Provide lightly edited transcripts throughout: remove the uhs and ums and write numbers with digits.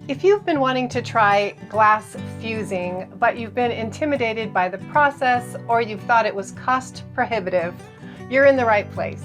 If you've been wanting to try glass fusing, but you've been intimidated by the process or you've thought it was cost prohibitive, you're in the right place.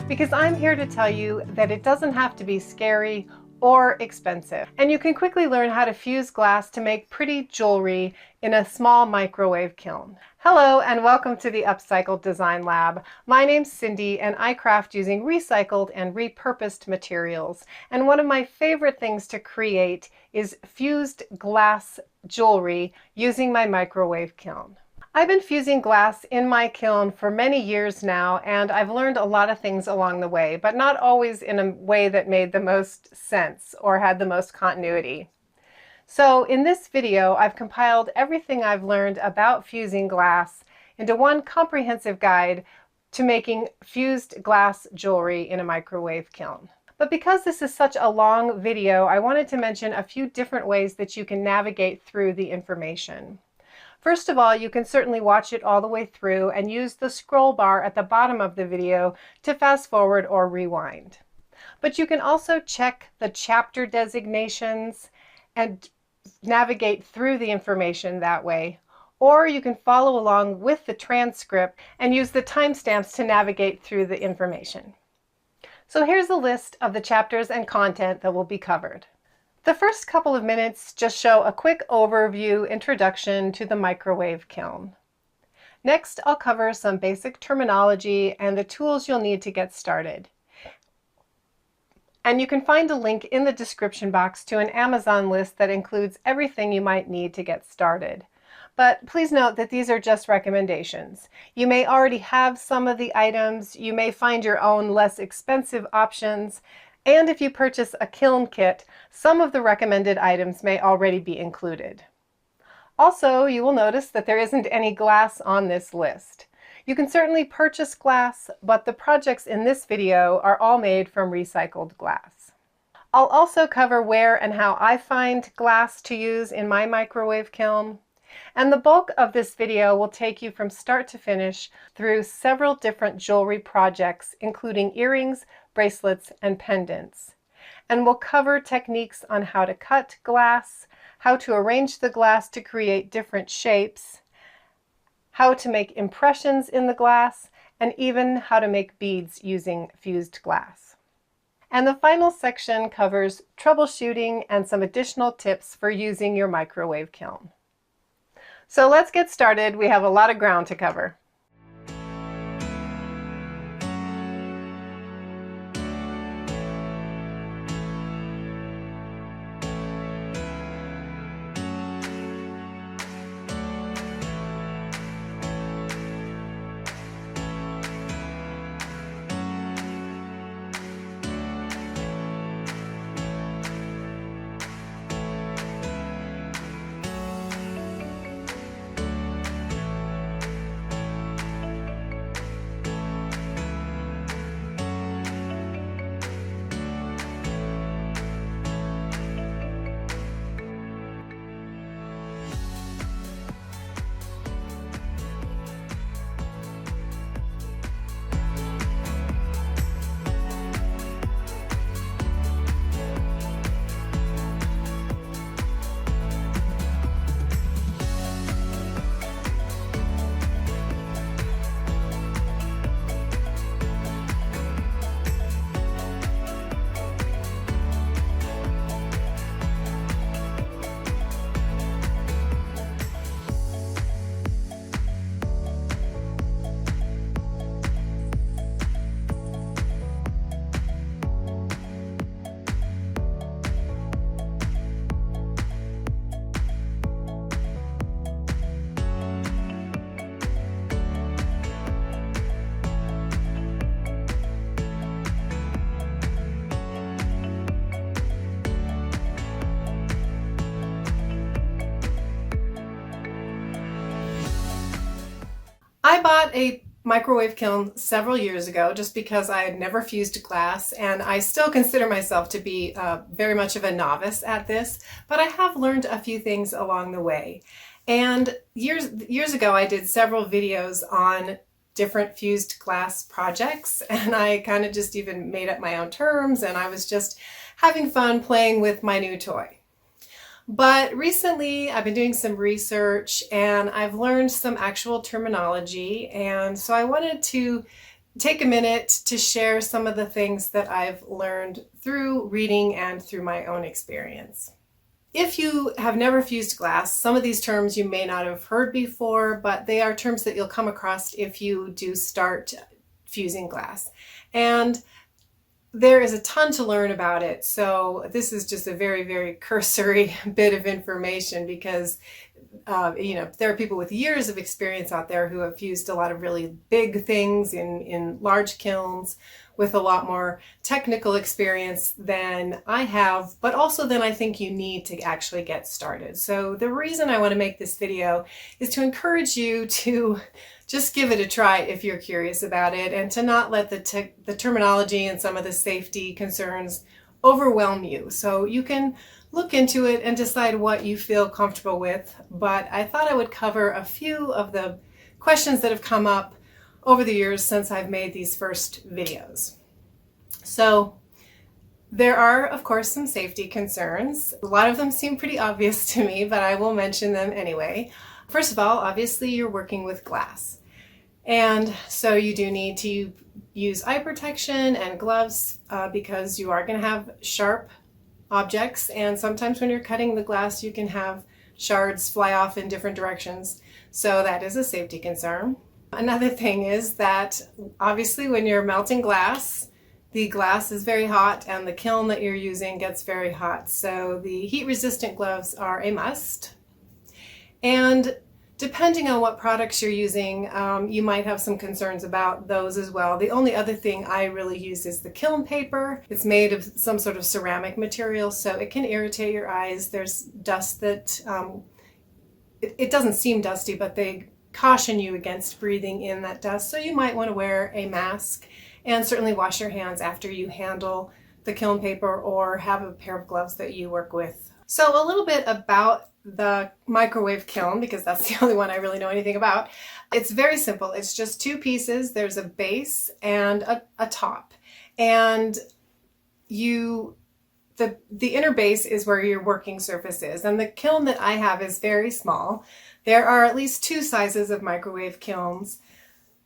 Because I'm here to tell you that it doesn't have to be scary or expensive. And you can quickly learn how to fuse glass to make pretty jewelry in a small microwave kiln. Hello and welcome to the Upcycled Design Lab. My name's Cindy and I craft using recycled and repurposed materials. And one of my favorite things to create is fused glass jewelry using my microwave kiln. I've been fusing glass in my kiln for many years now, and I've learned a lot of things along the way, but not always in a way that made the most sense or had the most continuity. So in this video, I've compiled everything I've learned about fusing glass into one comprehensive guide to making fused glass jewelry in a microwave kiln. But because this is such a long video, I wanted to mention a few different ways that you can navigate through the information. First of all, you can certainly watch it all the way through and use the scroll bar at the bottom of the video to fast forward or rewind. But you can also check the chapter designations and navigate through the information that way. Or you can follow along with the transcript and use the timestamps to navigate through the information. So here's a list of the chapters and content that will be covered. The first couple of minutes just show a quick overview introduction to the microwave kiln. Next, I'll cover some basic terminology and the tools you'll need to get started. And you can find a link in the description box to an Amazon list that includes everything you might need to get started. But please note that these are just recommendations. You may already have some of the items, you may find your own less expensive options, and if you purchase a kiln kit, some of the recommended items may already be included. Also, you will notice that there isn't any glass on this list. You can certainly purchase glass, but the projects in this video are all made from recycled glass. I'll also cover where and how I find glass to use in my microwave kiln. And the bulk of this video will take you from start to finish through several different jewelry projects, including earrings, bracelets, and pendants. And we'll cover techniques on how to cut glass, how to arrange the glass to create different shapes, how to make impressions in the glass, and even how to make beads using fused glass. And the final section covers troubleshooting and some additional tips for using your microwave kiln. So let's get started. We have a lot of ground to cover. I bought a microwave kiln several years ago just because I had never fused glass, and I still consider myself to be very much of a novice at this, but I have learned a few things along the way. And years ago I did several videos on different fused glass projects, and I kind of just even made up my own terms, and I was just having fun playing with my new toy. But recently I've been doing some research and I've learned some actual terminology, and so I wanted to take a minute to share some of the things that I've learned through reading and through my own experience. If you have never fused glass, some of these terms you may not have heard before, but they are terms that you'll come across if you do start fusing glass. And there is a ton to learn about it, so this is just a very, very cursory bit of information because there are people with years of experience out there who have fused a lot of really big things in large kilns with a lot more technical experience than I have, but also than I think you need to actually get started. So the reason I want to make this video is to encourage you to just give it a try if you're curious about it, and to not let the terminology and some of the safety concerns overwhelm you. So you can look into it and decide what you feel comfortable with, but I thought I would cover a few of the questions that have come up over the years since I've made these first videos. So there are, of course, some safety concerns. A lot of them seem pretty obvious to me, but I will mention them anyway. First of all, obviously you're working with glass, and so you do need to use eye protection and gloves because you are going to have sharp objects, and sometimes when you're cutting the glass you can have shards fly off in different directions, so that is a safety concern. Another thing is that obviously when you're melting glass, the glass is very hot and the kiln that you're using gets very hot, so the heat resistant gloves are a must. And depending on what products you're using, you might have some concerns about those as well. The only other thing I really use is the kiln paper. It's made of some sort of ceramic material, so it can irritate your eyes. There's dust that, it doesn't seem dusty, but they caution you against breathing in that dust. So you might want to wear a mask and certainly wash your hands after you handle the kiln paper or have a pair of gloves that you work with. So a little bit about the microwave kiln, because that's the only one I really know anything about. It's very simple. It's just two pieces. There's a base and a top, and the inner base is where your working surface is. And the kiln that I have is very small. There are at least two sizes of microwave kilns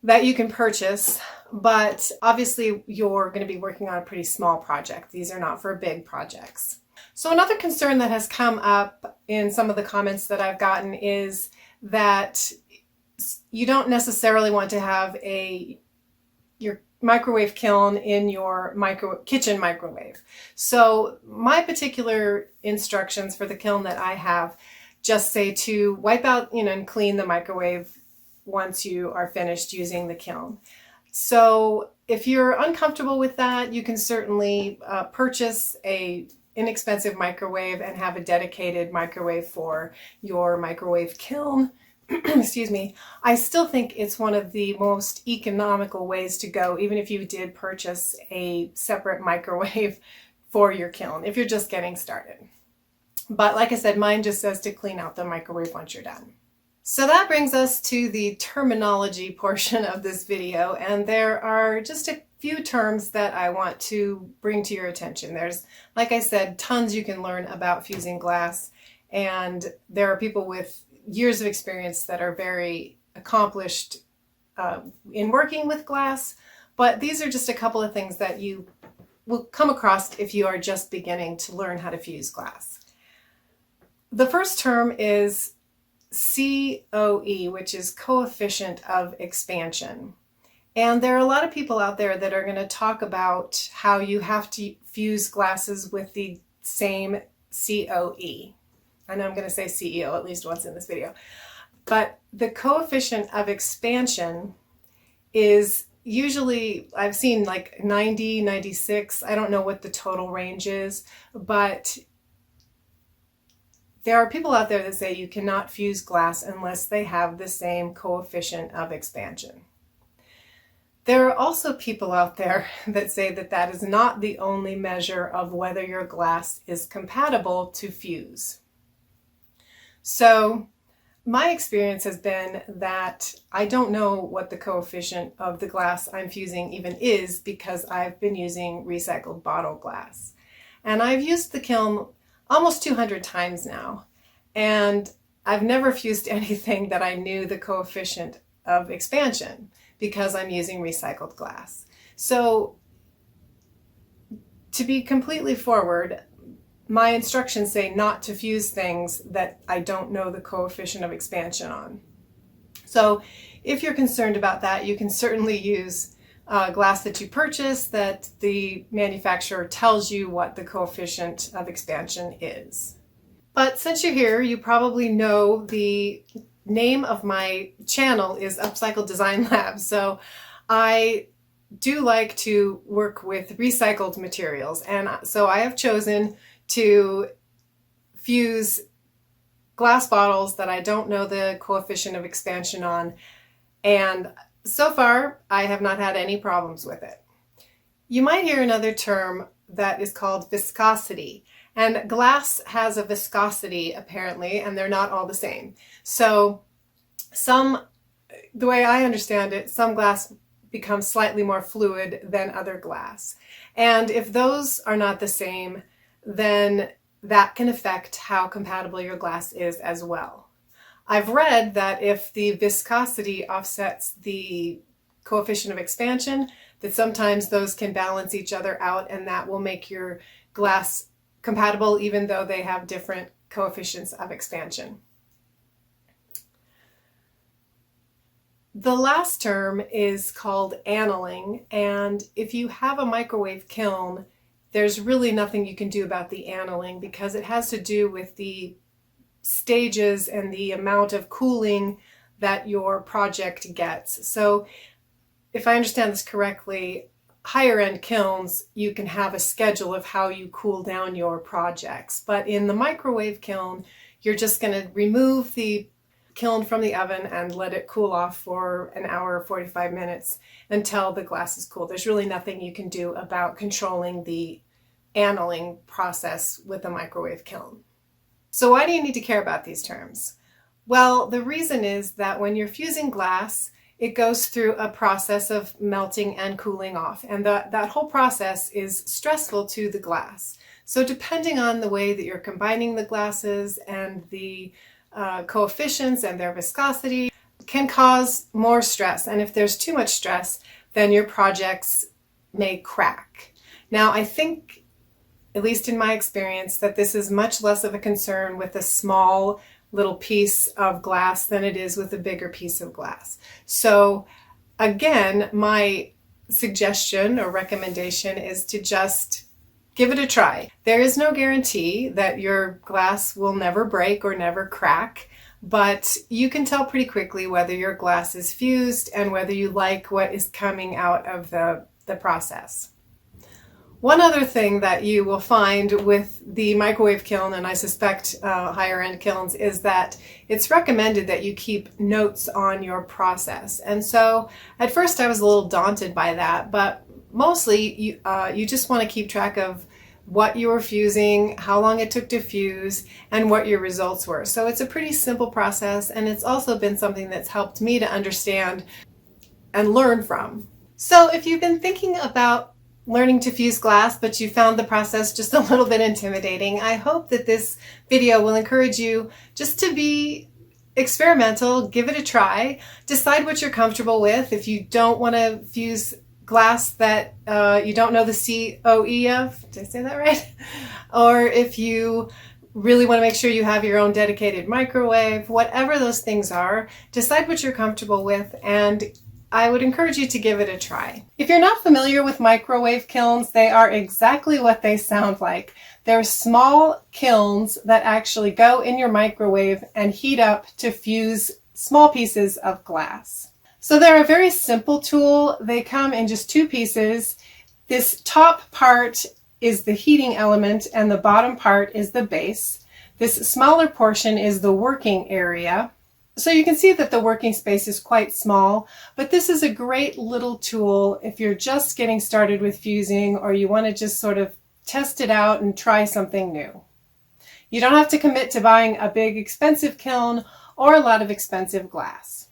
that you can purchase, but obviously you're going to be working on a pretty small project. These are not for big projects. So another concern that has come up in some of the comments that I've gotten is that you don't necessarily want to have your microwave kiln in your kitchen microwave. So my particular instructions for the kiln that I have just say to wipe out, and clean the microwave once you are finished using the kiln. So if you're uncomfortable with that, you can certainly purchase a inexpensive microwave and have a dedicated microwave for your microwave kiln. Excuse me. I still think it's one of the most economical ways to go, even if you did purchase a separate microwave for your kiln, if you're just getting started. But like I said, mine just says to clean out the microwave once you're done. So that brings us to the terminology portion of this video, and there are just a few terms that I want to bring to your attention. There's, like I said, tons you can learn about fusing glass, and there are people with years of experience that are very accomplished in working with glass, but these are just a couple of things that you will come across if you are just beginning to learn how to fuse glass. The first term is COE, which is coefficient of expansion. And there are a lot of people out there that are going to talk about how you have to fuse glasses with the same COE. I know I'm going to say CEO at least once in this video. But the coefficient of expansion is usually, I've seen like 90, 96. I don't know what the total range is, but there are people out there that say you cannot fuse glass unless they have the same coefficient of expansion. There are also people out there that say that that is not the only measure of whether your glass is compatible to fuse. So my experience has been that I don't know what the coefficient of the glass I'm fusing even is, because I've been using recycled bottle glass. And I've used the kiln almost 200 times now. And I've never fused anything that I knew the coefficient of expansion because I'm using recycled glass. So to be completely forward, my instructions say not to fuse things that I don't know the coefficient of expansion on. So if you're concerned about that, you can certainly use glass that you purchase that the manufacturer tells you what the coefficient of expansion is. But since you're here, you probably know the name of my channel is Upcycled Design Lab. So I do like to work with recycled materials, and so I have chosen to fuse glass bottles that I don't know the coefficient of expansion on, and so far I have not had any problems with it. You might hear another term that is called viscosity, and glass has a viscosity apparently, and they're not all the same. So the way I understand it, some glass becomes slightly more fluid than other glass. And if those are not the same, then that can affect how compatible your glass is as well. I've read that if the viscosity offsets the coefficient of expansion, that sometimes those can balance each other out, and that will make your glass compatible even though they have different coefficients of expansion. The last term is called annealing, and if you have a microwave kiln, there's really nothing you can do about the annealing because it has to do with the stages and the amount of cooling that your project gets. So if I understand this correctly, higher end kilns, you can have a schedule of how you cool down your projects. But in the microwave kiln, you're just going to remove the kiln from the oven and let it cool off for an hour or 45 minutes until the glass is cool. There's really nothing you can do about controlling the annealing process with a microwave kiln. So why do you need to care about these terms? Well, the reason is that when you're fusing glass, it goes through a process of melting and cooling off, and that whole process is stressful to the glass. So depending on the way that you're combining the glasses and the coefficients and their viscosity can cause more stress, and if there's too much stress, then your projects may crack. Now, I think, at least in my experience, that this is much less of a concern with a small little piece of glass than it is with a bigger piece of glass. So again, my suggestion or recommendation is to just give it a try. There is no guarantee that your glass will never break or never crack, but you can tell pretty quickly whether your glass is fused and whether you like what is coming out of the process. One other thing that you will find with the microwave kiln, and I suspect higher end kilns, is that it's recommended that you keep notes on your process. And so at first I was a little daunted by that, but mostly you just want to keep track of what you were fusing, how long it took to fuse, and what your results were. So it's a pretty simple process, and it's also been something that's helped me to understand and learn from. So if you've been thinking about learning to fuse glass, but you found the process just a little bit intimidating, I hope that this video will encourage you just to be experimental, give it a try, decide what you're comfortable with. If you don't want to fuse glass that you don't know the COE of, did I say that right? Or if you really want to make sure you have your own dedicated microwave, whatever those things are, decide what you're comfortable with, and I would encourage you to give it a try. If you're not familiar with microwave kilns, they are exactly what they sound like. They're small kilns that actually go in your microwave and heat up to fuse small pieces of glass. So they're a very simple tool. They come in just two pieces. This top part is the heating element and the bottom part is the base. This smaller portion is the working area. So you can see that the working space is quite small, but this is a great little tool if you're just getting started with fusing or you want to just sort of test it out and try something new. You don't have to commit to buying a big expensive kiln or a lot of expensive glass.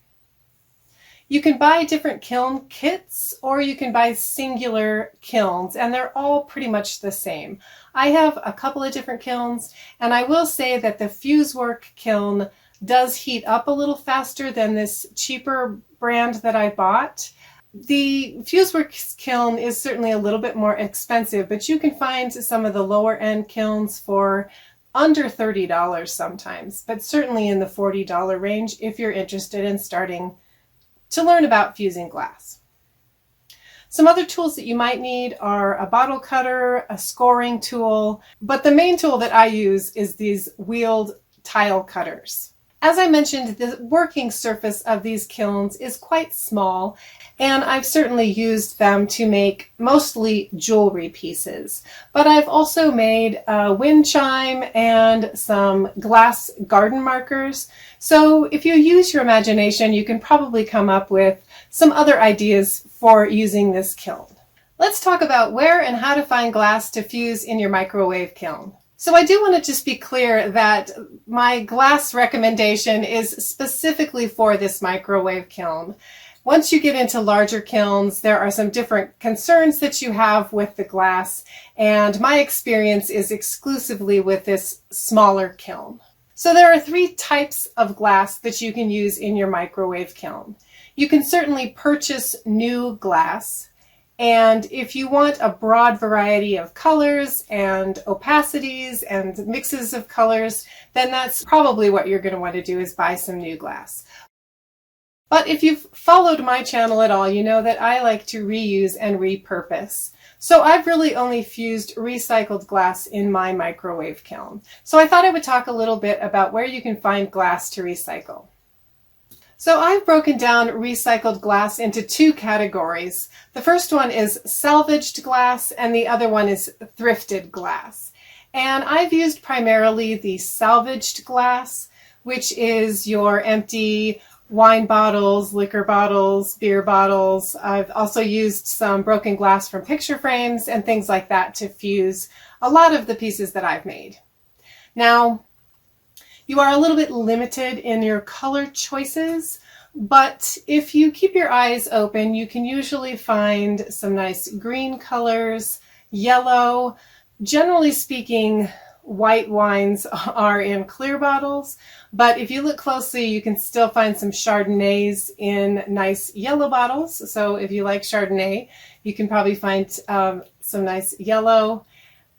You can buy different kiln kits or you can buy singular kilns, and they're all pretty much the same. I have a couple of different kilns, and I will say that the Fusework kiln does heat up a little faster than this cheaper brand that I bought. The Fuseworks kiln is certainly a little bit more expensive, but you can find some of the lower end kilns for under $30 sometimes, but certainly in the $40 range if you're interested in starting to learn about fusing glass. Some other tools that you might need are a bottle cutter, a scoring tool, but the main tool that I use is these wheeled tile cutters. As I mentioned, the working surface of these kilns is quite small, and I've certainly used them to make mostly jewelry pieces. But I've also made a wind chime and some glass garden markers. So if you use your imagination, you can probably come up with some other ideas for using this kiln. Let's talk about where and how to find glass to fuse in your microwave kiln. So I do want to just be clear that my glass recommendation is specifically for this microwave kiln. Once you get into larger kilns, there are some different concerns that you have with the glass, and my experience is exclusively with this smaller kiln. So there are 3 types of glass that you can use in your microwave kiln. You can certainly purchase new glass. And if you want a broad variety of colors and opacities and mixes of colors, then that's probably what you're going to want to do, is buy some new glass. But if you've followed my channel at all, you know that I like to reuse and repurpose. So I've really only fused recycled glass in my microwave kiln. So I thought I would talk a little bit about where you can find glass to recycle. So I've broken down recycled glass into 2 categories. The first one is salvaged glass and the other one is thrifted glass. And I've used primarily the salvaged glass, which is your empty wine bottles, liquor bottles, beer bottles. I've also used some broken glass from picture frames and things like that to fuse a lot of the pieces that I've made. Now, you are a little bit limited in your color choices, but if you keep your eyes open, you can usually find some nice green colors, yellow. Generally speaking, white wines are in clear bottles, but if you look closely, you can still find some Chardonnays in nice yellow bottles. So if you like Chardonnay, you can probably find some nice yellow.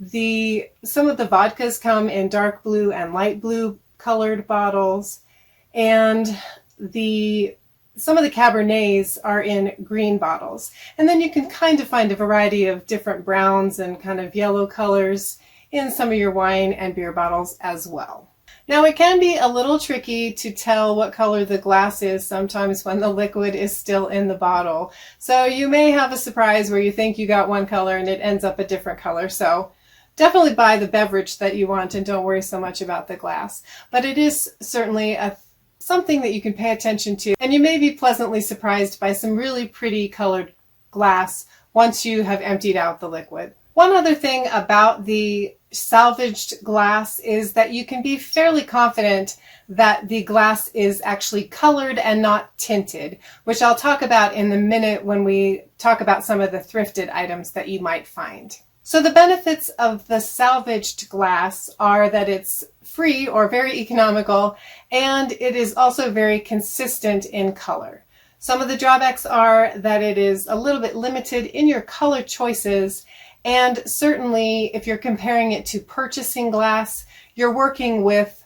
Some of the vodkas come in dark blue and light blue colored bottles, and some of the Cabernets are in green bottles. And then you can kind of find a variety of different browns and kind of yellow colors in some of your wine and beer bottles as well. Now, it can be a little tricky to tell what color the glass is sometimes when the liquid is still in the bottle. So you may have a surprise where you think you got one color and it ends up a different color. So definitely buy the beverage that you want and don't worry so much about the glass. But it is certainly something that you can pay attention to, and you may be pleasantly surprised by some really pretty colored glass once you have emptied out the liquid. One other thing about the salvaged glass is that you can be fairly confident that the glass is actually colored and not tinted, which I'll talk about in a minute when we talk about some of the thrifted items that you might find. So the benefits of the salvaged glass are that it's free or very economical, and it is also very consistent in color. Some of the drawbacks are that it is a little bit limited in your color choices, and certainly if you're comparing it to purchasing glass, you're working with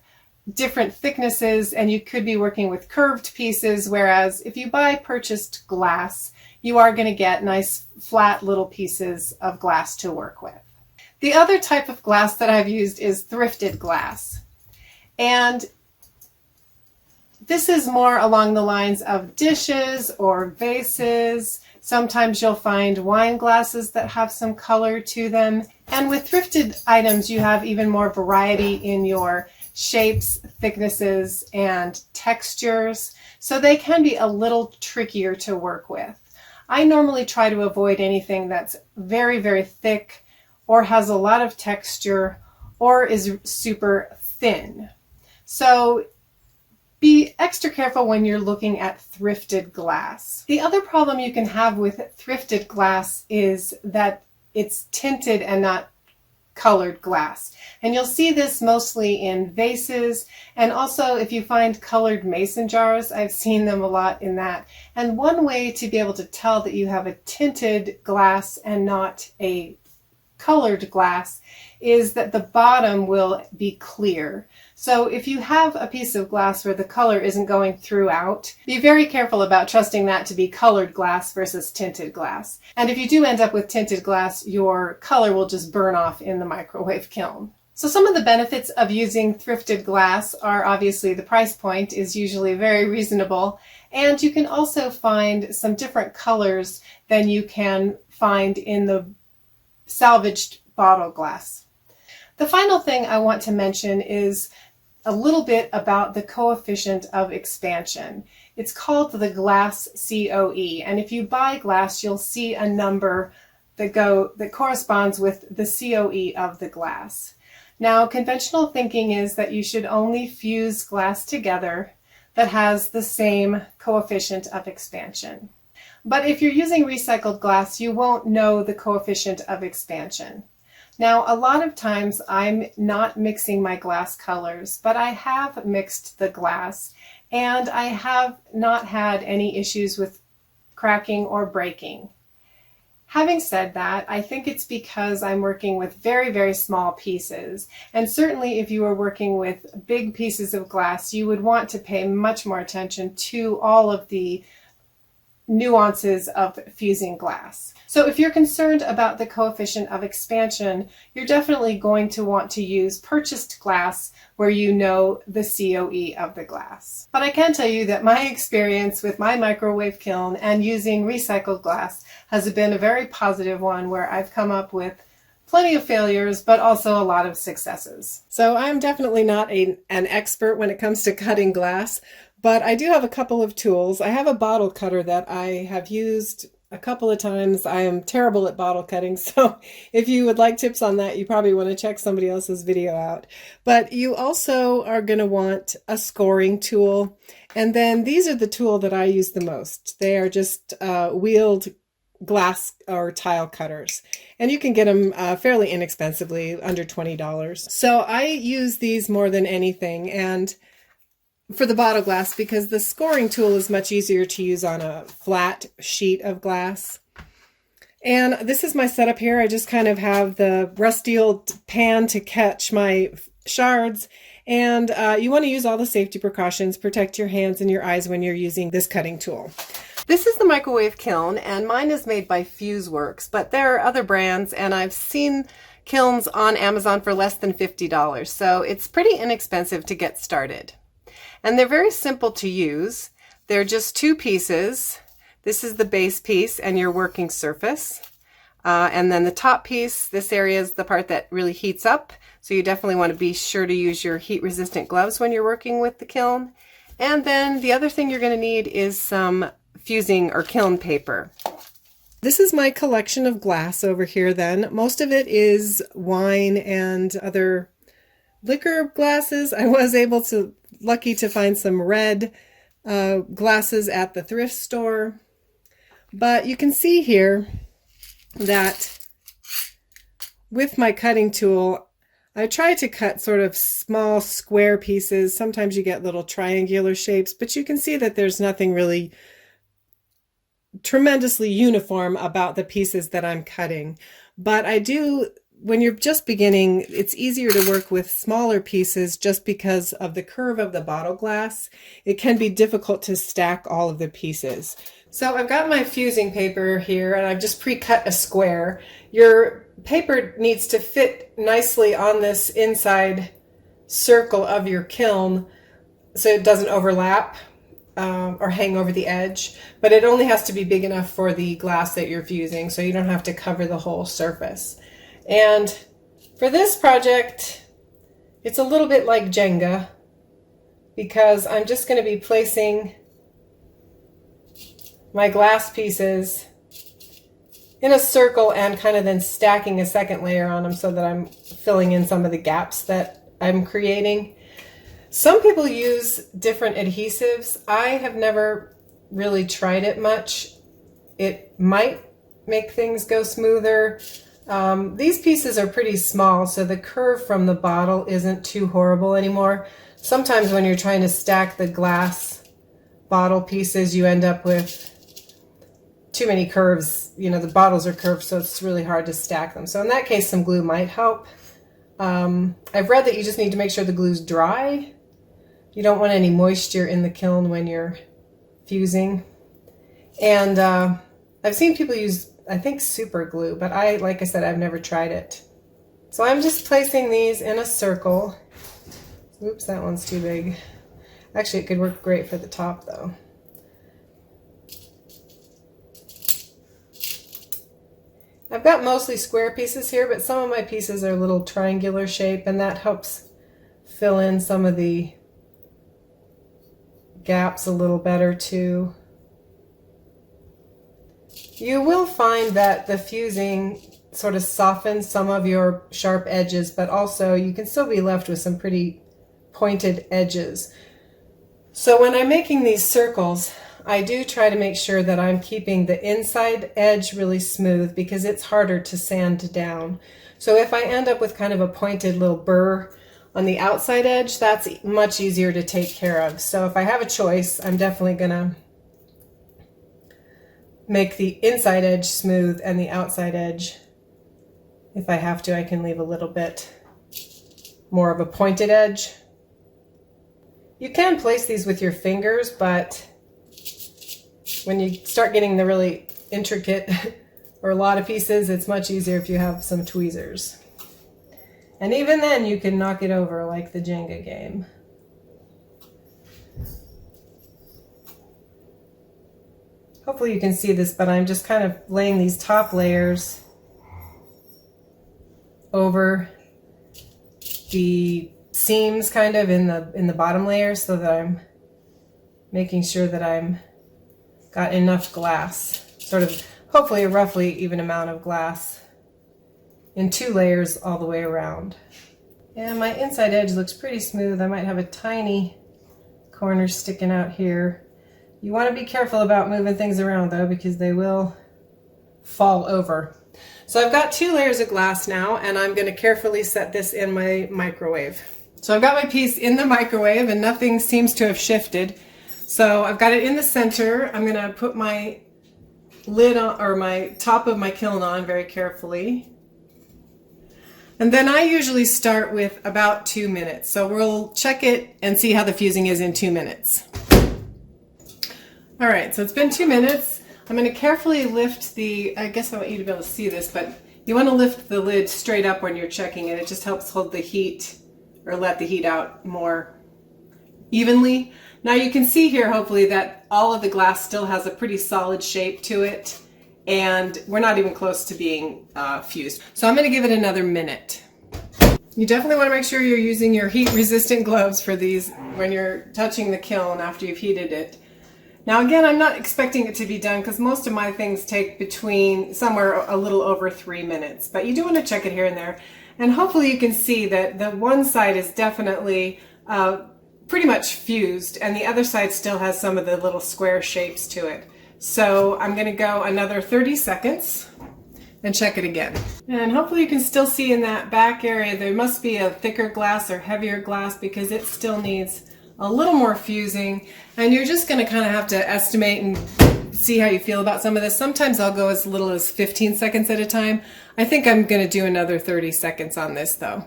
different thicknesses and you could be working with curved pieces, whereas if you buy purchased glass, you are going to get nice flat little pieces of glass to work with. The other type of glass that I've used is thrifted glass. And this is more along the lines of dishes or vases. Sometimes you'll find wine glasses that have some color to them. And with thrifted items, you have even more variety in your shapes, thicknesses, and textures. So they can be a little trickier to work with. I normally try to avoid anything that's very, very thick or has a lot of texture or is super thin. So be extra careful when you're looking at thrifted glass. The other problem you can have with thrifted glass is that it's tinted and not colored glass. And you'll see this mostly in vases, and also if you find colored mason jars, I've seen them a lot in that. And one way to be able to tell that you have a tinted glass and not a colored glass is that the bottom will be clear. So if you have a piece of glass where the color isn't going throughout, be very careful about trusting that to be colored glass versus tinted glass. And if you do end up with tinted glass, your color will just burn off in the microwave kiln. So some of the benefits of using thrifted glass are obviously the price point is usually very reasonable, and you can also find some different colors than you can find in the salvaged bottle glass. The final thing I want to mention is a little bit about the coefficient of expansion. It's called the glass COE, and if you buy glass, you'll see a number that corresponds with the COE of the glass. Now, conventional thinking is that you should only fuse glass together that has the same coefficient of expansion. But if you're using recycled glass, you won't know the coefficient of expansion. Now, a lot of times I'm not mixing my glass colors, but I have mixed the glass, and I have not had any issues with cracking or breaking. Having said that, I think it's because I'm working with very, very small pieces. And certainly if you were working with big pieces of glass, you would want to pay much more attention to all of the nuances of fusing glass. So if you're concerned about the coefficient of expansion, you're definitely going to want to use purchased glass where you know the COE of the glass. But I can tell you that my experience with my microwave kiln and using recycled glass has been a very positive one, where I've come up with plenty of failures, but also a lot of successes. So I'm definitely not an expert when it comes to cutting glass, but I do have a couple of tools. I have a bottle cutter that I have used a couple of times. I am terrible at bottle cutting, so if you would like tips on that, you probably want to check somebody else's video out. But you also are going to want a scoring tool, and then these are the tool that I use the most. They are just wheeled glass or tile cutters, and you can get them fairly inexpensively, under $20. So I use these more than anything, and for the bottle glass, because the scoring tool is much easier to use on a flat sheet of glass. And this is my setup here. I just kind of have the rusty old pan to catch my shards, and you want to use all the safety precautions, protect your hands and your eyes when you're using this cutting tool. This is the microwave kiln, and mine is made by Kiln Works, but there are other brands, and I've seen kilns on Amazon for less than $50, so it's pretty inexpensive to get started. And they're very simple to use. They're just two pieces. This is the base piece and your working surface. And then the top piece, this area is the part that really heats up. So you definitely want to be sure to use your heat resistant gloves when you're working with the kiln. And then the other thing you're going to need is some fusing or kiln paper. This is my collection of glass over here then. Most of it is wine and other liquor glasses. I was lucky to find some red glasses at the thrift store. But you can see here that with my cutting tool, I try to cut sort of small square pieces. Sometimes you get little triangular shapes, but you can see that there's nothing really tremendously uniform about the pieces that I'm cutting. But I do, when you're just beginning, it's easier to work with smaller pieces just because of the curve of the bottle glass. It can be difficult to stack all of the pieces. So I've got my fusing paper here, and I've just pre-cut a square. Your paper needs to fit nicely on this inside circle of your kiln so it doesn't overlap or hang over the edge, but it only has to be big enough for the glass that you're fusing, so you don't have to cover the whole surface. And for this project, it's a little bit like Jenga, because I'm just going to be placing my glass pieces in a circle and kind of then stacking a second layer on them so that I'm filling in some of the gaps that I'm creating. Some people use different adhesives. I have never really tried it much. It might make things go smoother. These pieces are pretty small, so the curve from the bottle isn't too horrible anymore. Sometimes when you're trying to stack the glass bottle pieces, you end up with too many curves. You know, the bottles are curved, so it's really hard to stack them. So in that case, some glue might help. I've read that you just need to make sure the glue's dry. You don't want any moisture in the kiln when you're fusing. And I've seen people use, I think, super glue, but like I said, I've never tried it. So I'm just placing these in a circle. Oops, that one's too big. Actually, it could work great for the top though. I've got mostly square pieces here, but some of my pieces are a little triangular shape, and that helps fill in some of the gaps a little better too. You will find that the fusing sort of softens some of your sharp edges, but also you can still be left with some pretty pointed edges. So when I'm making these circles, I do try to make sure that I'm keeping the inside edge really smooth because it's harder to sand down. So if I end up with kind of a pointed little burr on the outside edge, that's much easier to take care of. So if I have a choice, I'm definitely gonna make the inside edge smooth and the outside edge, if I have to, I can leave a little bit more of a pointed edge. You can place these with your fingers, but when you start getting the really intricate or a lot of pieces, it's much easier if you have some tweezers. And even then you can knock it over like the Jenga game. Hopefully you can see this, but I'm just kind of laying these top layers over the seams kind of in the bottom layer so that I'm making sure that I'm got enough glass, sort of hopefully a roughly even amount of glass in 2 layers all the way around. And my inside edge looks pretty smooth. I might have a tiny corner sticking out here. You want to be careful about moving things around though, because they will fall over. So I've got 2 layers of glass now, and I'm going to carefully set this in my microwave. So I've got my piece in the microwave and nothing seems to have shifted. So I've got it in the center. I'm going to put my lid on, or my top of my kiln on very carefully. And then I usually start with about 2 minutes. So we'll check it and see how the fusing is in 2 minutes. All right, so it's been 2 minutes. I'm going to carefully lift the, I guess I want you to be able to see this, but you want to lift the lid straight up when you're checking it. It just helps hold the heat, or let the heat out more evenly. Now you can see here, hopefully, that all of the glass still has a pretty solid shape to it, and we're not even close to being fused. So I'm going to give it another minute. You definitely want to make sure you're using your heat-resistant gloves for these when you're touching the kiln after you've heated it. Now again, I'm not expecting it to be done because most of my things take between somewhere a little over 3 minutes, but you do want to check it here and there. And hopefully you can see that the one side is definitely pretty much fused, and the other side still has some of the little square shapes to it. So I'm going to go another 30 seconds and check it again. And hopefully you can still see in that back area there must be a thicker glass or heavier glass because it still needs a little more fusing. And you're just going to kind of have to estimate and see how you feel about some of this. Sometimes I'll go as little as 15 seconds at a time. I think I'm going to do another 30 seconds on this though.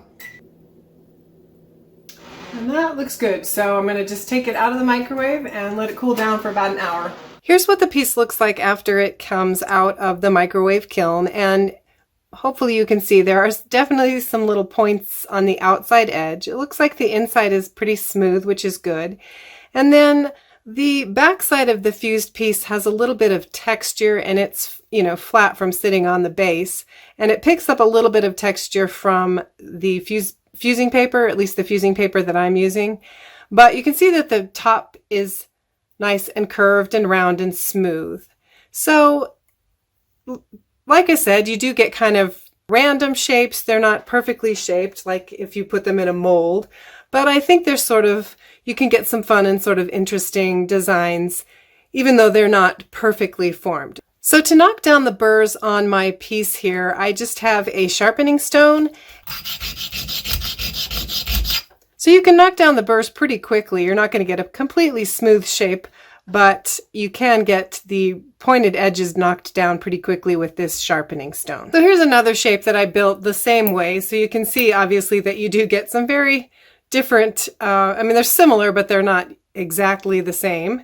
And that looks good. So I'm going to just take it out of the microwave and let it cool down for about an hour. Here's what the piece looks like after it comes out of the microwave kiln, and hopefully you can see there are definitely some little points on the outside edge. It looks like the inside is pretty smooth, which is good. And then the back side of the fused piece has a little bit of texture, and it's, you know, flat from sitting on the base, and it picks up a little bit of texture from the fusing paper, at least the fusing paper that I'm using. But you can see that the top is nice and curved and round and smooth. So like I said, you do get kind of random shapes. They're not perfectly shaped like if you put them in a mold, but I think they're sort of, you can get some fun and sort of interesting designs even though they're not perfectly formed. So to knock down the burrs on my piece here, I just have a sharpening stone. So you can knock down the burrs pretty quickly. You're not going to get a completely smooth shape, but you can get the pointed edges knocked down pretty quickly with this sharpening stone. So here's another shape that I built the same way. So you can see obviously that you do get some very different, I mean, they're similar, but they're not exactly the same.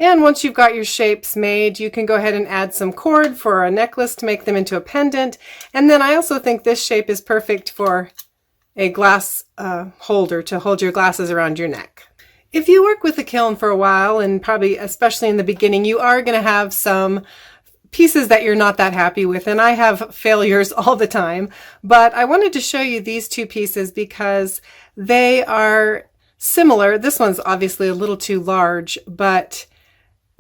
And once you've got your shapes made, you can go ahead and add some cord for a necklace to make them into a pendant. And then I also think this shape is perfect for a glass holder to hold your glasses around your neck. If you work with the kiln for a while, and probably especially in the beginning, you are going to have some pieces that you're not that happy with, and I have failures all the time. But I wanted to show you these two pieces because they are similar. This one's obviously a little too large, but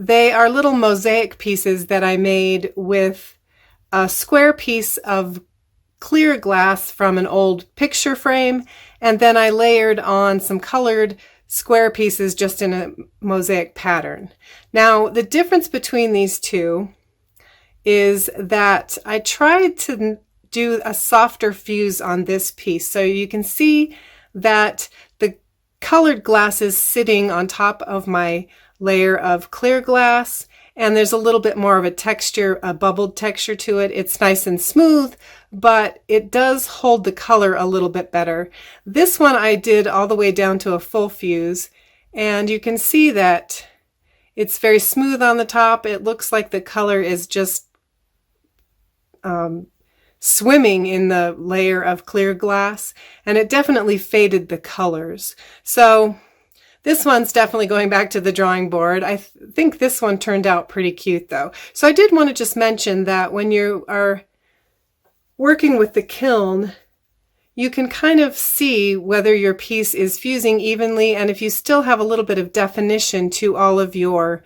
they are little mosaic pieces that I made with a square piece of clear glass from an old picture frame, and then I layered on some colored square pieces just in a mosaic pattern. Now, the difference between these two is that I tried to do a softer fuse on this piece. So you can see that the colored glass is sitting on top of my layer of clear glass, and there's a little bit more of a texture, a bubbled texture to it. It's nice and smooth, but it does hold the color a little bit better. This one I did all the way down to a full fuse, and you can see that it's very smooth on the top. It looks like the color is just swimming in the layer of clear glass, and it definitely faded the colors. So this one's definitely going back to the drawing board. I think this one turned out pretty cute though. So I did want to just mention that when you are working with the kiln, you can kind of see whether your piece is fusing evenly, and if you still have a little bit of definition to all of your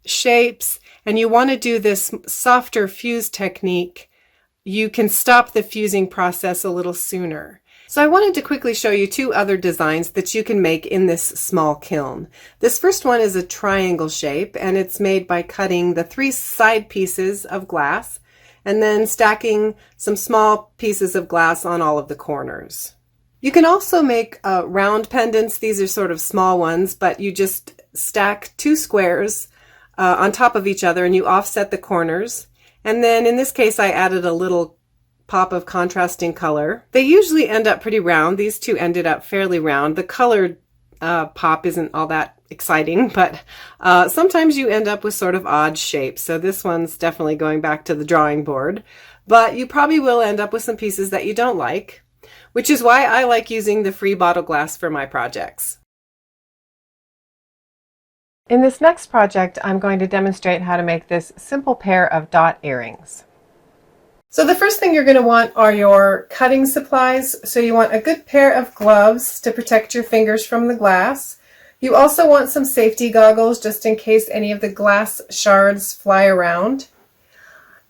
shapes and you want to do this softer fuse technique, you can stop the fusing process a little sooner. So I wanted to quickly show you two other designs that you can make in this small kiln. This first one is a triangle shape, and it's made by cutting the 3 side pieces of glass and then stacking some small pieces of glass on all of the corners. You can also make round pendants. These are sort of small ones, but you just stack 2 squares on top of each other and you offset the corners. And then in this case I added a little pop of contrasting color. They usually end up pretty round. These two ended up fairly round. The colored pop isn't all that exciting, but sometimes you end up with sort of odd shapes. So this one's definitely going back to the drawing board, but you probably will end up with some pieces that you don't like, which is why I like using the free bottle glass for my projects. In this next project, I'm going to demonstrate how to make this simple pair of dot earrings. So the first thing you're going to want are your cutting supplies. So you want a good pair of gloves to protect your fingers from the glass. You also want some safety goggles just in case any of the glass shards fly around.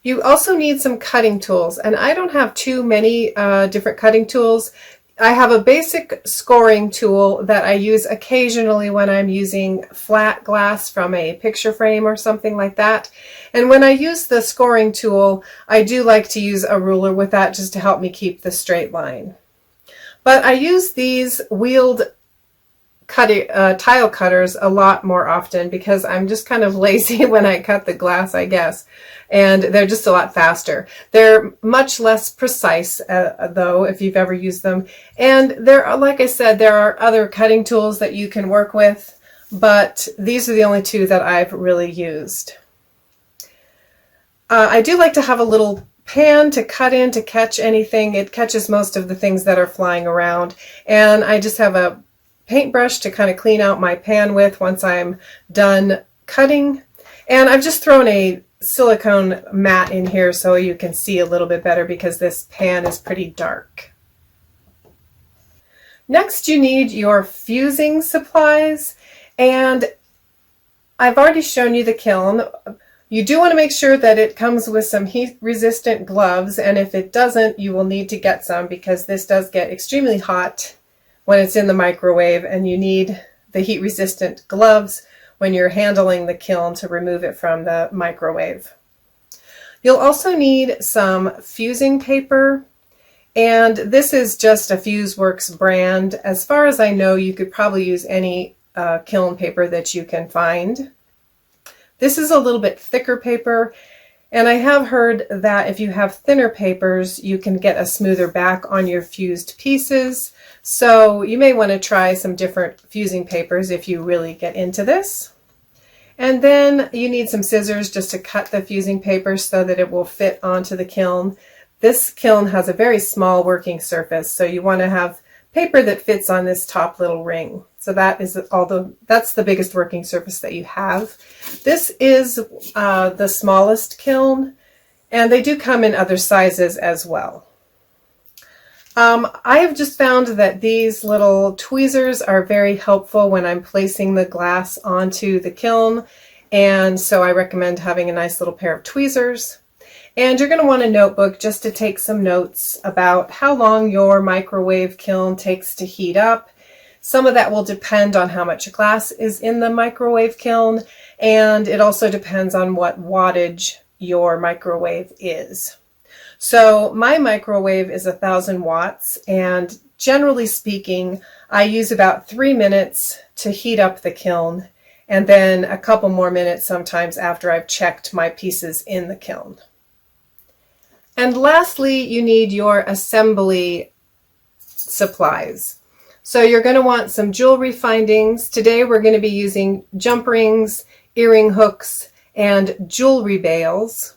You also need some cutting tools, and I don't have too many different cutting tools. I have a basic scoring tool that I use occasionally when I'm using flat glass from a picture frame or something like that. And when I use the scoring tool, I do like to use a ruler with that just to help me keep the straight line. But I use these wheeled tile cutters a lot more often because I'm just kind of lazy when I cut the glass, I guess, and they're just a lot faster. They're much less precise though, if you've ever used them, and there, like I said, there are other cutting tools that you can work with, but these are the only two that I've really used. I do like to have a little pan to cut in to catch anything. It catches most of the things that are flying around, and I just have a paintbrush to kind of clean out my pan with once I'm done cutting. And I've just thrown a silicone mat in here so you can see a little bit better because this pan is pretty dark. Next, you need your fusing supplies, and I've already shown you the kiln. You do want to make sure that it comes with some heat-resistant gloves, and if it doesn't, you will need to get some because this does get extremely hot when it's in the microwave, and you need the heat-resistant gloves when you're handling the kiln to remove it from the microwave. You'll also need some fusing paper, and this is just a Kiln Works brand. As far as I know, you could probably use any kiln paper that you can find. This is a little bit thicker paper, and I have heard that if you have thinner papers, you can get a smoother back on your fused pieces. So you may want to try some different fusing papers if you really get into this. And then you need some scissors just to cut the fusing paper so that it will fit onto the kiln. This kiln has a very small working surface, so you want to have paper that fits on this top little ring. So that's the biggest working surface that you have. This is the smallest kiln, and they do come in other sizes as well. I have just found that these little tweezers are very helpful when I'm placing the glass onto the kiln, and so I recommend having a nice little pair of tweezers. And you're going to want a notebook just to take some notes about how long your microwave kiln takes to heat up. Some of that will depend on how much glass is in the microwave kiln, and it also depends on what wattage your microwave is. So my microwave is 1,000 watts, and generally speaking, I use about 3 minutes to heat up the kiln, and then a couple more minutes sometimes after I've checked my pieces in the kiln. And lastly, you need your assembly supplies. So you're going to want some jewelry findings. Today we're going to be using jump rings, earring hooks, and jewelry bails.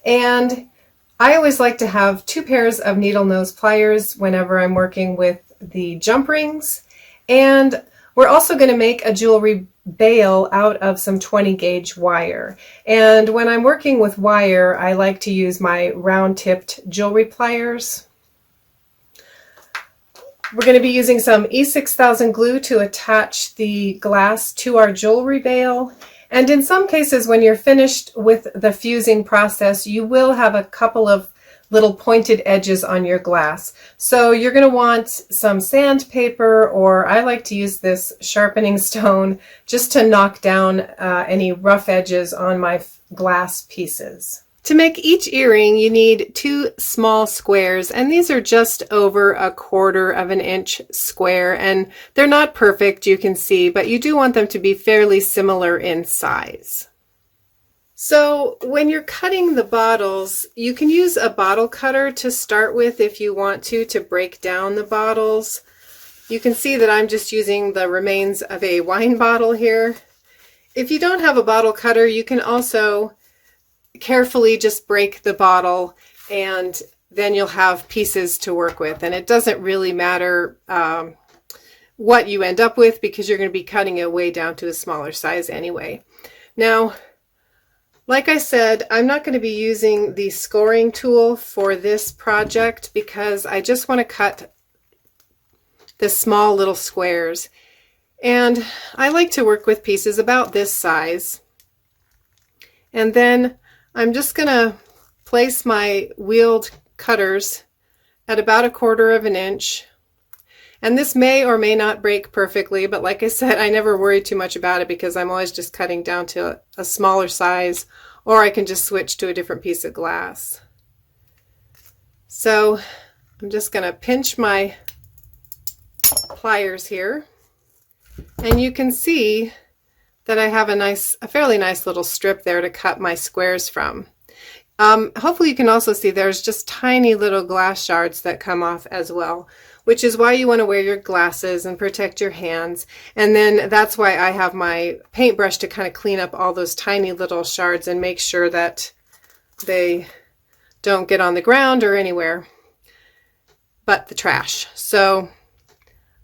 And I always like to have 2 pairs of needle nose pliers whenever I'm working with the jump rings. And we're also going to make a jewelry bail out of some 20 gauge wire. And when I'm working with wire, I like to use my round tipped jewelry pliers. We're going to be using some E6000 glue to attach the glass to our jewelry bail. And in some cases, when you're finished with the fusing process, you will have a couple of little pointed edges on your glass. So you're going to want some sandpaper, or I like to use this sharpening stone just to knock down any rough edges on my glass pieces. To make each earring, you need 2 small squares, and these are just over 1/4 inch square, and they're not perfect, you can see, but you do want them to be fairly similar in size. So when you're cutting the bottles, you can use a bottle cutter to start with if you want to break down the bottles. You can see that I'm just using the remains of a wine bottle here. If you don't have a bottle cutter, you can also carefully just break the bottle, and then you'll have pieces to work with. And it doesn't really matter what you end up with, because you're going to be cutting it way down to a smaller size anyway. Now, like I said, I'm not going to be using the scoring tool for this project because I just want to cut the small little squares. And I like to work with pieces about this size. And then I'm just going to place my wheeled cutters at about 1/4 inch. And this may or may not break perfectly, but like I said, I never worry too much about it because I'm always just cutting down to a smaller size, or I can just switch to a different piece of glass. So I'm just going to pinch my pliers here, and you can see that I have a fairly nice little strip there to cut my squares from. Hopefully you can also see there's just tiny little glass shards that come off as well, which is why you want to wear your glasses and protect your hands. And then that's why I have my paintbrush to kind of clean up all those tiny little shards and make sure that they don't get on the ground or anywhere but the trash. So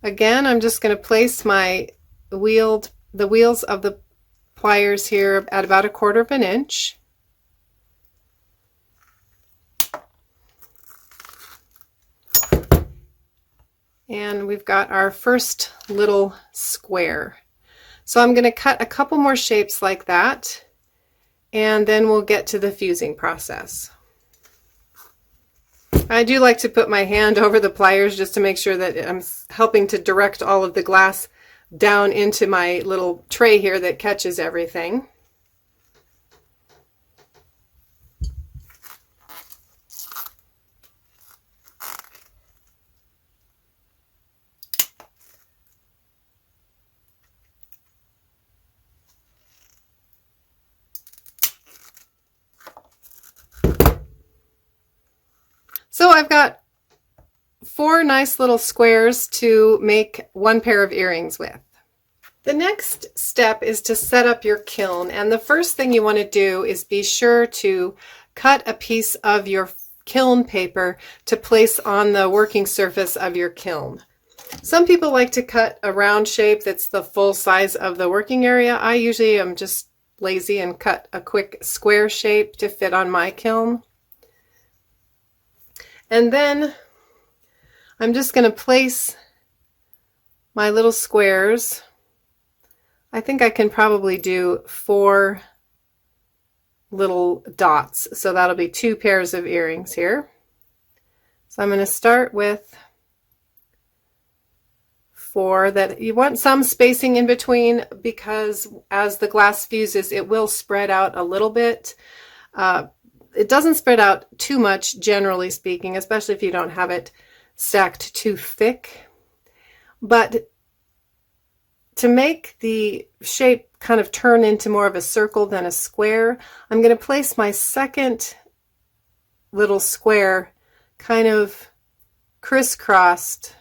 again, I'm just going to place the wheels of the pliers here at about 1/4 inch. And we've got our first little square. So I'm going to cut a couple more shapes like that, and then we'll get to the fusing process. I do like to put my hand over the pliers just to make sure that I'm helping to direct all of the glass down into my little tray here that catches everything. I've got 4 nice little squares to make 1 pair of earrings with. The next step is to set up your kiln, and the first thing you want to do is be sure to cut a piece of your kiln paper to place on the working surface of your kiln. Some people like to cut a round shape that's the full size of the working area. I usually am just lazy and cut a quick square shape to fit on my kiln. And then I'm just going to place my little squares. I think I can probably do 4 little dots, so that'll be 2 pairs of earrings here. So I'm going to start with 4 that you want some spacing in between, because as the glass fuses it will spread out a little bit. It doesn't spread out too much, generally speaking, especially if you don't have it stacked too thick. But to make the shape kind of turn into more of a circle than a square, I'm going to place my second little square kind of crisscrossed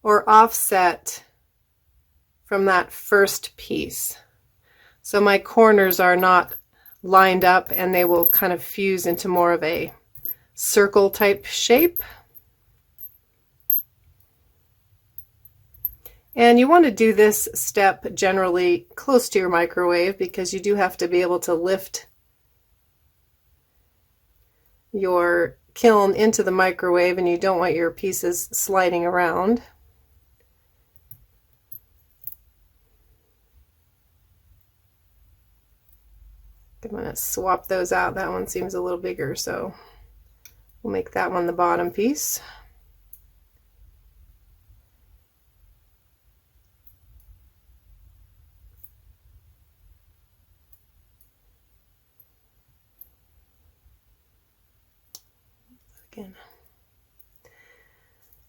or offset from that first piece. So my corners are not lined up and they will kind of fuse into more of a circle type shape. And you want to do this step generally close to your microwave, because you do have to be able to lift your kiln into the microwave and you don't want your pieces sliding around. I'm going to swap those out. That one seems a little bigger, so we'll make that one the bottom piece.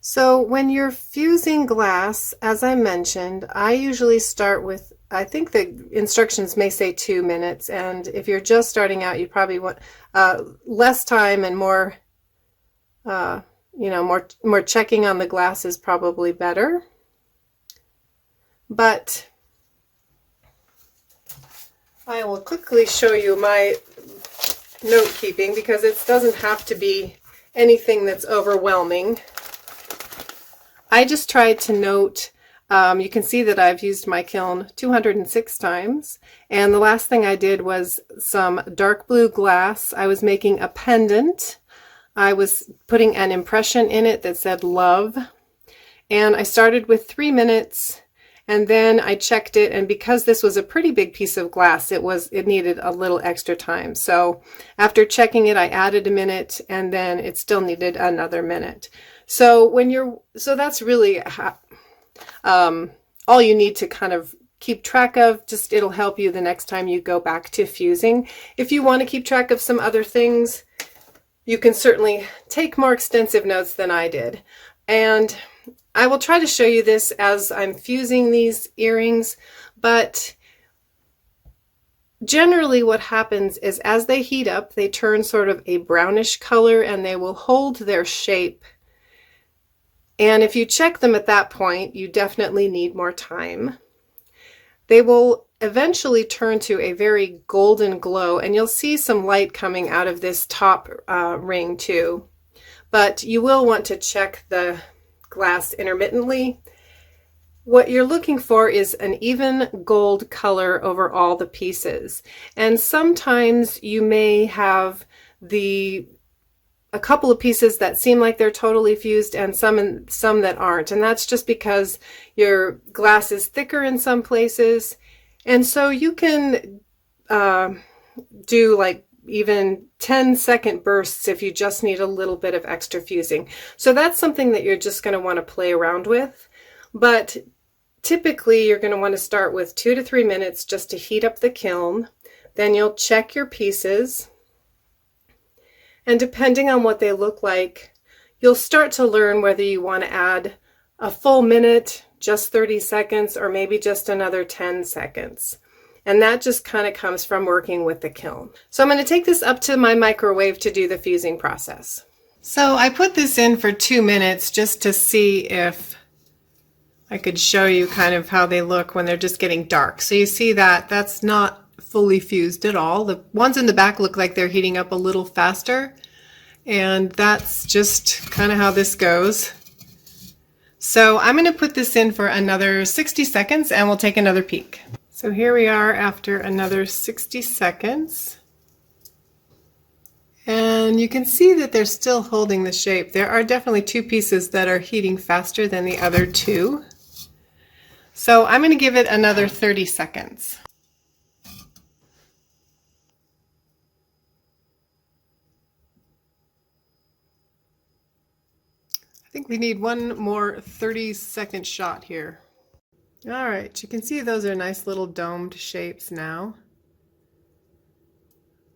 So when you're fusing glass, as I mentioned, I usually start with, I think the instructions may say 2 minutes, and if you're just starting out, you probably want less time and more, more checking on the glass is probably better. But I will quickly show you my note keeping, because it doesn't have to be anything that's overwhelming. I just tried to note, you can see that I've used my kiln 206 times, and the last thing I did was some dark blue glass. I was making a pendant. I was putting an impression in it that said love, and I started with 3 minutes, and then I checked it, and because this was a pretty big piece of glass, it needed a little extra time. So after checking it, I added a minute, and then it still needed another minute. So that's really all you need to kind of keep track of. Just it'll help you the next time you go back to fusing. If you want to keep track of some other things, you can certainly take more extensive notes than I did. And I will try to show you this as I'm fusing these earrings, but generally what happens is as they heat up, they turn sort of a brownish color and they will hold their shape. And if you check them at that point, you definitely need more time. They will eventually turn to a very golden glow, and you'll see some light coming out of this top ring too. But you will want to check the glass intermittently. What you're looking for is an even gold color over all the pieces. And sometimes you may have a couple of pieces that seem like they're totally fused and some that aren't. And that's just because your glass is thicker in some places. And so you can do like even 10-second bursts if you just need a little bit of extra fusing. So that's something that you're just going to want to play around with. But typically you're going to want to start with 2 to 3 minutes just to heat up the kiln. Then you'll check your pieces. And depending on what they look like, you'll start to learn whether you want to add a full minute, just 30 seconds, or maybe just another 10 seconds. And that just kind of comes from working with the kiln. So I'm going to take this up to my microwave to do the fusing process. So I put this in for 2 minutes just to see if I could show you kind of how they look when they're just getting dark. So you see that that's not fully fused at all. The ones in the back look like they're heating up a little faster, and that's just kind of how this goes. So I'm going to put this in for another 60 seconds and we'll take another peek. So here we are after another 60 seconds. And you can see that they're still holding the shape. There are definitely two pieces that are heating faster than the other two. So I'm going to give it another 30 seconds. I think we need one more 30-second shot here. All right, you can see those are nice little domed shapes now.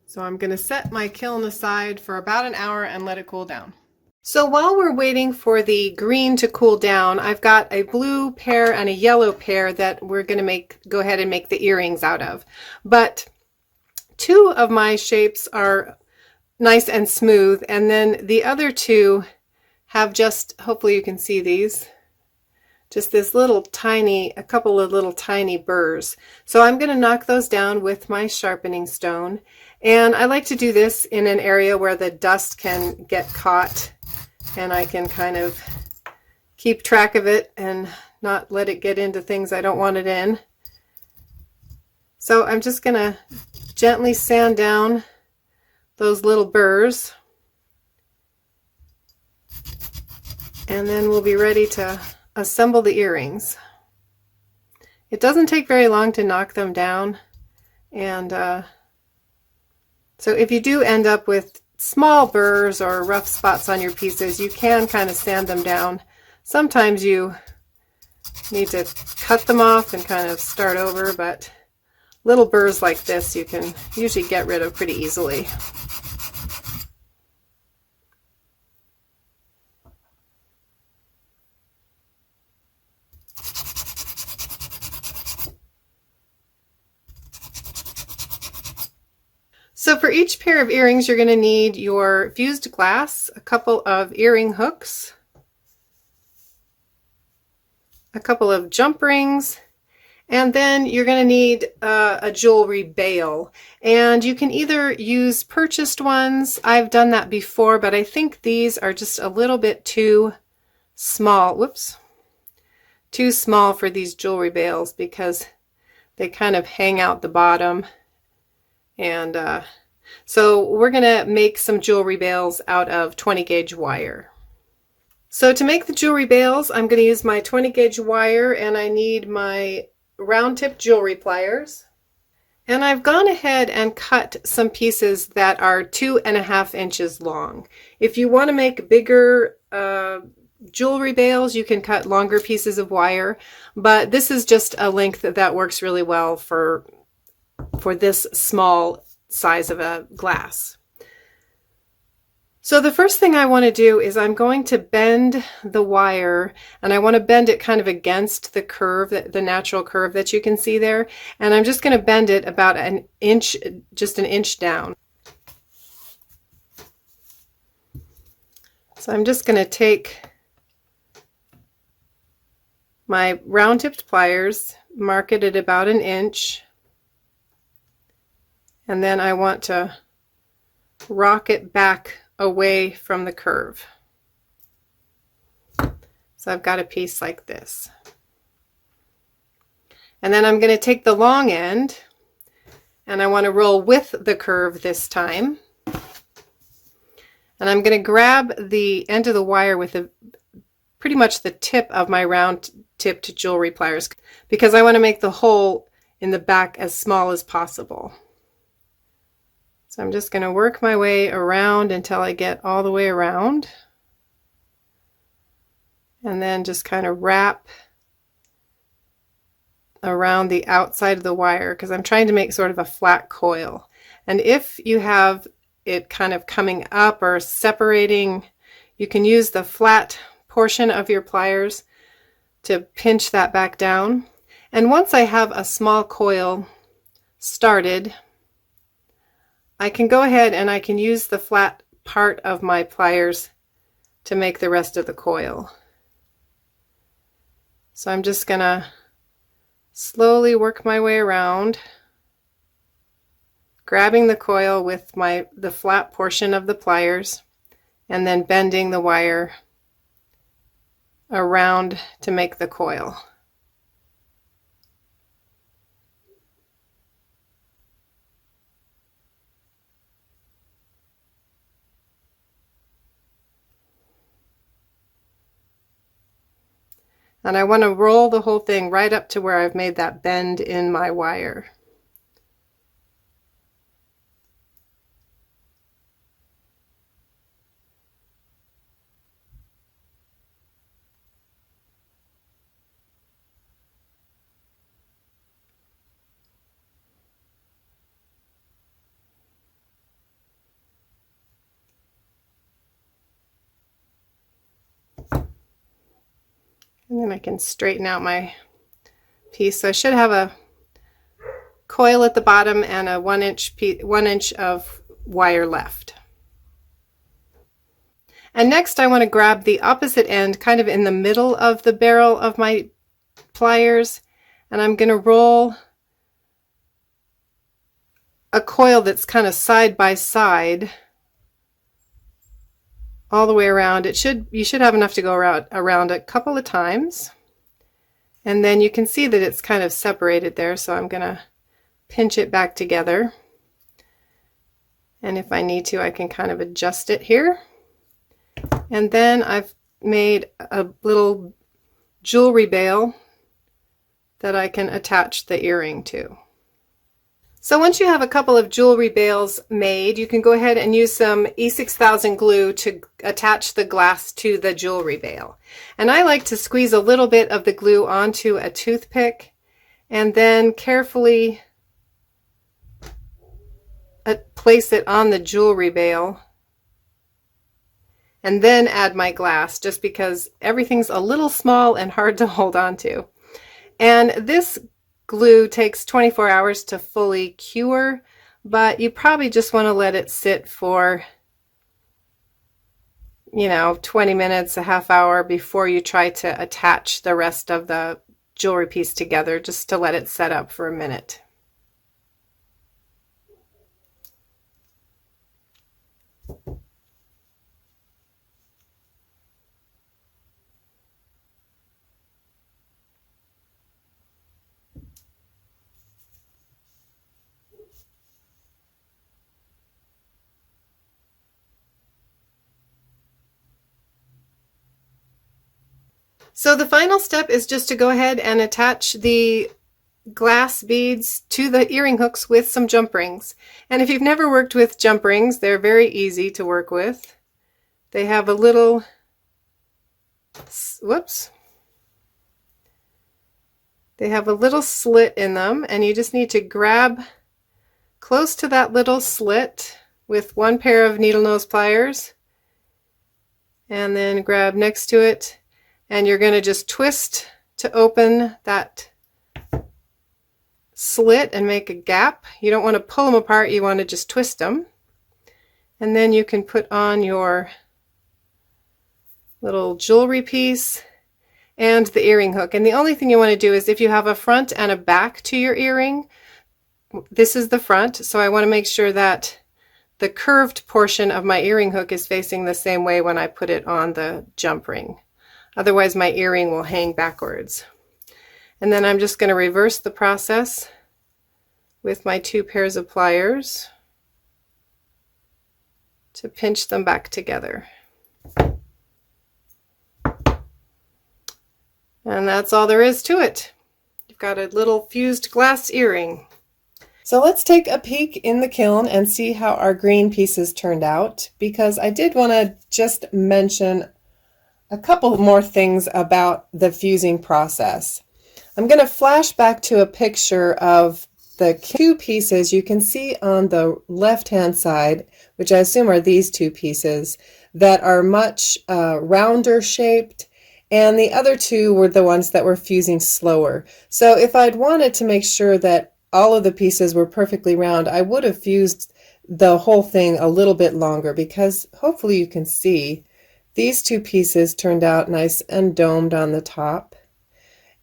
So I'm going to set my kiln aside for about an hour and let it cool down. So while we're waiting for the green to cool down, I've got a blue pair and a yellow pair that we're going to go ahead and make the earrings out of. But two of my shapes are nice and smooth, and then the other two have just, hopefully you can see these, just this little tiny, a couple of little tiny burrs. So I'm going to knock those down with my sharpening stone. And I like to do this in an area where the dust can get caught and I can kind of keep track of it and not let it get into things I don't want it in. So I'm just going to gently sand down those little burrs. And then we'll be ready to assemble the earrings. It doesn't take very long to knock them down, and so if you do end up with small burrs or rough spots on your pieces, you can kind of sand them down. Sometimes you need to cut them off and kind of start over, but little burrs like this you can usually get rid of pretty easily. So for each pair of earrings, you're going to need your fused glass, a couple of earring hooks, a couple of jump rings, and then you're going to need a jewelry bail. And you can either use purchased ones. I've done that before, but I think these are just a little bit too small. Whoops. Too small for these jewelry bails because they kind of hang out the bottom. And so we're going to make some jewelry bails out of 20 gauge wire. So to make the jewelry bails, I'm going to use my 20 gauge wire, and I need my round tip jewelry pliers. And I've gone ahead and cut some pieces that are 2.5 inches long. If you want to make bigger jewelry bails, you can cut longer pieces of wire, but this is just a length that works really well for this small size of a glass. So the first thing I want to do is I'm going to bend the wire, and I want to bend it kind of against the curve, the natural curve that you can see there, and I'm just going to bend it about an inch, just an inch down. So I'm just going to take my round tipped pliers, mark it at about an inch, and then I want to rock it back away from the curve. So I've got a piece like this. And then I'm going to take the long end, and I want to roll with the curve this time. And I'm going to grab the end of the wire with pretty much the tip of my round tipped jewelry pliers, because I want to make the hole in the back as small as possible. So I'm just going to work my way around until I get all the way around, and then just kind of wrap around the outside of the wire, because I'm trying to make sort of a flat coil. And if you have it kind of coming up or separating, you can use the flat portion of your pliers to pinch that back down. And once I have a small coil started, I can go ahead and I can use the flat part of my pliers to make the rest of the coil. So I'm just gonna slowly work my way around, grabbing the coil with the flat portion of the pliers and then bending the wire around to make the coil. And I want to roll the whole thing right up to where I've made that bend in my wire. And then I can straighten out my piece. So I should have a coil at the bottom and a 1 inch of wire left. And next I want to grab the opposite end kind of in the middle of the barrel of my pliers, and I'm going to roll a coil that's kind of side by side all the way around. You should have enough to go around a couple of times, and then you can see that it's kind of separated there, so I'm going to pinch it back together, and if I need to I can kind of adjust it here. And then I've made a little jewelry bail that I can attach the earring to. So once you have a couple of jewelry bails made, you can go ahead and use some E6000 glue to attach the glass to the jewelry bail. And I like to squeeze a little bit of the glue onto a toothpick and then carefully place it on the jewelry bail and then add my glass, just because everything's a little small and hard to hold on to. And this glue takes 24 hours to fully cure, but you probably just want to let it sit for 20 minutes, a half hour before you try to attach the rest of the jewelry piece together, just to let it set up for a minute. So the final step is just to go ahead and attach the glass beads to the earring hooks with some jump rings. And if you've never worked with jump rings, they're very easy to work with. They have a little, they have a little slit in them, and you just need to grab close to that little slit with one pair of needle nose pliers, and then grab next to it, and you're going to just twist to open that slit and make a gap. You don't want to pull them apart, you want to just twist them. And then you can put on your little jewelry piece and the earring hook. And the only thing you want to do is, if you have a front and a back to your earring, this is the front, so I want to make sure that the curved portion of my earring hook is facing the same way when I put it on the jump ring. Otherwise my earring will hang backwards. And then I'm just going to reverse the process with my 2 pairs of pliers to pinch them back together. And that's all there is to it. You've got a little fused glass earring. So let's take a peek in the kiln and see how our green pieces turned out, because I did want to just mention a couple more things about the fusing process. I'm going to flash back to a picture of the 2 pieces you can see on the left hand side, which I assume are these 2 pieces, that are much rounder shaped, and the other 2 were the ones that were fusing slower. So if I'd wanted to make sure that all of the pieces were perfectly round, I would have fused the whole thing a little bit longer, because hopefully you can see These two pieces turned out nice and domed on the top,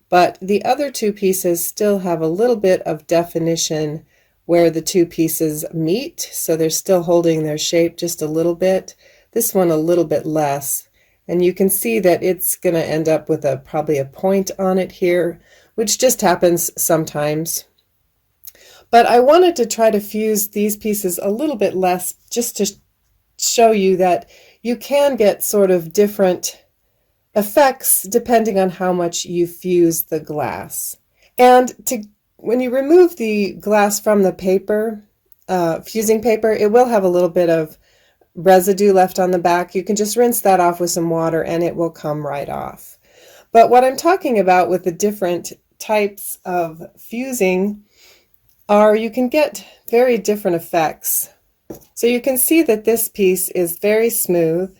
but the other two pieces still have a little bit of definition where the two pieces meet, so they're still holding their shape just a little bit. This one a little bit less, and you can see that it's going to end up with probably a point on it here, which just happens sometimes. But I wanted to try to fuse these pieces a little bit less, just to show you that you can get sort of different effects depending on how much you fuse the glass. And when you remove the glass from the paper, fusing paper, it will have a little bit of residue left on the back. You can just rinse that off with some water and it will come right off. But what I'm talking about with the different types of fusing are you can get very different effects. So you can see that this piece is very smooth,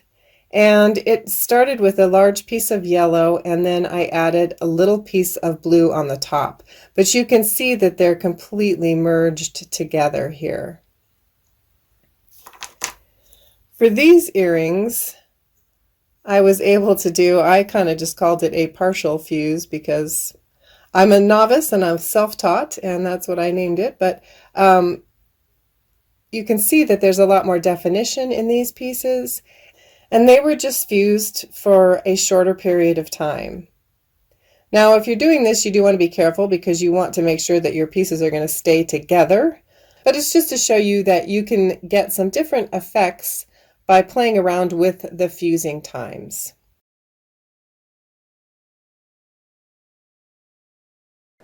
and it started with a large piece of yellow, and then I added a little piece of blue on the top. But you can see that they're completely merged together here. For these earrings, I was able to do, I kind of just called it a partial fuse because I'm a novice and I'm self-taught, and that's what I named it. But you can see that there's a lot more definition in these pieces, and they were just fused for a shorter period of time. Now, if you're doing this, you do want to be careful because you want to make sure that your pieces are going to stay together. But it's just to show you that you can get some different effects by playing around with the fusing times.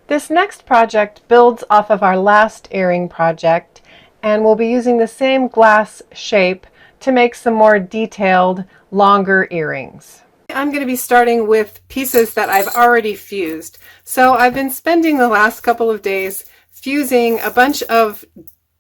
This next project builds off of our last earring project, and we'll be using the same glass shape to make some more detailed, longer earrings. I'm going to be starting with pieces that I've already fused. So I've been spending the last couple of days fusing a bunch of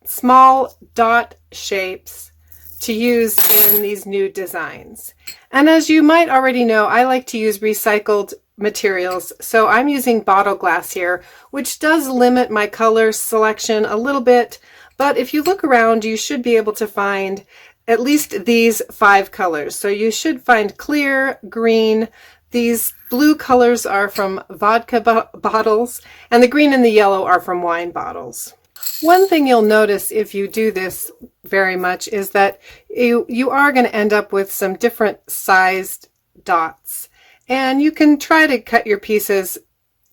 small dot shapes to use in these new designs. And as you might already know, I like to use recycled materials, so I'm using bottle glass here, which does limit my color selection a little bit, but if you look around, you should be able to find at least these 5 colors. So you should find clear, green, these blue colors are from vodka bottles, and the green and the yellow are from wine bottles. One thing you'll notice if you do this very much is that you are going to end up with some different sized dots. And you can try to cut your pieces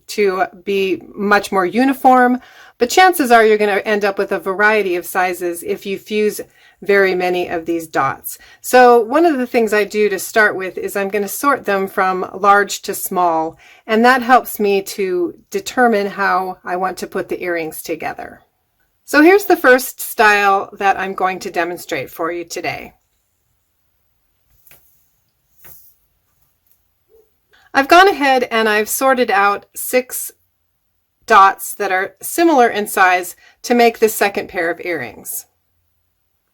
to be much more uniform, but chances are you're going to end up with a variety of sizes if you fuse very many of these dots. So one of the things I do to start with is I'm going to sort them from large to small, and that helps me to determine how I want to put the earrings together. So here's the first style that I'm going to demonstrate for you today. I've gone ahead and I've sorted out 6 dots that are similar in size to make the second pair of earrings.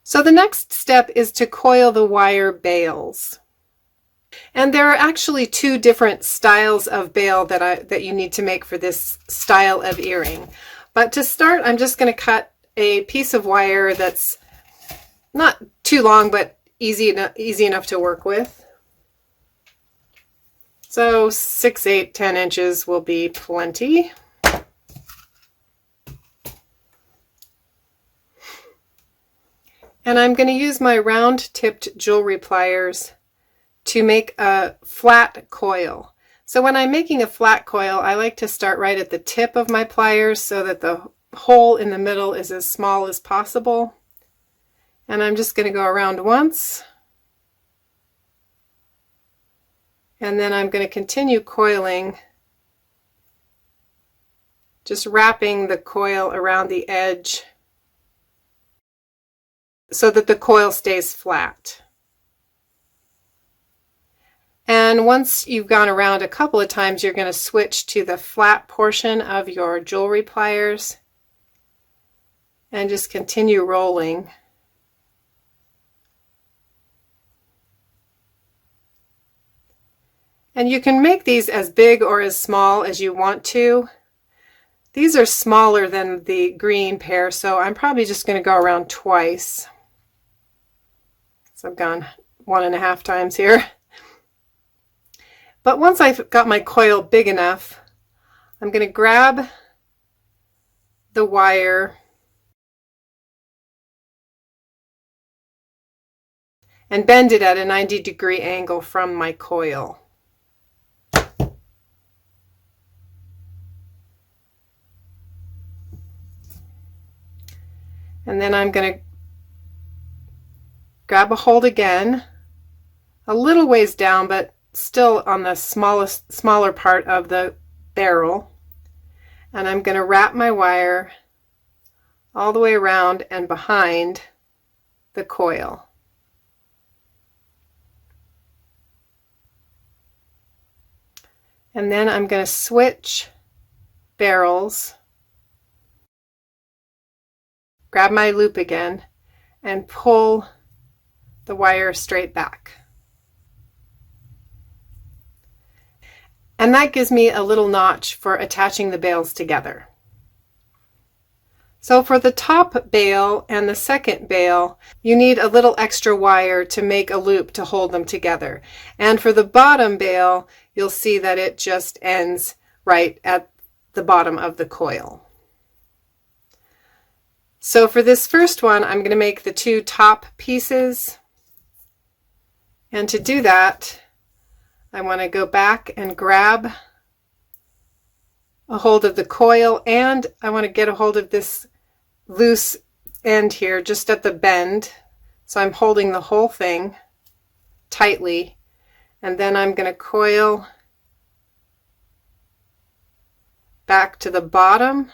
So the next step is to coil the wire bails. And there are actually 2 different styles of bail that you need to make for this style of earring. But to start, I'm just going to cut a piece of wire that's not too long, but easy enough to work with. So 6, 8, 10 inches will be plenty. And I'm going to use my round-tipped jewelry pliers to make a flat coil. So when I'm making a flat coil, I like to start right at the tip of my pliers so that the hole in the middle is as small as possible. And I'm just going to go around once. And then I'm going to continue coiling, just wrapping the coil around the edge so that the coil stays flat. And once you've gone around a couple of times, you're going to switch to the flat portion of your jewelry pliers and just continue rolling. And you can make these as big or as small as you want to. These are smaller than the green pair, so I'm probably just going to go around twice. So I've gone 1.5 times here. But once I've got my coil big enough, I'm going to grab the wire and bend it at a 90-degree angle from my coil. And then I'm going to grab a hold again, a little ways down, but still on the smaller part of the barrel. And I'm going to wrap my wire all the way around and behind the coil. And then I'm going to switch barrels, grab my loop again, and pull the wire straight back. And that gives me a little notch for attaching the bales together. So for the top bale and the second bale, you need a little extra wire to make a loop to hold them together. And for the bottom bale, you'll see that it just ends right at the bottom of the coil. So for this first one, I'm going to make the two top pieces. And to do that, I want to go back and grab a hold of the coil, and I want to get a hold of this loose end here just at the bend. So I'm holding the whole thing tightly, and then I'm going to coil back to the bottom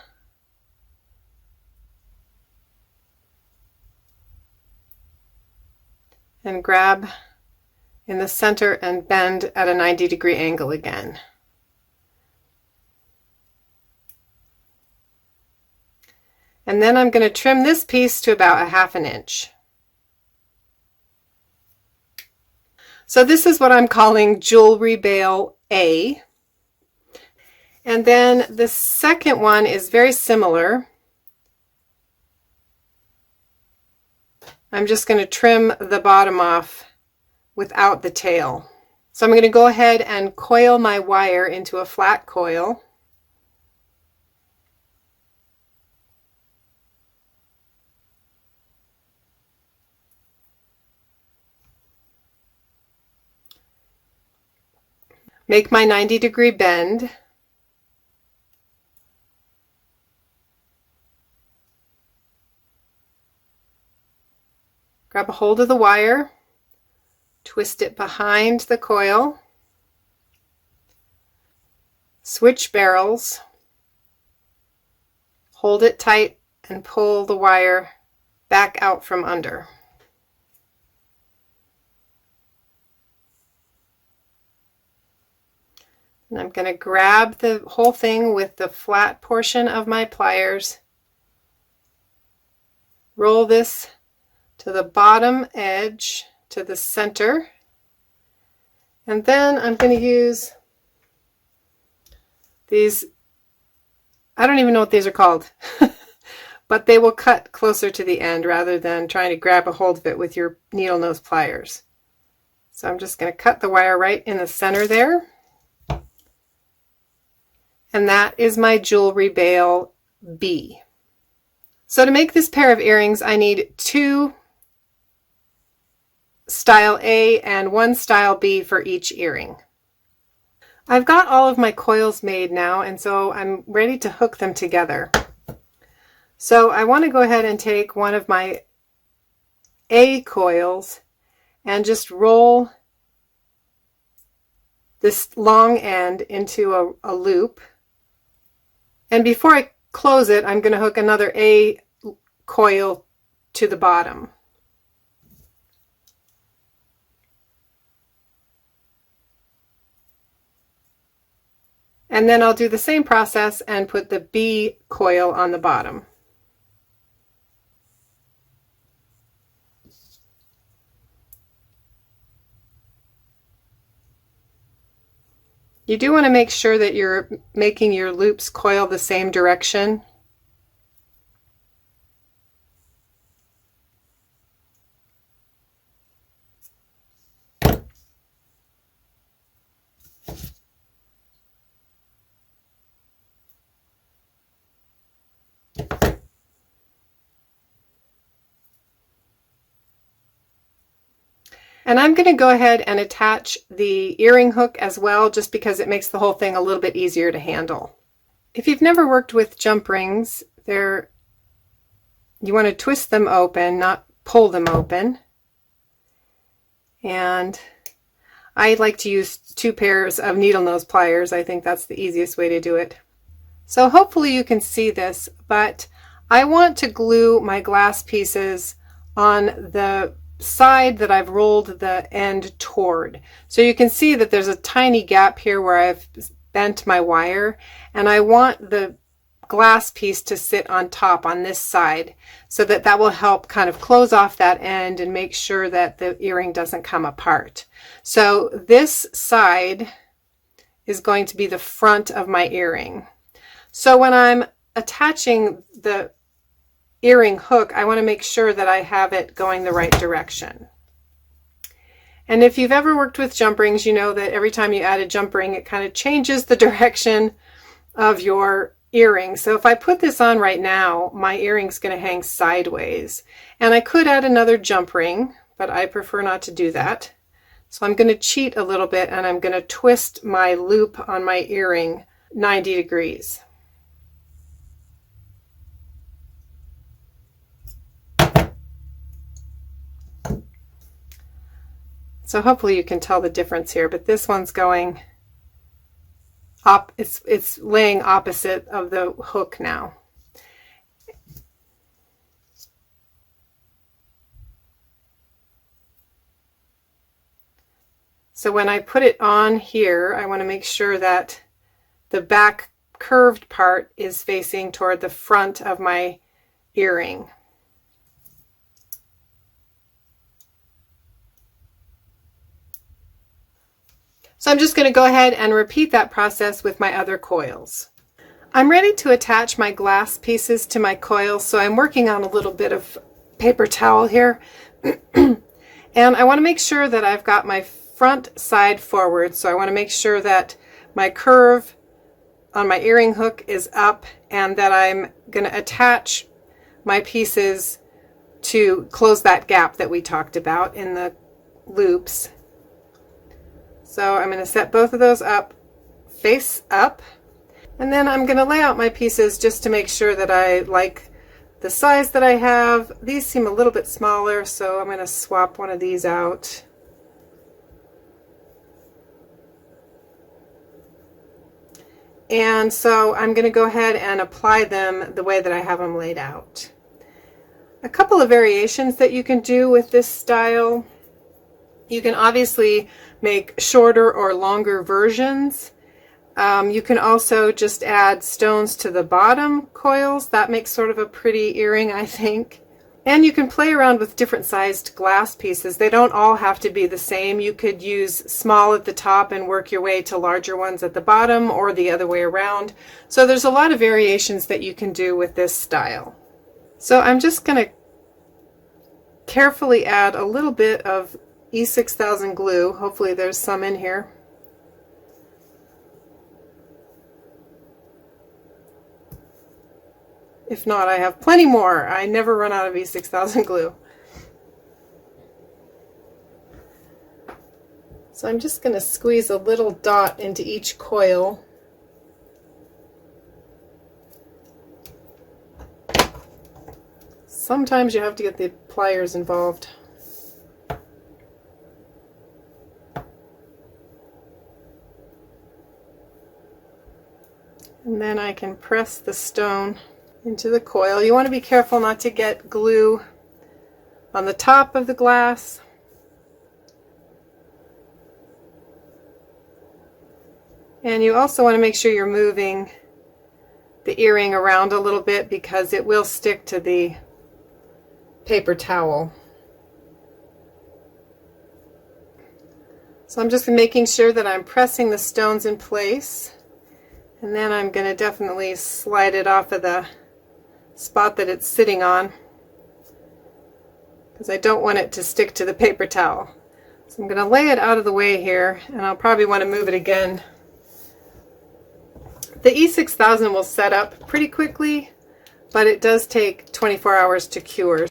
and grab in the center and bend at a 90-degree angle again. And then I'm going to trim this piece to about 1/2 inch. So this is what I'm calling jewelry bale A. And then the second one is very similar. I'm just going to trim the bottom off without the tail. So I'm going to go ahead and coil my wire into a flat coil. Make my 90-degree bend. Grab a hold of the wire, twist it behind the coil, switch barrels, hold it tight, and pull the wire back out from under. And I'm going to grab the whole thing with the flat portion of my pliers, roll this to the bottom edge, to the center, and then I'm going to use these, I don't even know what these are called, but they will cut closer to the end rather than trying to grab a hold of it with your needle nose pliers. So I'm just going to cut the wire right in the center there. And that is my jewelry bale B. So to make this pair of earrings, I need 2 style A and 1 style B for each earring. I've got all of my coils made now, and so I'm ready to hook them together. So I want to go ahead and take one of my A coils and just roll this long end into a loop. And before I close it, I'm going to hook another A coil to the bottom. And then I'll do the same process and put the B coil on the bottom. You do want to make sure that you're making your loops coil the same direction. And I'm going to go ahead and attach the earring hook as well, just because it makes the whole thing a little bit easier to handle. If you've never worked with jump rings, you want to twist them open, not pull them open. And I like to use 2 pairs of needle nose pliers. I think that's the easiest way to do it. So hopefully you can see this, but I want to glue my glass pieces on the side that I've rolled the end toward. So you can see that there's a tiny gap here where I've bent my wire, and I want the glass piece to sit on top on this side, so that will help kind of close off that end and make sure that the earring doesn't come apart. So this side is going to be the front of my earring. So when I'm attaching the earring hook, I want to make sure that I have it going the right direction. And if you've ever worked with jump rings, you know that every time you add a jump ring, it kind of changes the direction of your earring. So if I put this on right now, my earring's going to hang sideways. And I could add another jump ring, but I prefer not to do that. So I'm going to cheat a little bit, and I'm going to twist my loop on my earring 90 degrees. So hopefully you can tell the difference here, but this one's going up, it's laying opposite of the hook now. So when I put it on here, I want to make sure that the back curved part is facing toward the front of my earring. So I'm just going to go ahead and repeat that process with my other coils. I'm ready to attach my glass pieces to my coils, so I'm working on a little bit of paper towel here. And I want to make sure that I've got my front side forward, so I want to make sure that my curve on my earring hook is up, and that I'm going to attach my pieces to close that gap that we talked about in the loops. So I'm going to set both of those up, face up, and then I'm going to lay out my pieces just to make sure that I like the size that I have. These seem a little bit smaller, so I'm going to swap one of these out. And so I'm going to go ahead and apply them the way that I have them laid out. A couple of variations that you can do with this style. You can obviously make shorter or longer versions. You can also just add stones to the bottom coils. That makes sort of a pretty earring, I think. And you can play around with different sized glass pieces. They don't all have to be the same. You could use small at the top and work your way to larger ones at the bottom, or the other way around. So there's a lot of variations that you can do with this style. So I'm just going to carefully add a little bit of E6000 glue. Hopefully there's some in here. If not, I have plenty more. I never run out of E6000 glue. So I'm just going to squeeze a little dot into each coil. Sometimes you have to get the pliers involved. And then I can press the stone into the coil. You want to be careful not to get glue on the top of the glass. And you also want to make sure you're moving the earring around a little bit, because it will stick to the paper towel. So I'm just making sure that I'm pressing the stones in place. And then I'm going to definitely slide it off of the spot that it's sitting on, because I don't want it to stick to the paper towel. So I'm going to lay it out of the way here, and I'll probably want to move it again. The E6000 will set up pretty quickly, but it does take 24 hours to cure.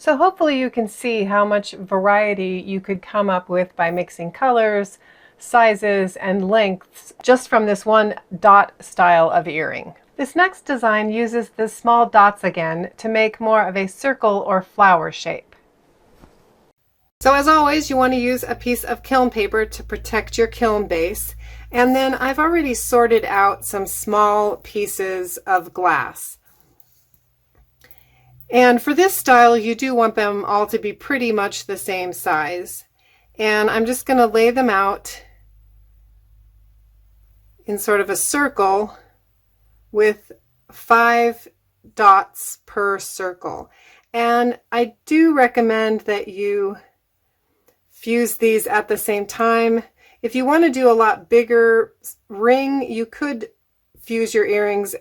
So hopefully you can see how much variety you could come up with by mixing colors, sizes, and lengths just from this one dot style of earring. This next design uses the small dots again to make more of a circle or flower shape. So as always, you want to use a piece of kiln paper to protect your kiln base. And then I've already sorted out some small pieces of glass. And for this style, you do want them all to be pretty much the same size. And I'm just going to lay them out in sort of a circle with 5 dots per circle. And I do recommend that you fuse these at the same time. If you want to do a lot bigger ring, you could fuse your earrings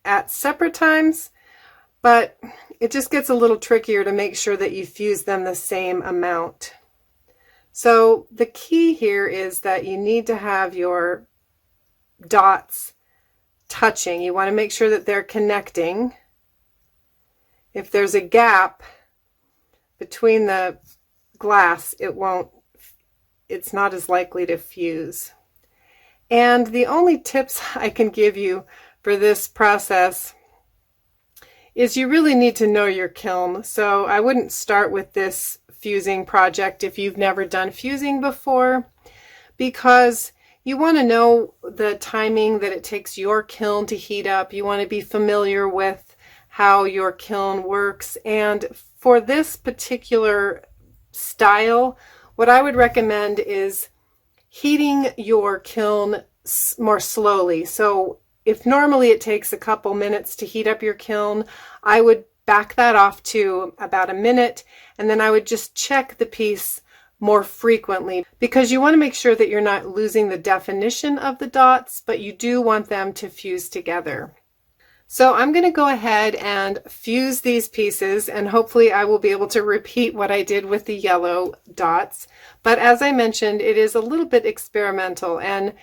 at separate times, but it just gets a little trickier to make sure that you fuse them the same amount. So the key here is that you need to have your dots touching. You want to make sure that they're connecting. If there's a gap between the glass, it's not as likely to fuse. And the only tips I can give you for this process is you really need to know your kiln. So I wouldn't start with this fusing project if you've never done fusing before, because you want to know the timing that it takes your kiln to heat up. You want to be familiar with how your kiln works. And for this particular style, what I would recommend is heating your kiln more slowly. So if normally it takes a couple minutes to heat up your kiln, I would back that off to about a minute, and then I would just check the piece more frequently, because you want to make sure that you're not losing the definition of the dots, but you do want them to fuse together. So I'm going to go ahead and fuse these pieces, and hopefully I will be able to repeat what I did with the yellow dots. But as I mentioned, it is a little bit experimental, and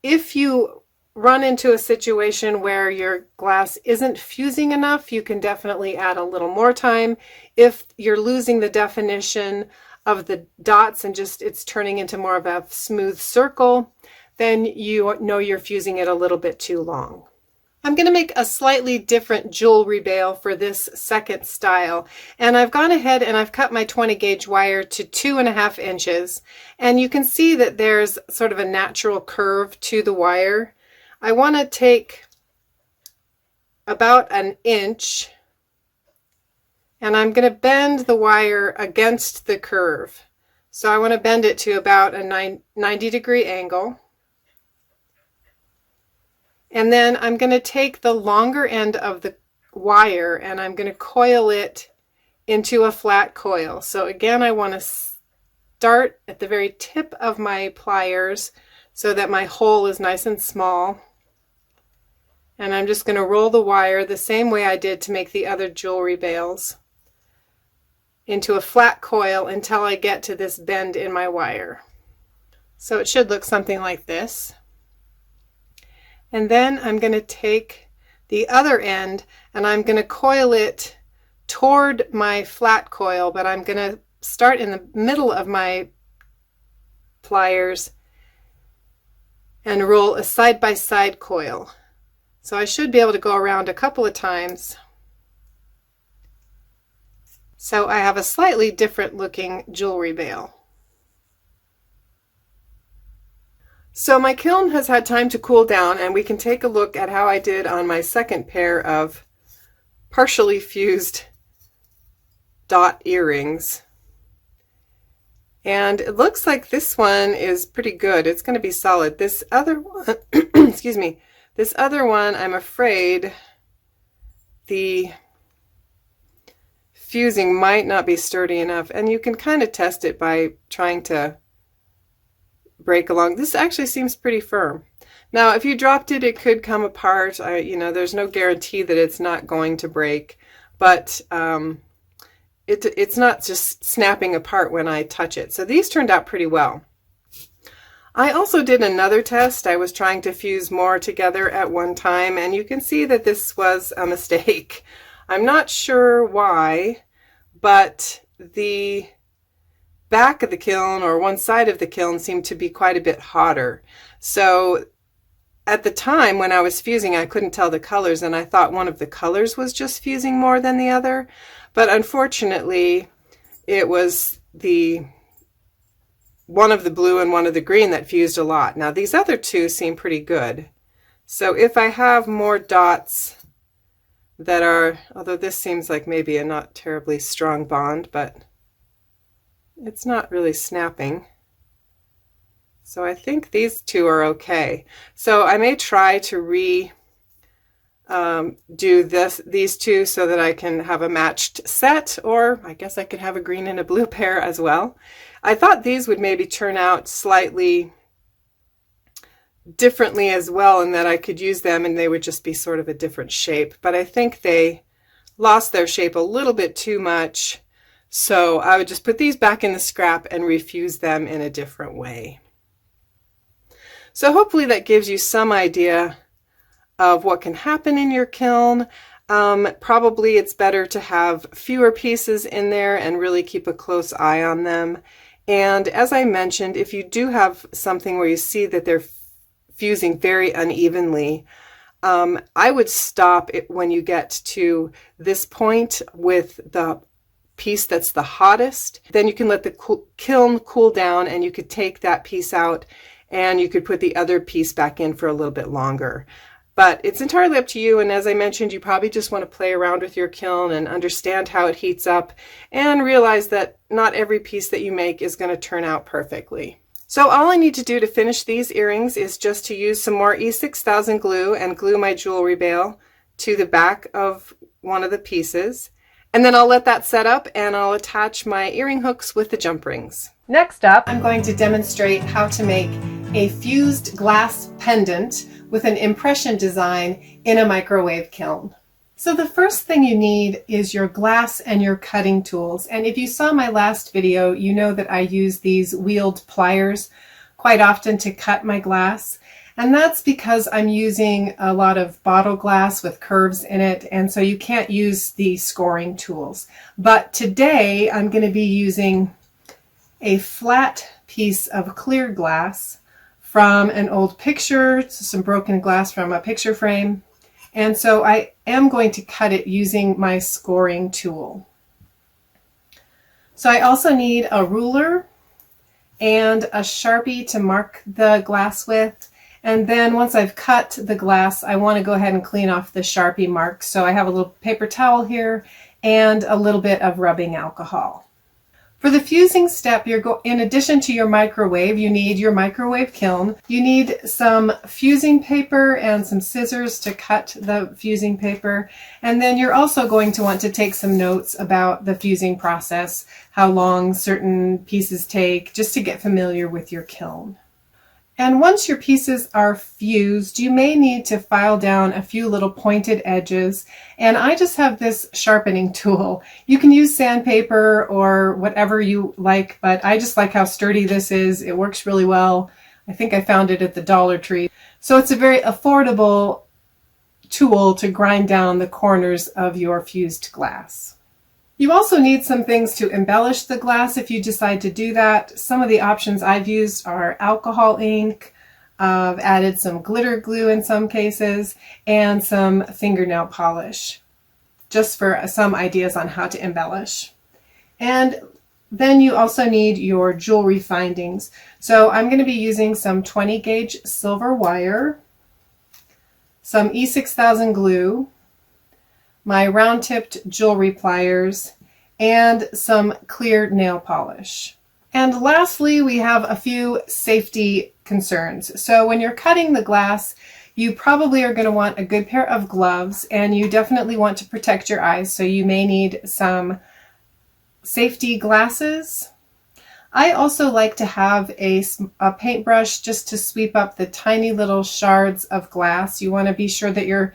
if you run into a situation where your glass isn't fusing enough, you can definitely add a little more time. If you're losing the definition of the dots and just it's turning into more of a smooth circle, then you know you're fusing it a little bit too long. I'm going to make a slightly different jewelry bail for this second style, and I've gone ahead and I've cut my 20 gauge wire to 2.5 inches, and you can see that there's sort of a natural curve to the wire. I want to take about an inch, and I'm going to bend the wire against the curve. So I want to bend it to about a 90-degree angle. And then I'm going to take the longer end of the wire and I'm going to coil it into a flat coil. So again, I want to start at the very tip of my pliers so that my hole is nice and small. And I'm just going to roll the wire the same way I did to make the other jewelry bails into a flat coil until I get to this bend in my wire. So it should look something like this. And then I'm going to take the other end and I'm going to coil it toward my flat coil, but I'm going to start in the middle of my pliers and roll a side-by-side coil. So I should be able to go around a couple of times. So I have a slightly different looking jewelry bail. So my kiln has had time to cool down, and we can take a look at how I did on my second pair of partially fused dot earrings. And it looks like this one is pretty good. It's going to be solid. This other one, excuse me, this other one, I'm afraid the fusing might not be sturdy enough, and you can kind of test it by trying to break along. This actually seems pretty firm. Now, if you dropped it, it could come apart. You know, there's no guarantee that it's not going to break, but it's not just snapping apart when I touch it. So these turned out pretty well. I also did another test. I was trying to fuse more together at one time, and you can see that this was a mistake. I'm not sure why, but the back of the kiln, or one side of the kiln, seemed to be quite a bit hotter. So at the time when I was fusing, I couldn't tell the colors, and I thought one of the colors was just fusing more than the other. But unfortunately, it was one of the blue and one of the green that fused a lot. Now these other two seem pretty good. So if I have more dots that are, although this seems like maybe a not terribly strong bond, but it's not really snapping. So I think these two are okay. So I may try to do these two so that I can have a matched set, or I guess I could have a green and a blue pair as well. I thought these would maybe turn out slightly differently as well, and that I could use them and they would just be sort of a different shape. But I think they lost their shape a little bit too much. So I would just put these back in the scrap and refuse them in a different way. So hopefully that gives you some idea of what can happen in your kiln. Probably it's better to have fewer pieces in there and really keep a close eye on them. And as I mentioned, if you do have something where you see that they're fusing very unevenly, I would stop it when you get to this point with the piece that's the hottest. Then you can let the kiln cool down, and you could take that piece out and you could put the other piece back in for a little bit longer. But it's entirely up to you, and as I mentioned, you probably just want to play around with your kiln and understand how it heats up and realize that not every piece that you make is going to turn out perfectly. So all I need to do to finish these earrings is just to use some more E6000 glue and glue my jewelry bail to the back of one of the pieces. And then I'll let that set up and I'll attach my earring hooks with the jump rings. Next up, I'm going to demonstrate how to make a fused glass pendant with an impression design in a microwave kiln. So the first thing you need is your glass and your cutting tools. And if you saw my last video, you know that I use these wheeled pliers quite often to cut my glass. And that's because I'm using a lot of bottle glass with curves in it, and so you can't use the scoring tools. But today I'm going to be using a flat piece of clear glass from an old picture, some broken glass from a picture frame. And so I am going to cut it using my scoring tool. So I also need a ruler and a Sharpie to mark the glass with. And then once I've cut the glass, I want to go ahead and clean off the Sharpie marks. So I have a little paper towel here and a little bit of rubbing alcohol. For the fusing step, in addition to your microwave, you need your microwave kiln. You need some fusing paper and some scissors to cut the fusing paper. And then you're also going to want to take some notes about the fusing process, how long certain pieces take, just to get familiar with your kiln. And once your pieces are fused, you may need to file down a few little pointed edges. And I just have this sharpening tool. You can use sandpaper or whatever you like, but I just like how sturdy this is. It works really well. I think I found it at the Dollar Tree. So it's a very affordable tool to grind down the corners of your fused glass. You also need some things to embellish the glass if you decide to do that. Some of the options I've used are alcohol ink. I've added some glitter glue in some cases and some fingernail polish, just for some ideas on how to embellish. And then you also need your jewelry findings. So I'm going to be using some 20 gauge silver wire, some E6000 glue, my round-tipped jewelry pliers, and some clear nail polish. And lastly, we have a few safety concerns. So when you're cutting the glass, you probably are going to want a good pair of gloves, and you definitely want to protect your eyes, so you may need some safety glasses. I also like to have a paintbrush just to sweep up the tiny little shards of glass. You want to be sure that you're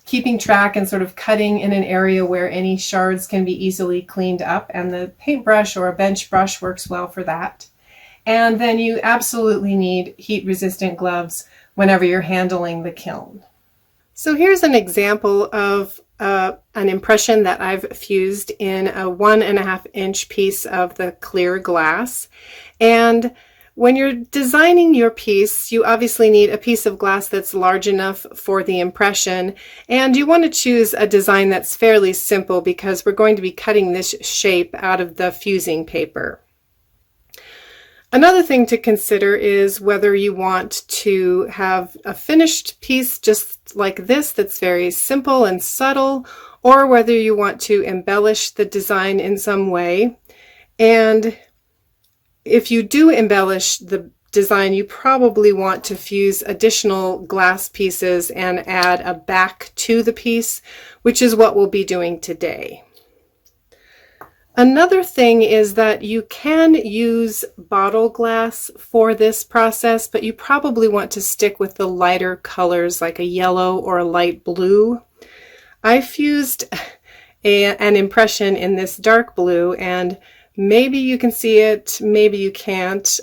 keeping track and sort of cutting in an area where any shards can be easily cleaned up, and the paintbrush or a bench brush works well for that. And then you absolutely need heat-resistant gloves whenever you're handling the kiln. So here's an example of an impression that I've fused in a 1.5-inch piece of the clear glass. And when you're designing your piece, you obviously need a piece of glass that's large enough for the impression, and you want to choose a design that's fairly simple because we're going to be cutting this shape out of the fusing paper. Another thing to consider is whether you want to have a finished piece just like this that's very simple and subtle, or whether you want to embellish the design in some way. And if you do embellish the design, you probably want to fuse additional glass pieces and add a back to the piece, which is what we'll be doing today. Another thing is that you can use bottle glass for this process, but you probably want to stick with the lighter colors like a yellow or a light blue. I fused an impression in this dark blue, and maybe you can see it, maybe you can't,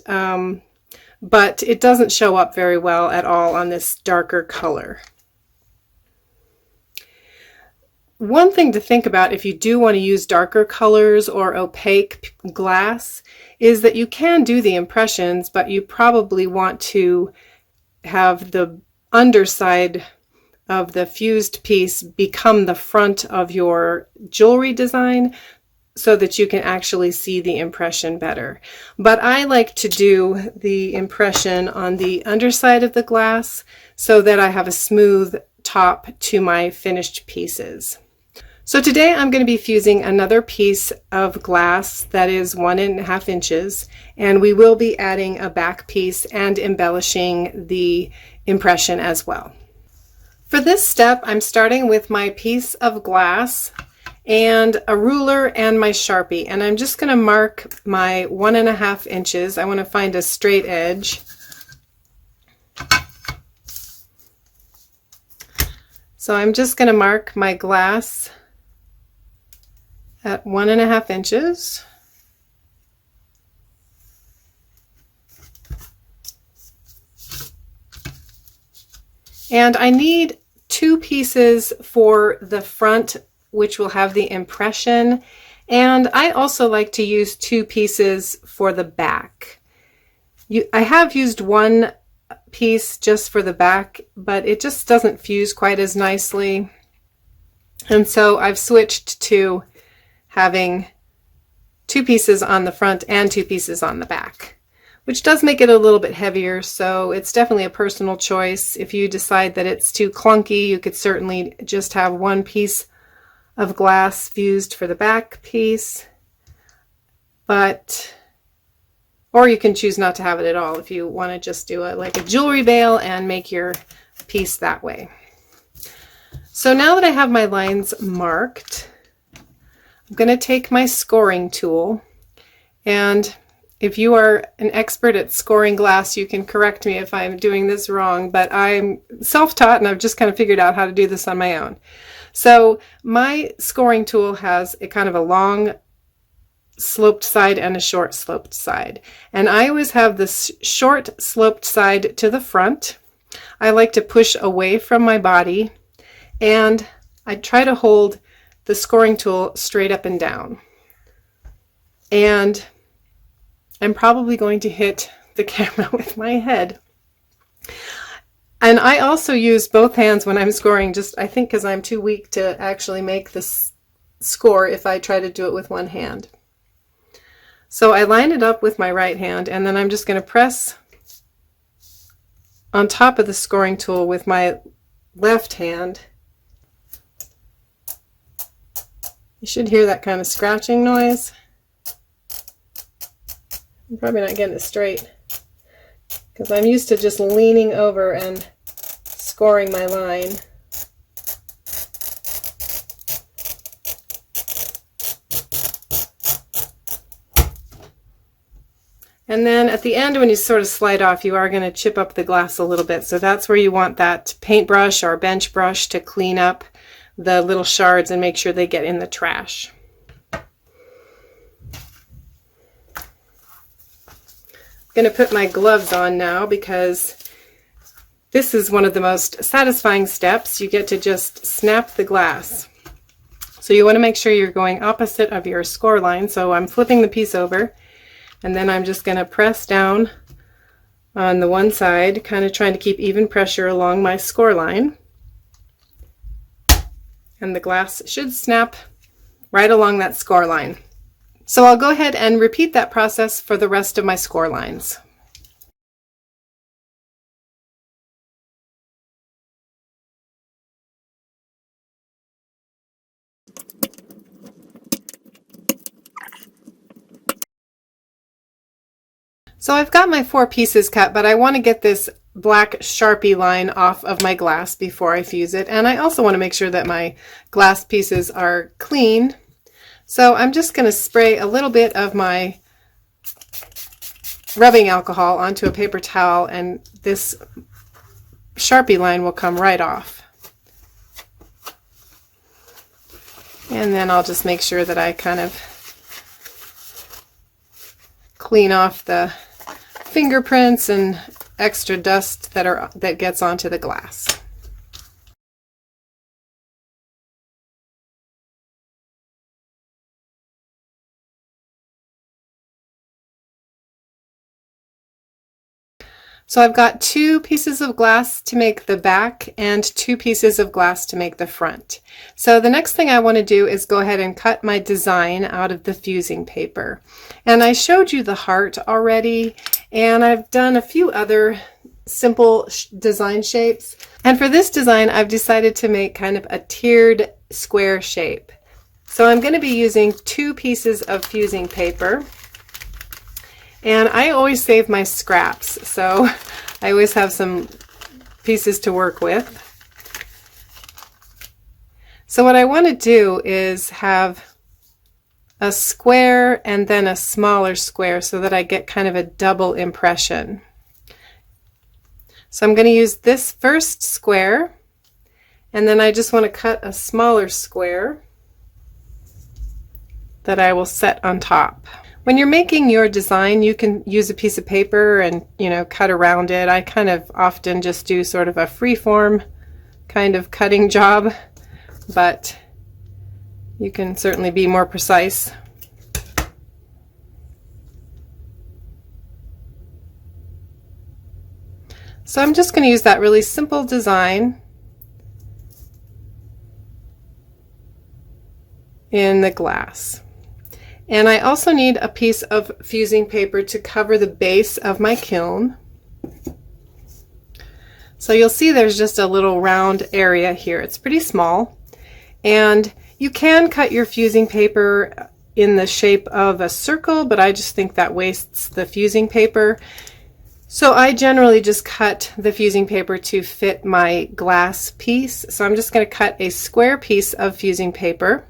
but it doesn't show up very well at all on this darker color. One thing to think about if you do want to use darker colors or opaque glass is that you can do the impressions, but you probably want to have the underside of the fused piece become the front of your jewelry design so that you can actually see the impression better. But I like to do the impression on the underside of the glass so that I have a smooth top to my finished pieces. So today I'm going to be fusing another piece of glass that is 1.5 inches, and we will be adding a back piece and embellishing the impression as well. For this step, I'm starting with my piece of glass and a ruler and my Sharpie, and I'm just going to mark my 1.5 inches. I want to find a straight edge. So I'm just going to mark my glass at 1.5 inches. And I need 2 pieces for the front, which will have the impression, and I also like to use 2 pieces for the back. I have used 1 piece just for the back, but it just doesn't fuse quite as nicely, and so I've switched to having 2 pieces on the front and 2 pieces on the back, which does make it a little bit heavier, so it's definitely a personal choice. If you decide that it's too clunky, you could certainly just have 1 piece of glass fused for the back piece, or you can choose not to have it at all if you want to just do like a jewelry bail and make your piece that way. So now that I have my lines marked, I'm going to take my scoring tool, and if you are an expert at scoring glass, you can correct me if I'm doing this wrong, but I'm self-taught and I've just kind of figured out how to do this on my own. So my scoring tool has a kind of a long sloped side and a short sloped side, and I always have this short sloped side to the front. I like to push away from my body, and I try to hold the scoring tool straight up and down. And I'm probably going to hit the camera with my head. And I also use both hands when I'm scoring, just I think because I'm too weak to actually make this score if I try to do it with one hand. So I line it up with my right hand, and then I'm just going to press on top of the scoring tool with my left hand. You should hear that kind of scratching noise. I'm probably not getting it straight because I'm used to just leaning over and scoring my line. And then at the end, when you sort of slide off, you are going to chip up the glass a little bit. So that's where you want that paintbrush or bench brush to clean up the little shards and make sure they get in the trash. I'm going to put my gloves on now because this is one of the most satisfying steps. You get to just snap the glass. So you want to make sure you're going opposite of your score line. So I'm flipping the piece over, and then I'm just going to press down on the one side, kind of trying to keep even pressure along my score line. And the glass should snap right along that score line. So I'll go ahead and repeat that process for the rest of my score lines. So I've got my 4 pieces cut, but I want to get this black Sharpie line off of my glass before I fuse it. And I also want to make sure that my glass pieces are clean. So I'm just going to spray a little bit of my rubbing alcohol onto a paper towel, and this Sharpie line will come right off. And then I'll just make sure that I kind of clean off the fingerprints and extra dust that gets onto the glass. So I've got 2 pieces of glass to make the back and 2 pieces of glass to make the front. So the next thing I want to do is go ahead and cut my design out of the fusing paper. And I showed you the heart already, and I've done a few other simple design shapes. And for this design, I've decided to make kind of a tiered square shape. So I'm going to be using 2 pieces of fusing paper. And I always save my scraps, so I always have some pieces to work with. So what I want to do is have a square and then a smaller square so that I get kind of a double impression. So I'm going to use this first square, and then I just want to cut a smaller square that I will set on top. When you're making your design, you can use a piece of paper and, cut around it. I kind of often just do sort of a free-form kind of cutting job, but you can certainly be more precise. So I'm just going to use that really simple design in the glass. And I also need a piece of fusing paper to cover the base of my kiln. So you'll see there's just a little round area here. It's pretty small. And you can cut your fusing paper in the shape of a circle, but I just think that wastes the fusing paper. So I generally just cut the fusing paper to fit my glass piece. So I'm just going to cut a square piece of fusing paper.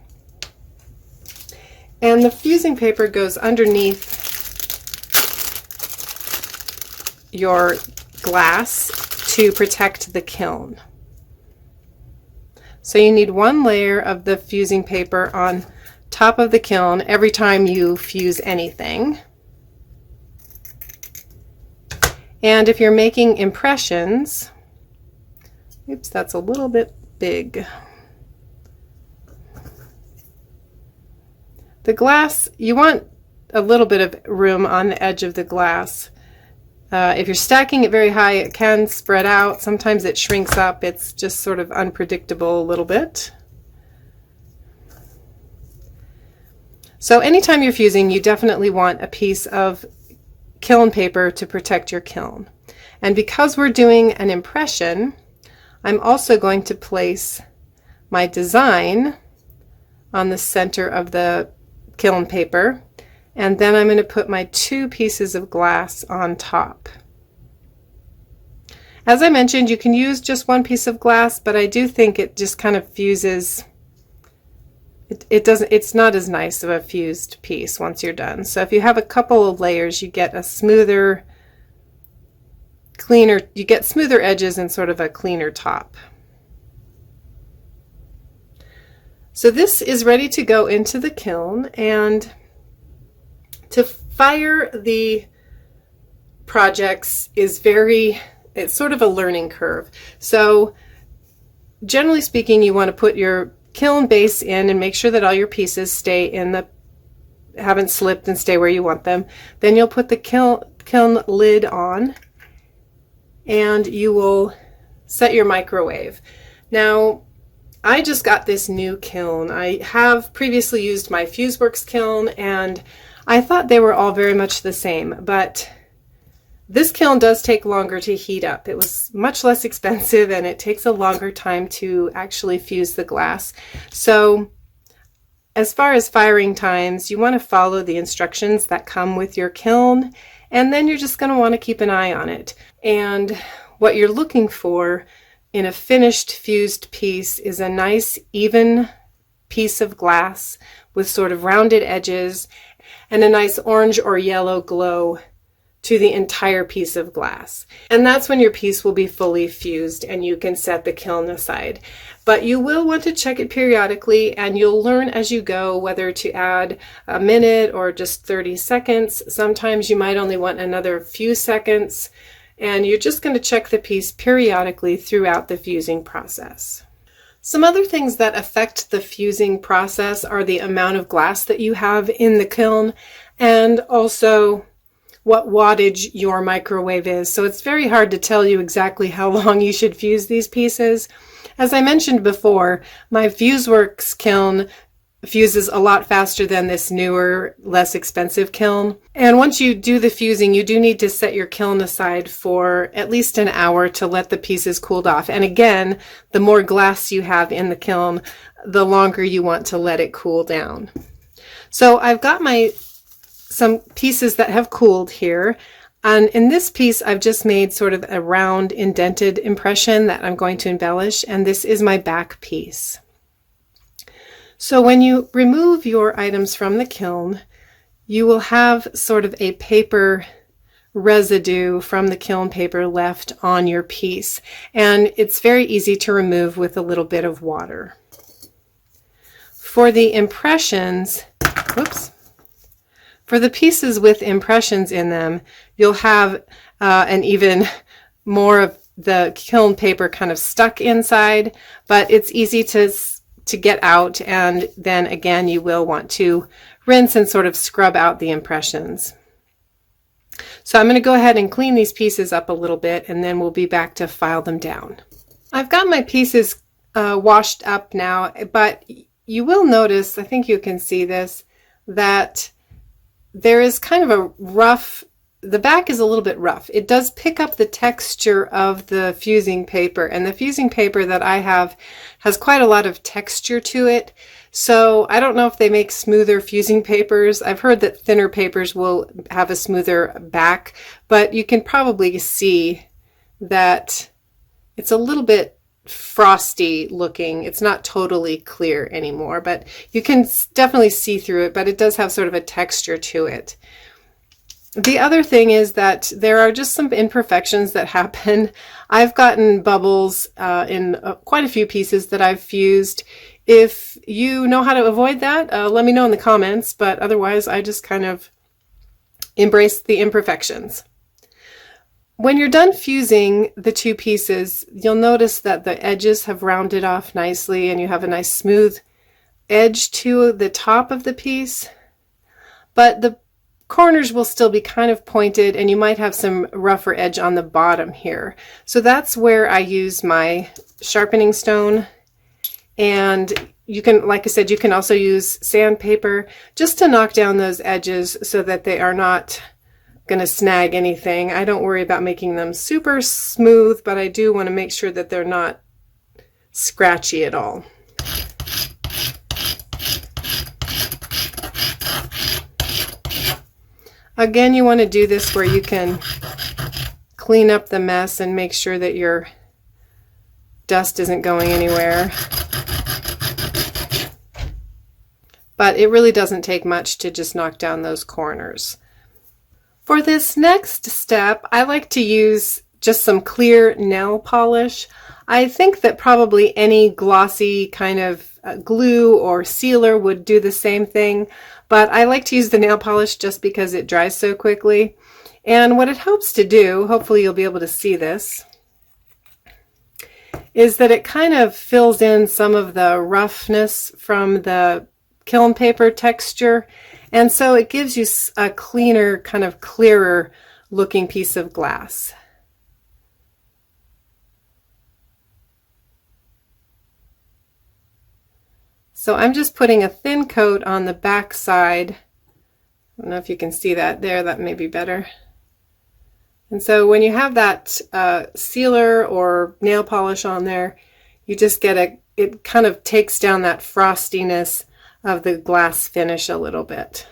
And the fusing paper goes underneath your glass to protect the kiln. So you need 1 layer of the fusing paper on top of the kiln every time you fuse anything. And if you're making impressions, oops, that's a little bit big. The glass, you want a little bit of room on the edge of the glass. If you're stacking it very high, it can spread out. Sometimes it shrinks up. It's just sort of unpredictable a little bit. So anytime you're fusing, you definitely want a piece of kiln paper to protect your kiln. And because we're doing an impression, I'm also going to place my design on the center of the kiln paper, and then I'm going to put my 2 pieces of glass on top. As I mentioned, you can use just 1 piece of glass, but I do think it just kind of fuses. It's not as nice of a fused piece once you're done. So if you have a couple of layers, you get a smoother, cleaner, you get smoother edges and sort of a cleaner top. So this is ready to go into the kiln, and to fire the projects is it's sort of a learning curve. So generally speaking, you want to put your kiln base in and make sure that all your pieces stay in the, haven't slipped and stay where you want them. Then you'll put the kiln lid on and you will set your microwave. Now, I just got this new kiln. I have previously used my Fuse Works kiln and I thought they were all very much the same, but this kiln does take longer to heat up. It was much less expensive and it takes a longer time to actually fuse the glass. So as far as firing times, you want to follow the instructions that come with your kiln, and then you're just going to want to keep an eye on it. And what you're looking for in a finished fused piece is a nice even piece of glass with sort of rounded edges and a nice orange or yellow glow to the entire piece of glass. And that's when your piece will be fully fused and you can set the kiln aside. But you will want to check it periodically, and you'll learn as you go whether to add a minute or just 30 seconds. Sometimes you might only want another few seconds, and you're just going to check the piece periodically throughout the fusing process. Some other things that affect the fusing process are the amount of glass that you have in the kiln and also what wattage your microwave is. So it's very hard to tell you exactly how long you should fuse these pieces. As I mentioned before, my Fuse Works kiln fuses a lot faster than this newer, less expensive kiln. And once you do the fusing, you do need to set your kiln aside for at least an hour to let the pieces cool off. And again, the more glass you have in the kiln, the longer you want to let it cool down. So I've got some pieces that have cooled here. And in this piece, I've just made sort of a round indented impression that I'm going to embellish, and this is my back piece. So when you remove your items from the kiln, you will have sort of a paper residue from the kiln paper left on your piece, and it's very easy to remove with a little bit of water. For the impressions, for the pieces with impressions in them, you'll have an even more of the kiln paper kind of stuck inside, but it's easy to get out, and then again you will want to rinse and sort of scrub out the impressions. So I'm going to go ahead and clean these pieces up a little bit, and then we'll be back to file them down. I've got my pieces washed up now, but you will notice, I think you can see this, that there is kind of a rough, the back is a little bit rough. It does pick up the texture of the fusing paper, and the fusing paper that I have has quite a lot of texture to it. So I don't know if they make smoother fusing papers. I've heard that thinner papers will have a smoother back, but you can probably see that it's a little bit frosty looking. It's not totally clear anymore, but you can definitely see through it, but it does have sort of a texture to it. The other thing is that there are just some imperfections that happen. I've gotten bubbles in quite a few pieces that I've fused. If you know how to avoid that, let me know in the comments, but otherwise I just kind of embrace the imperfections. When you're done fusing the two pieces, you'll notice that the edges have rounded off nicely and you have a nice smooth edge to the top of the piece, but the corners will still be kind of pointed and you might have some rougher edge on the bottom here. So that's where I use my sharpening stone, and you can, like I said, you can also use sandpaper just to knock down those edges so that they are not going to snag anything. I don't worry about making them super smooth, but I do want to make sure that they're not scratchy at all. Again, you want to do this where you can clean up the mess and make sure that your dust isn't going anywhere. But it really doesn't take much to just knock down those corners. For this next step, I like to use just some clear nail polish. I think that probably any glossy kind of glue or sealer would do the same thing, but I like to use the nail polish just because it dries so quickly. And what it helps to do, hopefully you'll be able to see this, is that it kind of fills in some of the roughness from the kiln paper texture, and so it gives you a cleaner, kind of clearer looking piece of glass. So I'm just putting a thin coat on the back side. I don't know if you can see that there, that may be better. And so when you have that sealer or nail polish on there, you just get it kind of takes down that frostiness of the glass finish a little bit.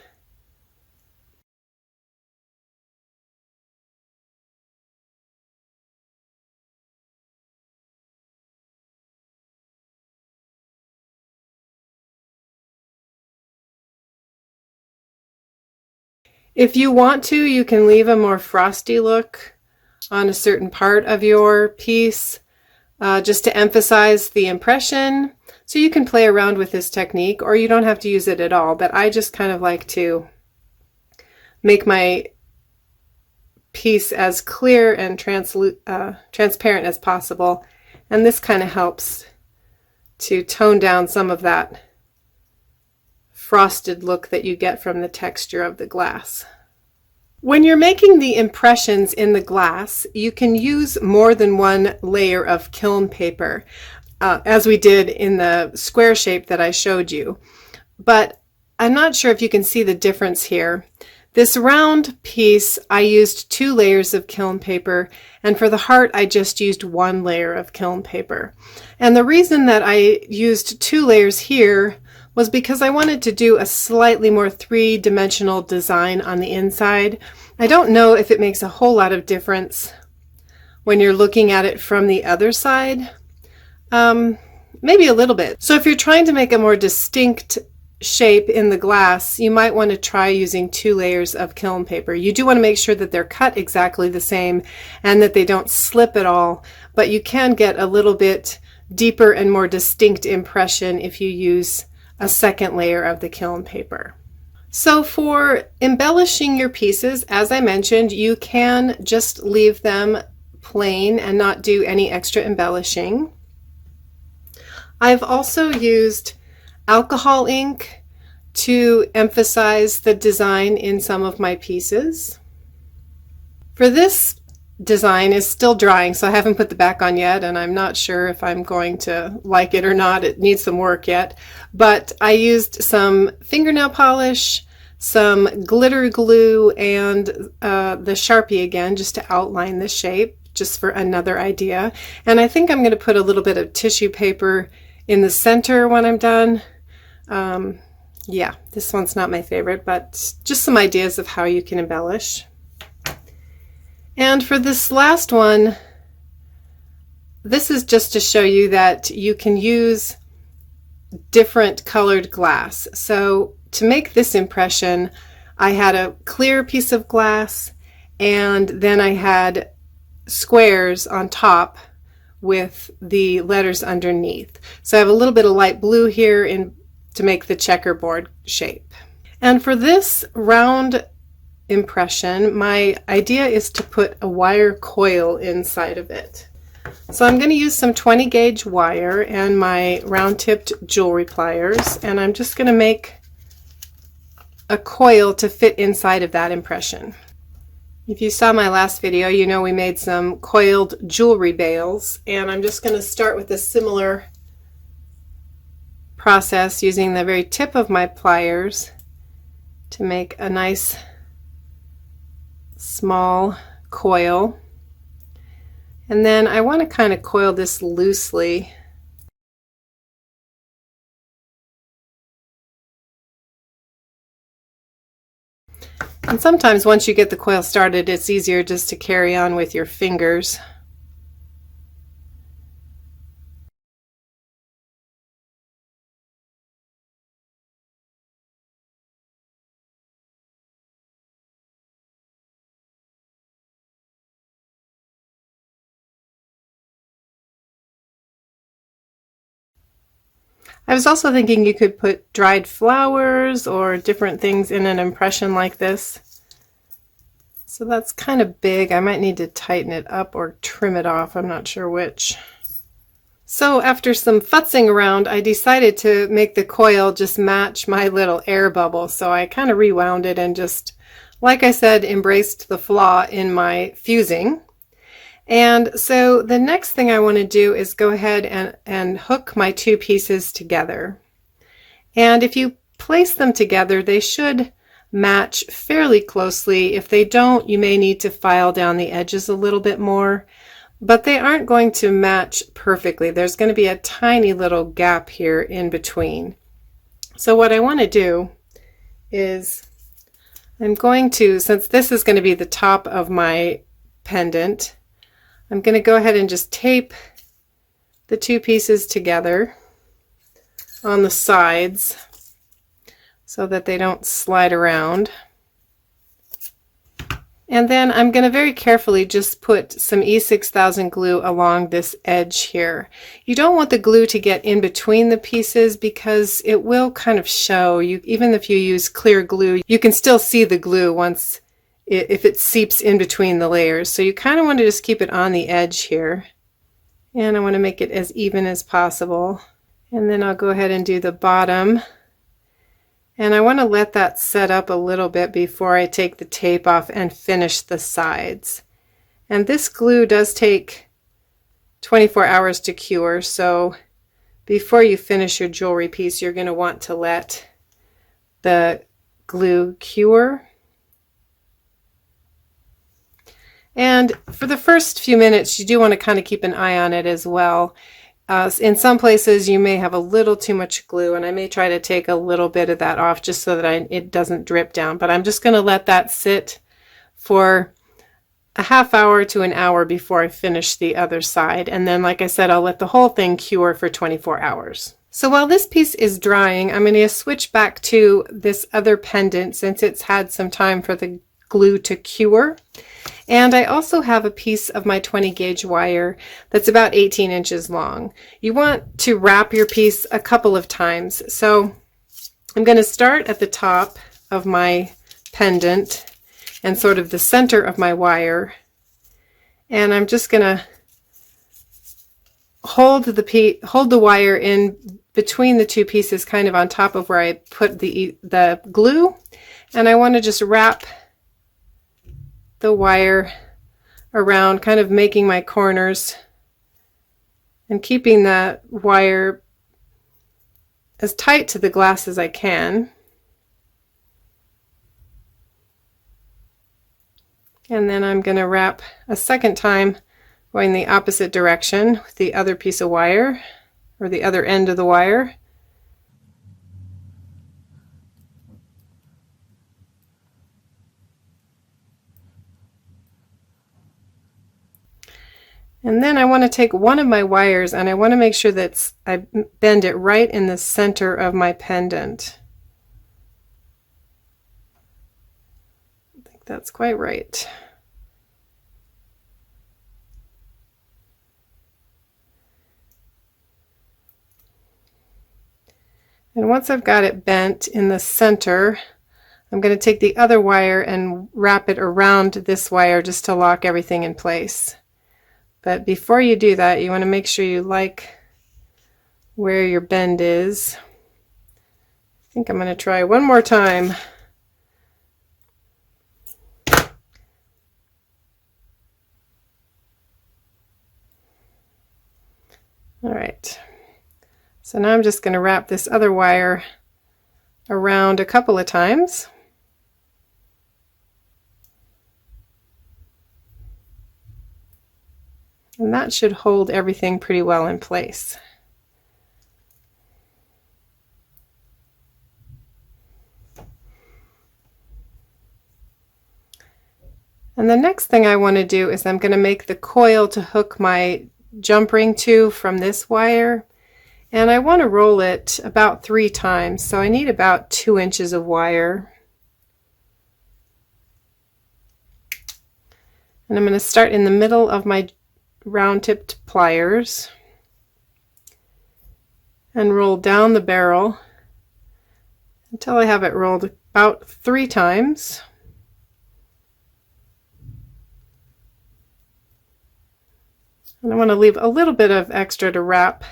If you want to, you can leave a more frosty look on a certain part of your piece, just to emphasize the impression. So you can play around with this technique, or you don't have to use it at all, but I just kind of like to make my piece as clear and transparent as possible, and this kind of helps to tone down some of that frosted look that you get from the texture of the glass. When you're making the impressions in the glass, you can use more than one layer of kiln paper, as we did in the square shape that I showed you. But I'm not sure if you can see the difference here. This round piece, I used 2 layers of kiln paper, and for the heart, I just used 1 layer of kiln paper. And the reason that I used 2 layers here was because I wanted to do a slightly more 3-dimensional design on the inside. I don't know if it makes a whole lot of difference when you're looking at it from the other side. Maybe a little bit. So if you're trying to make a more distinct shape in the glass, you might want to try using 2 layers of kiln paper. You do want to make sure that they're cut exactly the same and that they don't slip at all, but you can get a little bit deeper and more distinct impression if you use a second layer of the kiln paper. So for embellishing your pieces, as I mentioned, you can just leave them plain and not do any extra embellishing. I've also used alcohol ink to emphasize the design in some of my pieces. For this design is still drying, so I haven't put the back on yet, and I'm not sure if I'm going to like it or not. It needs some work yet, but I used some fingernail polish, some glitter glue, and the Sharpie again, just to outline the shape, just for another idea. And I think I'm going to put a little bit of tissue paper in the center when I'm done. Yeah, this one's not my favorite, but just some ideas of how you can embellish. And for this last one, this is just to show you that you can use different colored glass. So to make this impression, I had a clear piece of glass, and then I had squares on top with the letters underneath. So I have a little bit of light blue here to make the checkerboard shape. And for this round impression, my idea is to put a wire coil inside of it. So I'm going to use some 20 gauge wire and my round tipped jewelry pliers, and I'm just going to make a coil to fit inside of that impression. If you saw my last video, you know we made some coiled jewelry bales, and I'm just going to start with a similar process using the very tip of my pliers to make a nice small coil. And then I want to kind of coil this loosely. And sometimes once you get the coil started, it's easier just to carry on with your fingers. I was also thinking you could put dried flowers or different things in an impression like this. So that's kind of big. I might need to tighten it up or trim it off. I'm not sure which. So after some futzing around, I decided to make the coil just match my little air bubble. So I kind of rewound it and just, like I said, embraced the flaw in my fusing. And so the next thing I want to do is go ahead and hook my two pieces together. And if you place them together, they should match fairly closely. If they don't, you may need to file down the edges a little bit more, but they aren't going to match perfectly. There's going to be a tiny little gap here in between. So what I want to do is I'm going to, since this is going to be the top of my pendant, I'm going to go ahead and just tape the two pieces together on the sides so that they don't slide around. And then I'm going to very carefully just put some E6000 glue along this edge here. You don't want the glue to get in between the pieces because it will kind of show. Even if you use clear glue, you can still see the glue once if it seeps in between the layers. So you kind of want to just keep it on the edge here. And I want to make it as even as possible. And then I'll go ahead and do the bottom. And I want to let that set up a little bit before I take the tape off and finish the sides. And this glue does take 24 hours to cure, so before you finish your jewelry piece, you're going to want to let the glue cure. And for the first few minutes, you do want to kind of keep an eye on it as well. In some places, you may have a little too much glue, and I may try to take a little bit of that off just so that it doesn't drip down. But I'm just going to let that sit for a half hour to an hour before I finish the other side. And then, like I said, I'll let the whole thing cure for 24 hours. So while this piece is drying, I'm going to switch back to this other pendant since it's had some time for the glue to cure. And I also have a piece of my 20 gauge wire that's about 18 inches long. You want to wrap your piece a couple of times. So I'm going to start at the top of my pendant and sort of the center of my wire. And I'm just going to hold the wire in between the two pieces, kind of on top of where I put the glue. And I want to just wrap the wire around, kind of making my corners and keeping that wire as tight to the glass as I can. And then I'm going to wrap a second time going the opposite direction with the other piece of wire, or the other end of the wire. And then I want to take one of my wires and I want to make sure that I bend it right in the center of my pendant. I think that's quite right. And once I've got it bent in the center, I'm going to take the other wire and wrap it around this wire just to lock everything in place. But before you do that, you want to make sure you like where your bend is. I think I'm going to try one more time. All right. So now I'm just going to wrap this other wire around a couple of times. And that should hold everything pretty well in place. And the next thing I want to do is I'm going to make the coil to hook my jump ring to from this wire. And I want to roll it about 3 times, so I need about 2 inches of wire. And I'm going to start in the middle of my round-tipped pliers and roll down the barrel until I have it rolled about 3 times. And I want to leave a little bit of extra to wrap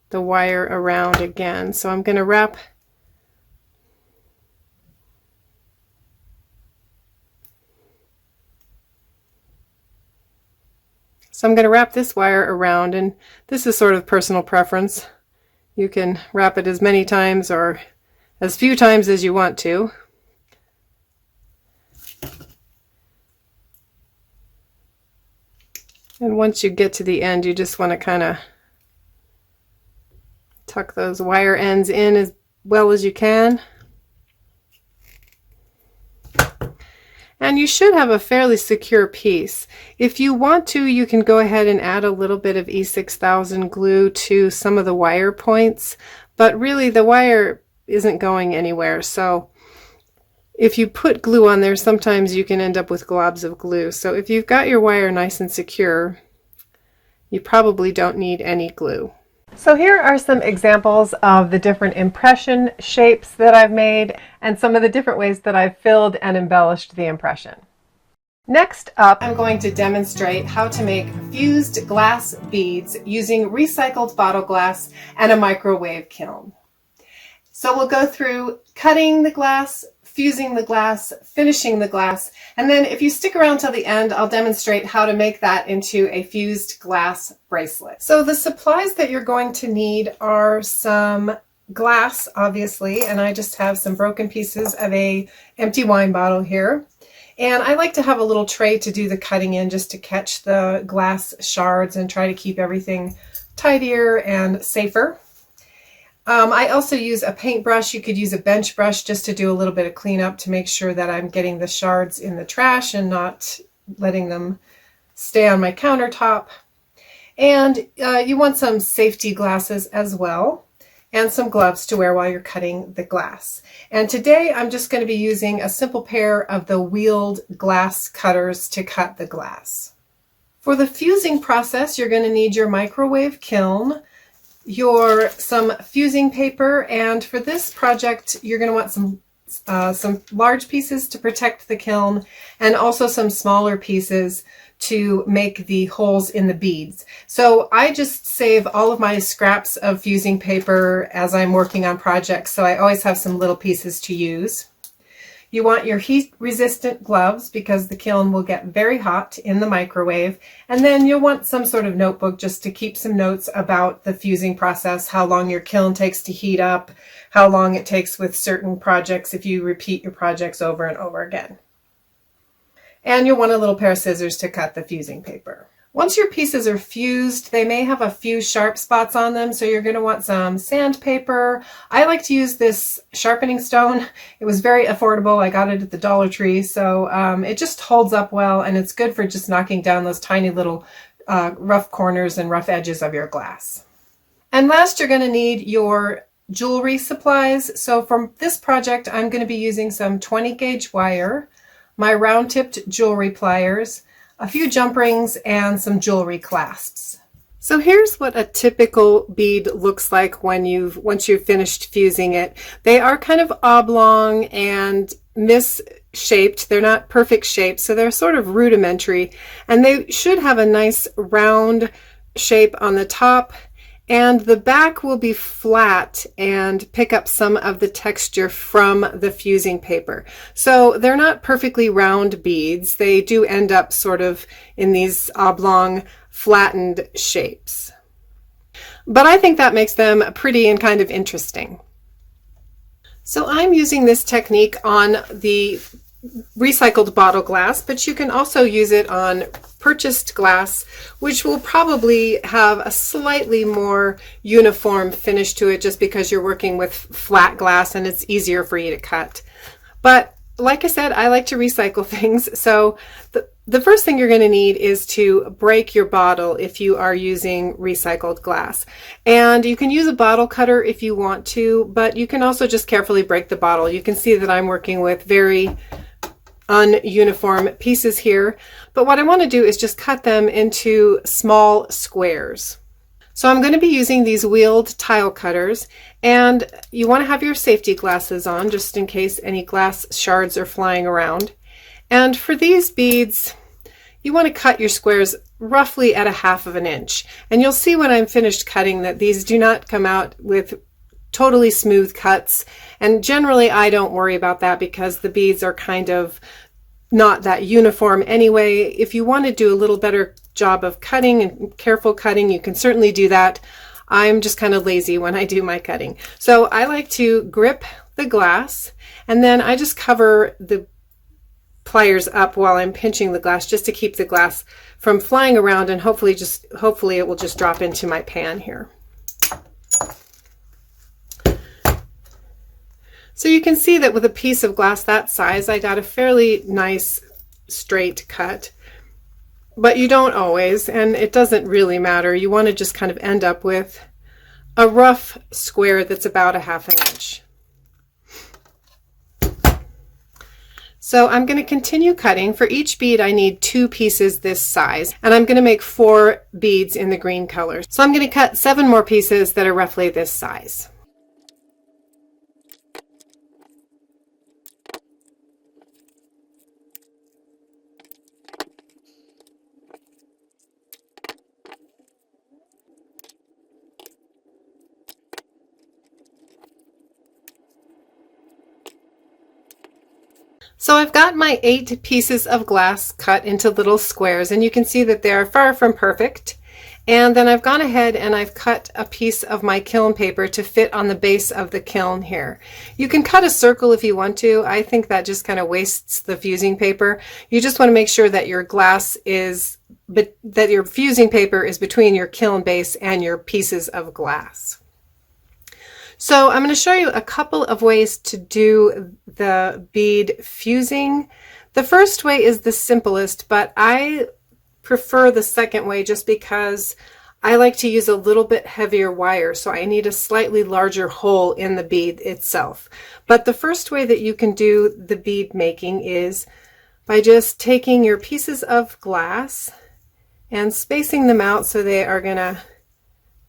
the wire around again. So I'm going to wrap this wire around, and this is sort of personal preference. You can wrap it as many times or as few times as you want to. And once you get to the end, you just want to kind of tuck those wire ends in as well as you can. And you should have a fairly secure piece. If you want to, you can go ahead and add a little bit of E6000 glue to some of the wire points, but really the wire isn't going anywhere. So if you put glue on there, sometimes you can end up with globs of glue. So if you've got your wire nice and secure, you probably don't need any glue. So here are some examples of the different impression shapes that I've made and some of the different ways that I've filled and embellished the impression. Next up, I'm going to demonstrate how to make fused glass beads using recycled bottle glass and a microwave kiln. So we'll go through cutting the glass, fusing the glass, finishing the glass, and then if you stick around till the end, I'll demonstrate how to make that into a fused glass bracelet. So the supplies that you're going to need are some glass, obviously, and I just have some broken pieces of an empty wine bottle here. And I like to have a little tray to do the cutting in just to catch the glass shards and try to keep everything tidier and safer. I also use a paintbrush. You could use a bench brush just to do a little bit of cleanup to make sure that I'm getting the shards in the trash and not letting them stay on my countertop. And you want some safety glasses as well, and some gloves to wear while you're cutting the glass. And today I'm just going to be using a simple pair of the wheeled glass cutters to cut the glass. For the fusing process, you're going to need your microwave kiln, some fusing paper, and for this project you're going to want some large pieces to protect the kiln and also some smaller pieces to make the holes in the beads. So I just save all of my scraps of fusing paper as I'm working on projects, so I always have some little pieces to use. You want your heat-resistant gloves because the kiln will get very hot in the microwave. And then you'll want some sort of notebook just to keep some notes about the fusing process, how long your kiln takes to heat up, how long it takes with certain projects if you repeat your projects over and over again. And you'll want a little pair of scissors to cut the fusing paper. Once your pieces are fused, they may have a few sharp spots on them, so you're going to want some sandpaper. I like to use this sharpening stone. It was very affordable. I got it at the Dollar Tree, so it just holds up well, and it's good for just knocking down those tiny little rough corners and rough edges of your glass. And last, you're going to need your jewelry supplies. So for this project, I'm going to be using some 20 gauge wire, my round-tipped jewelry pliers, a few jump rings, and some jewelry clasps. So here's what a typical bead looks like once you've finished fusing it. They are kind of oblong and misshaped. They're not perfect shapes, so they're sort of rudimentary, and they should have a nice round shape on the top, and the back will be flat and pick up some of the texture from the fusing paper. So they're not perfectly round beads. They do end up sort of in these oblong, flattened shapes. But I think that makes them pretty and kind of interesting. So I'm using this technique on the recycled bottle glass, but you can also use it on purchased glass, which will probably have a slightly more uniform finish to it just because you're working with flat glass and it's easier for you to cut. But like I said, I like to recycle things, so the first thing you're going to need is to break your bottle if you are using recycled glass. And you can use a bottle cutter if you want to, but you can also just carefully break the bottle. You can see that I'm working with very ununiform pieces here, but what I want to do is just cut them into small squares. So I'm going to be using these wheeled tile cutters, and you want to have your safety glasses on just in case any glass shards are flying around. And for these beads, you want to cut your squares roughly at 1/2 of an inch. And you'll see when I'm finished cutting that these do not come out with totally smooth cuts. And generally I don't worry about that because the beads are kind of not that uniform anyway. If you want to do a little better job of cutting and careful cutting, you can certainly do that. I'm just kind of lazy when I do my cutting. So I like to grip the glass, and then I just cover the pliers up while I'm pinching the glass just to keep the glass from flying around, and hopefully it will just drop into my pan here. So you can see that with a piece of glass that size, I got a fairly nice straight cut, but you don't always, and it doesn't really matter. You want to just kind of end up with a rough square that's about 1/2 an inch. So I'm going to continue cutting. For each bead I need 2 pieces this size, and I'm going to make 4 beads in the green color. So I'm going to cut 7 more pieces that are roughly this size. So I've got my 8 pieces of glass cut into little squares, and you can see that they're far from perfect. And then I've gone ahead and I've cut a piece of my kiln paper to fit on the base of the kiln here. You can cut a circle if you want to. I think that just kind of wastes the fusing paper. You just want to make sure that your your fusing paper is between your kiln base and your pieces of glass. So I'm going to show you a couple of ways to do the bead fusing. The first way is the simplest, but I prefer the second way just because I like to use a little bit heavier wire, so I need a slightly larger hole in the bead itself. But the first way that you can do the bead making is by just taking your pieces of glass and spacing them out so they are going to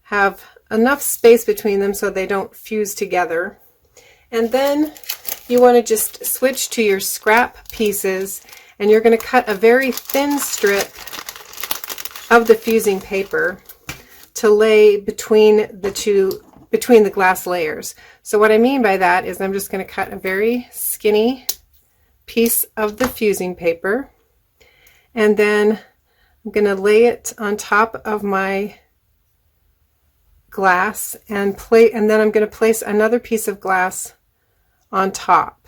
have enough space between them so they don't fuse together. And then you want to just switch to your scrap pieces, and you're going to cut a very thin strip of the fusing paper to lay between the glass layers. So what I mean by that is I'm just going to cut a very skinny piece of the fusing paper, and then I'm going to lay it on top of my glass and then I'm going to place another piece of glass on top.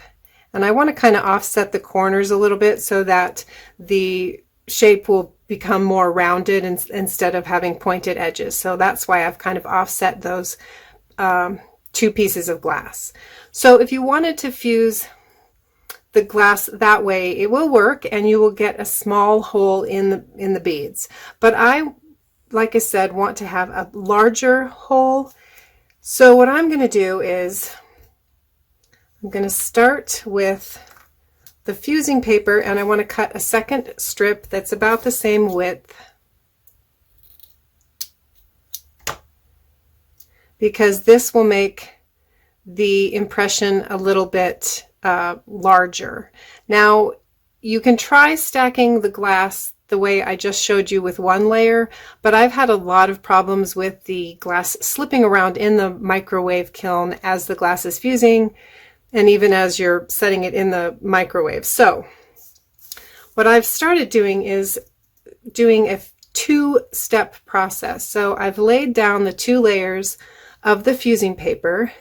And I want to kind of offset the corners a little bit so that the shape will become more rounded instead of having pointed edges. So that's why I've kind of offset those 2 pieces of glass. So if you wanted to fuse the glass that way, it will work and you will get a small hole in the beads. But like I said, want to have a larger hole. So what I'm going to do is I'm going to start with the fusing paper, and I want to cut a second strip that's about the same width, because this will make the impression a little bit larger. Now you can try stacking the glass the way I just showed you with 1 layer, but I've had a lot of problems with the glass slipping around in the microwave kiln as the glass is fusing, and even as you're setting it in the microwave. So what I've started doing is doing a 2-step process. So I've laid down the 2 layers of the fusing paper,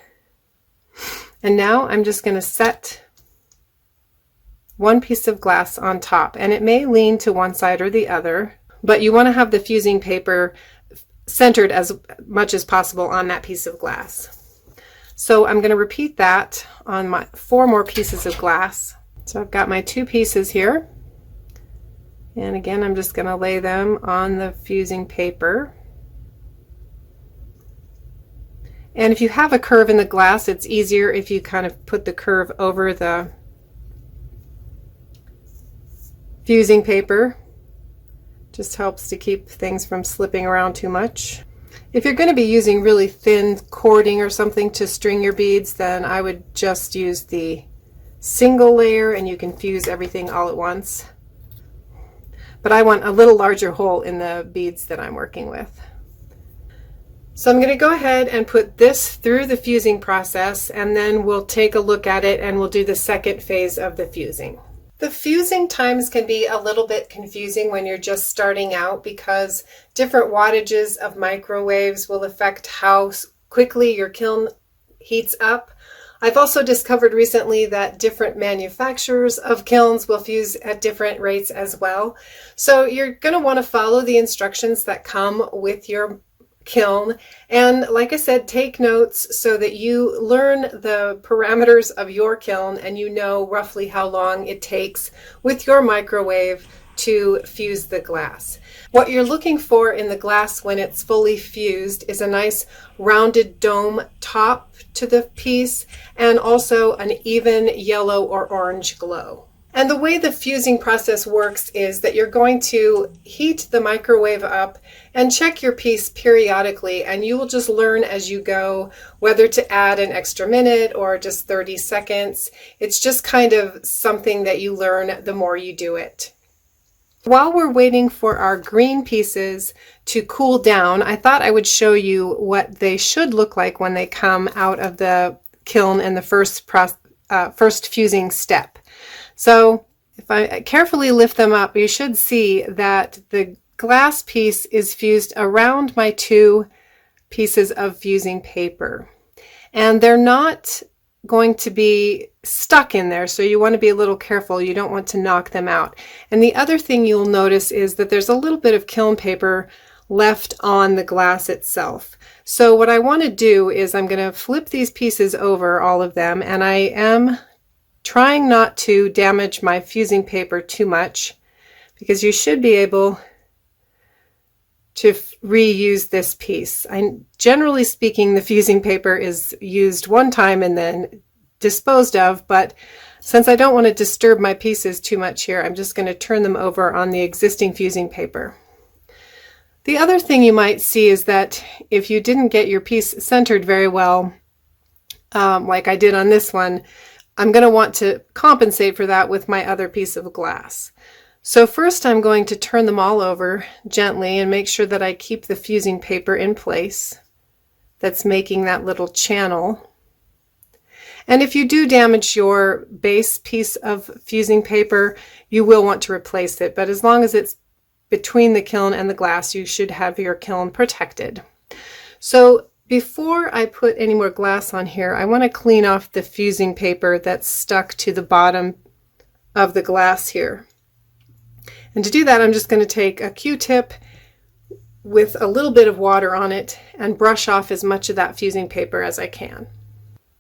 and now I'm just going to set 1 piece of glass on top, and it may lean to one side or the other, but you want to have the fusing paper centered as much as possible on that piece of glass. So I'm going to repeat that on my 4 more pieces of glass. So I've got my 2 pieces here, and again I'm just going to lay them on the fusing paper. And if you have a curve in the glass, it's easier if you kind of put the curve over the fusing paper. Just helps to keep things from slipping around too much. If you're going to be using really thin cording or something to string your beads, then I would just use the single layer and you can fuse everything all at once. but I want a little larger hole in the beads that I'm working with. So I'm going to go ahead and put this through the fusing process, and then we'll take a look at it and we'll do the second phase of the fusing. The fusing times can be a little bit confusing when you're just starting out because different wattages of microwaves will affect how quickly your kiln heats up. I've also discovered recently that different manufacturers of kilns will fuse at different rates as well. So you're going to want to follow the instructions that come with your kiln, and like I said, take notes so that you learn the parameters of your kiln and you know roughly how long it takes with your microwave to fuse the glass. What you're looking for in the glass when it's fully fused is a nice rounded dome top to the piece and also an even yellow or orange glow. And the way the fusing process works is that you're going to heat the microwave up and check your piece periodically, and you will just learn as you go whether to add an extra minute or just 30 seconds. It's just kind of something that you learn the more you do it. While we're waiting for our green pieces to cool down, I thought I would show you what they should look like when they come out of the kiln in the first fusing step. So if I carefully lift them up, you should see that the glass piece is fused around my two pieces of fusing paper. And they're not going to be stuck in there, so you want to be a little careful. You don't want to knock them out. And the other thing you'll notice is that there's a little bit of kiln paper left on the glass itself. So what I want to do is I'm going to flip these pieces over, all of them, and I am trying not to damage my fusing paper too much, because you should be able to reuse this piece. Generally speaking, the fusing paper is used one time and then disposed of, but since I don't want to disturb my pieces too much here, I'm just going to turn them over on the existing fusing paper. The other thing you might see is that if you didn't get your piece centered very well, like I did on this one, I'm going to want to compensate for that with my other piece of glass. So first I'm going to turn them all over gently and make sure that I keep the fusing paper in place that's making that little channel. And if you do damage your base piece of fusing paper, you will want to replace it, but as long as it's between the kiln and the glass, you should have your kiln protected. So before I put any more glass on here, I want to clean off the fusing paper that's stuck to the bottom of the glass here. And to do that, I'm just going to take a Q-tip with a little bit of water on it and brush off as much of that fusing paper as I can.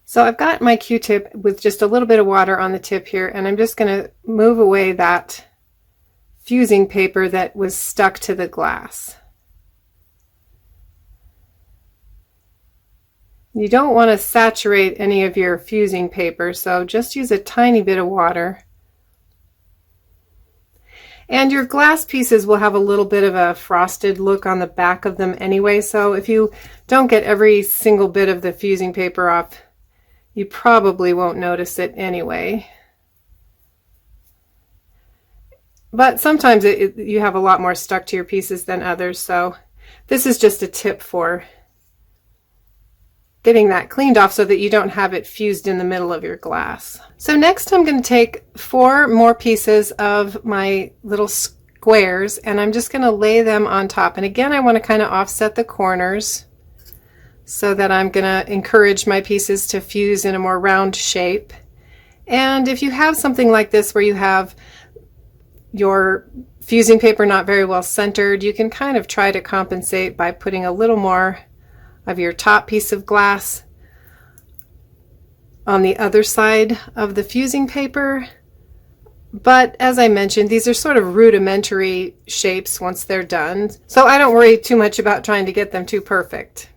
So I've got my Q-tip with just a little bit of water on the tip here, and I'm just going to move away that fusing paper that was stuck to the glass. You don't want to saturate any of your fusing paper, so just use a tiny bit of water. And your glass pieces will have a little bit of a frosted look on the back of them anyway, so if you don't get every single bit of the fusing paper off, you probably won't notice it anyway. But sometimes you have a lot more stuck to your pieces than others, so this is just a tip for getting that cleaned off so that you don't have it fused in the middle of your glass. So next I'm going to take 4 more pieces of my little squares, and I'm just going to lay them on top. And again, I want to kind of offset the corners so that I'm going to encourage my pieces to fuse in a more round shape. And if you have something like this where you have your fusing paper not very well centered, you can kind of try to compensate by putting a little more of your top piece of glass on the other side of the fusing paper. But as I mentioned, these are sort of rudimentary shapes once they're done, so I don't worry too much about trying to get them too perfect.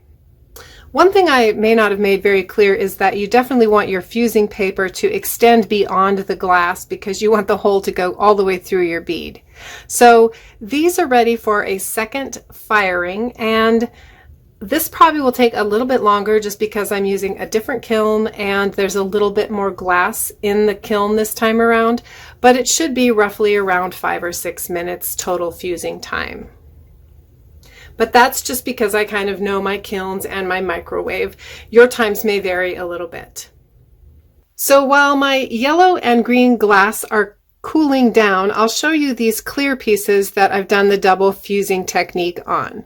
One thing I may not have made very clear is that you definitely want your fusing paper to extend beyond the glass because you want the hole to go all the way through your bead. So these are ready for a second firing, and This probably will take a little bit longer just because I'm using a different kiln and there's a little bit more glass in the kiln this time around, but it should be roughly around 5 or 6 minutes total fusing time. But that's just because I kind of know my kilns and my microwave. Your times may vary a little bit. So while my yellow and green glass are cooling down, I'll show you these clear pieces that I've done the double fusing technique on.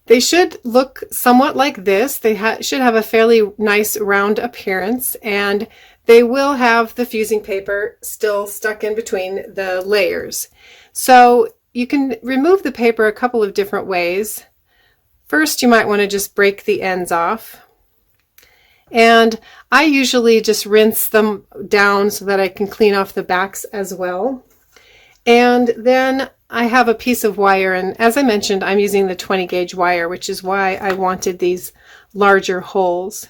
They should look somewhat like this. They should have a fairly nice round appearance, and they will have the fusing paper still stuck in between the layers. So you can remove the paper a couple of different ways. First, you might want to just break the ends off. And I usually just rinse them down so that I can clean off the backs as well. And then I have a piece of wire, and as I mentioned, I'm using the 20 gauge wire, which is why I wanted these larger holes.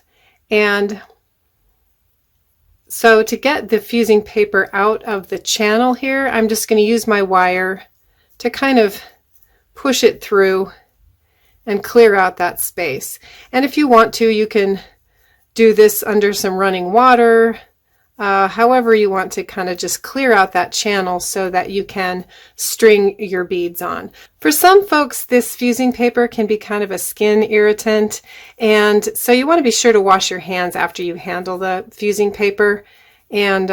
And so to get the fusing paper out of the channel here, I'm just going to use my wire to kind of push it through and clear out that space. And if you want to, you can do this under some running water. However you want to kind of just clear out that channel so that you can string your beads on. For some folks, this fusing paper can be kind of a skin irritant, and so you want to be sure to wash your hands after you handle the fusing paper. And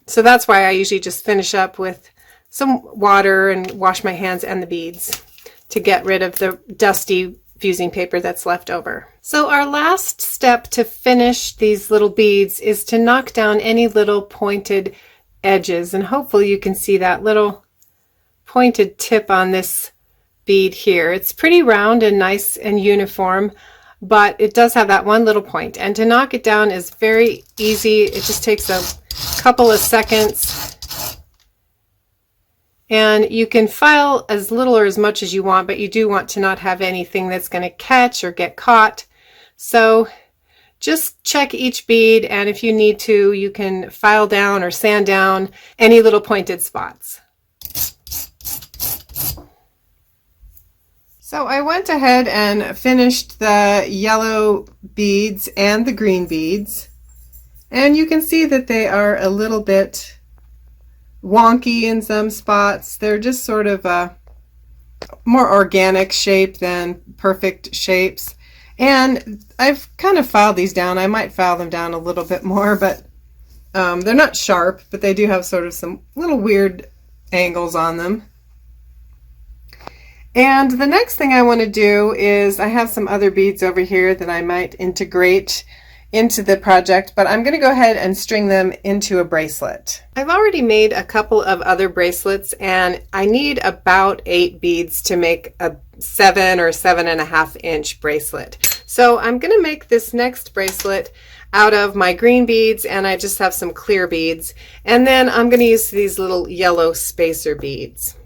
so that's why I usually just finish up with some water and wash my hands and the beads to get rid of the dusty fusing paper that's left over. So our last step to finish these little beads is to knock down any little pointed edges, and hopefully you can see that little pointed tip on this bead here. It's pretty round and nice and uniform, but it does have that one little point, and to knock it down is very easy. It just takes a couple of seconds. And you can file as little or as much as you want, but you do want to not have anything that's going to catch or get caught. So just check each bead, and if you need to, you can file down or sand down any little pointed spots. So I went ahead and finished the yellow beads and the green beads, and you can see that they are a little bit wonky in some spots. They're just sort of a more organic shape than perfect shapes. And I've kind of filed these down. I might file them down a little bit more, but they're not sharp, but they do have sort of some little weird angles on them. And the next thing I want to do is, I have some other beads over here that I might integrate into the project, but I'm going to go ahead and string them into a bracelet. I've already made a couple of other bracelets, and I need about 8 beads to make a 7 or 7.5 inch bracelet. So I'm going to make this next bracelet out of my green beads, and I just have some clear beads, and then I'm going to use these little yellow spacer beads.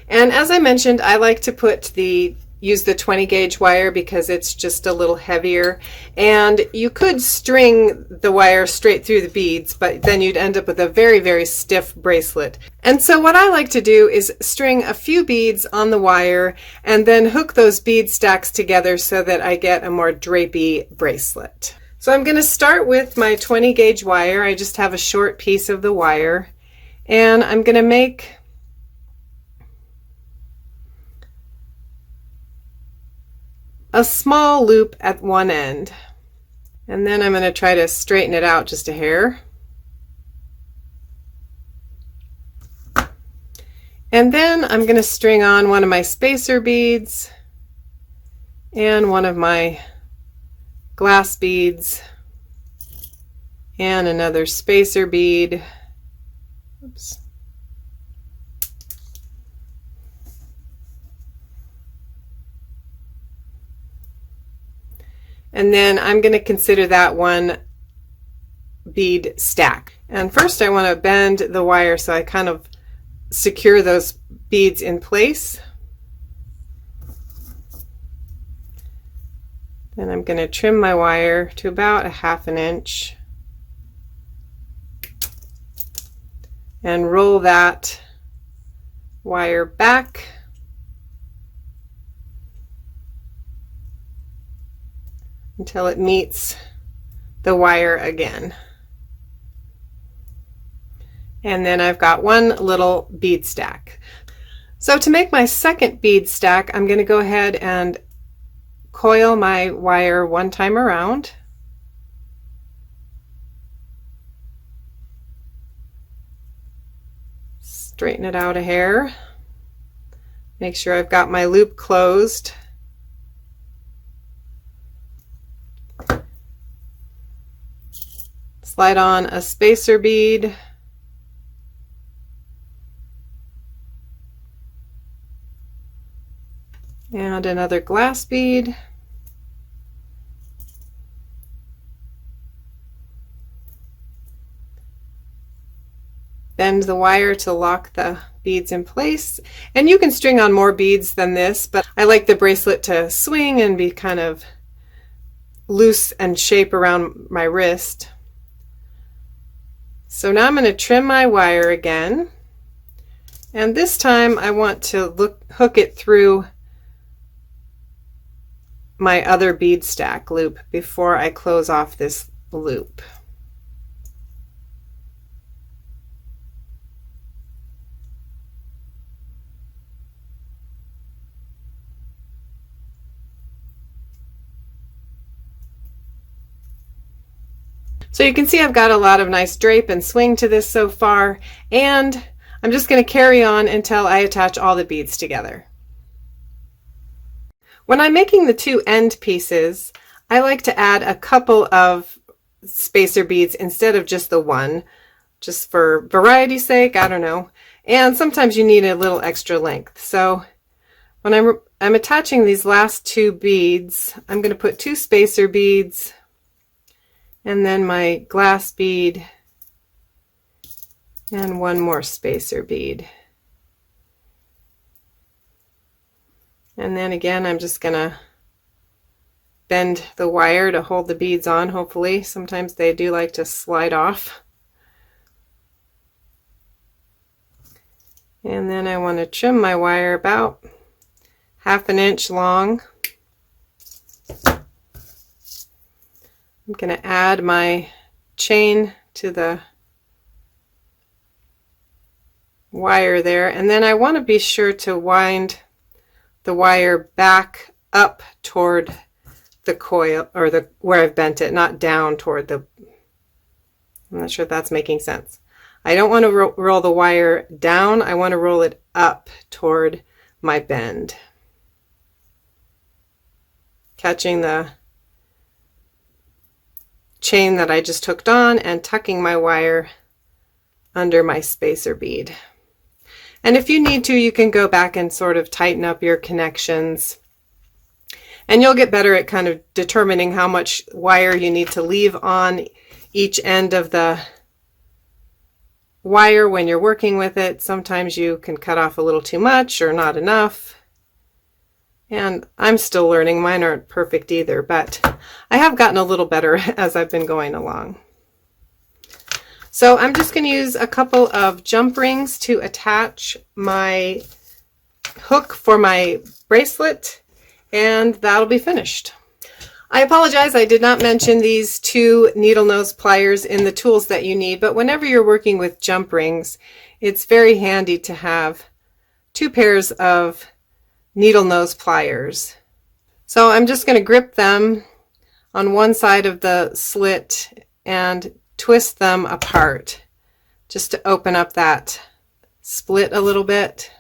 And as I mentioned, I like to use the 20 gauge wire because it's just a little heavier, and you could string the wire straight through the beads, but then you'd end up with a very, very stiff bracelet. And so what I like to do is string a few beads on the wire and then hook those bead stacks together so that I get a more drapey bracelet. So I'm going to start with my 20 gauge wire. I just have a short piece of the wire, and I'm going to make a small loop at one end, and then I'm going to try to straighten it out just a hair. And then I'm going to string on one of my spacer beads and one of my glass beads and another spacer bead. Oops. And then I'm going to consider that one bead stack. And first I want to bend the wire so I kind of secure those beads in place. Then I'm going to trim my wire to about 1/2 inch and roll that wire back until it meets the wire again. And then I've got one little bead stack. So to make my second bead stack, I'm going to go ahead and coil my wire one time around. Straighten it out a hair. Make sure I've got my loop closed. Slide on a spacer bead. And another glass bead. Bend the wire to lock the beads in place. And you can string on more beads than this, but I like the bracelet to swing and be kind of loose and shape around my wrist. So now I'm going to trim my wire again. And this time I want to hook it through my other bead stack loop before I close off this loop. So you can see I've got a lot of nice drape and swing to this so far, and I'm just going to carry on until I attach all the beads together. When I'm making the two end pieces, I like to add a couple of spacer beads instead of just the one, just for variety's sake, I don't know. And sometimes you need a little extra length. So when I'm attaching these last two beads, I'm going to put two spacer beads and then my glass bead and one more spacer bead. And then again, I'm just going to bend the wire to hold the beads on, hopefully. Sometimes they do like to slide off. And then I want to trim my wire about 1/2 inch long. I'm going to add my chain to the wire there, and then I want to be sure to wind the wire back up toward the coil, or where I've bent it, not down toward the, I'm not sure if that's making sense. I don't want to roll the wire down, I want to roll it up toward my bend, catching the chain that I just hooked on and tucking my wire under my spacer bead. And if you need to, you can go back and sort of tighten up your connections, and you'll get better at kind of determining how much wire you need to leave on each end of the wire when you're working with it. Sometimes you can cut off a little too much or not enough. And I'm still learning. Mine aren't perfect either, but I have gotten a little better as I've been going along. So I'm just going to use a couple of jump rings to attach my hook for my bracelet, and that'll be finished. I apologize, I did not mention these two needle nose pliers in the tools that you need, but whenever you're working with jump rings, it's very handy to have 2 pairs of needle nose pliers. So I'm just going to grip them on one side of the slit and twist them apart just to open up that split a little bit.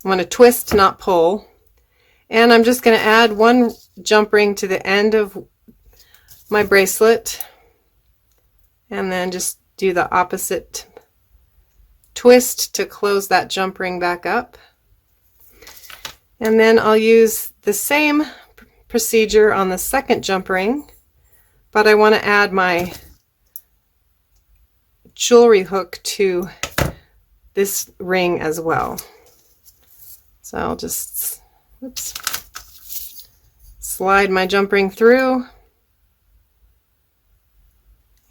I'm going to twist, not pull. And I'm just going to add one jump ring to the end of my bracelet and then just do the opposite twist to close that jump ring back up. And then I'll use the same procedure on the second jump ring, but I want to add my jewelry hook to this ring as well. So I'll just slide my jump ring through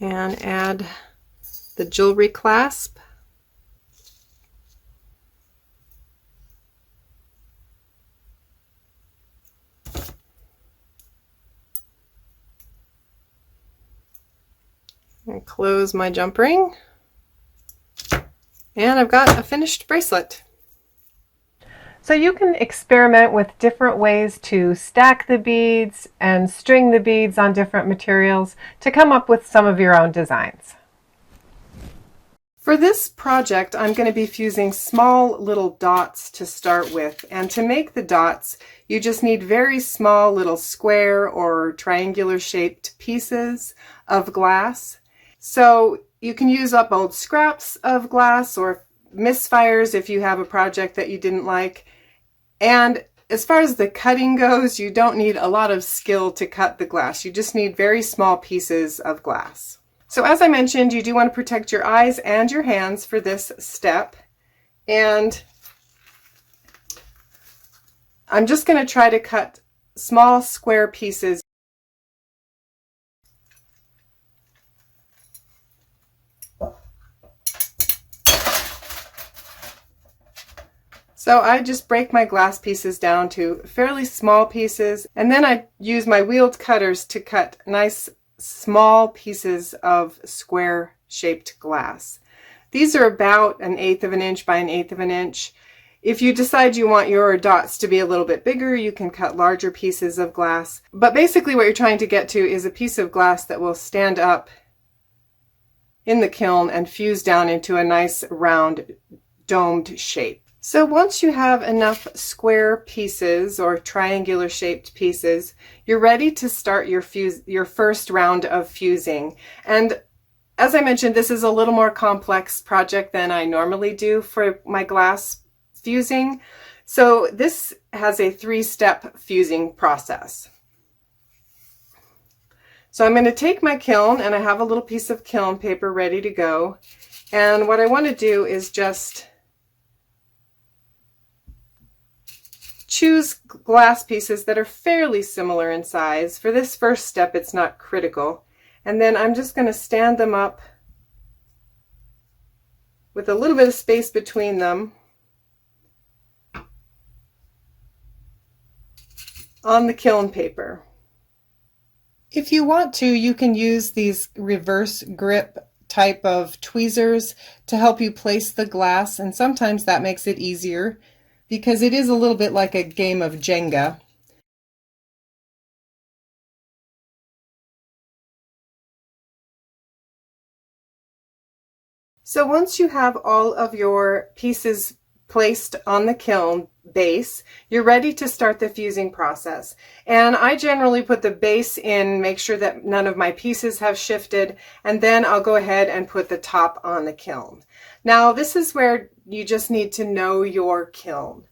and add the jewelry clasp. And close my jump ring. And I've got a finished bracelet. So you can experiment with different ways to stack the beads and string the beads on different materials to come up with some of your own designs. For this project, I'm going to be fusing small little dots to start with. And to make the dots, you just need very small little square or triangular shaped pieces of glass. So you can use up old scraps of glass or misfires if you have a project that you didn't like. And as far as the cutting goes, you don't need a lot of skill to cut the glass. You just need very small pieces of glass. So as I mentioned, you do want to protect your eyes and your hands for this step. And I'm just going to try to cut small square pieces. So I just break my glass pieces down to fairly small pieces, and then I use my wheeled cutters to cut nice small pieces of square shaped glass. These are about 1/8 of an inch by 1/8 of an inch. If you decide you want your dots to be a little bit bigger, you can cut larger pieces of glass. But basically what you're trying to get to is a piece of glass that will stand up in the kiln and fuse down into a nice round domed shape. So once you have enough square pieces or triangular shaped pieces, you're ready to start your first round of fusing. And as I mentioned, this is a little more complex project than I normally do for my glass fusing. So this has a 3-step fusing process. So I'm going to take my kiln, and I have a little piece of kiln paper ready to go. And what I want to do is just choose glass pieces that are fairly similar in size. For this first step, it's not critical. And then I'm just going to stand them up with a little bit of space between them on the kiln paper. If you want to, you can use these reverse grip type of tweezers to help you place the glass, and sometimes that makes it easier because it is a little bit like a game of Jenga. So once you have all of your pieces placed on the kiln base, you're ready to start the fusing process. And I generally put the base in, make sure that none of my pieces have shifted, and then I'll go ahead and put the top on the kiln. Now this is where you just need to know your kiln.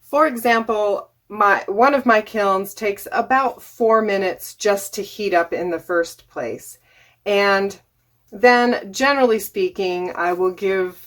For example, one of my kilns takes about 4 minutes just to heat up in the first place. And then generally speaking, I will give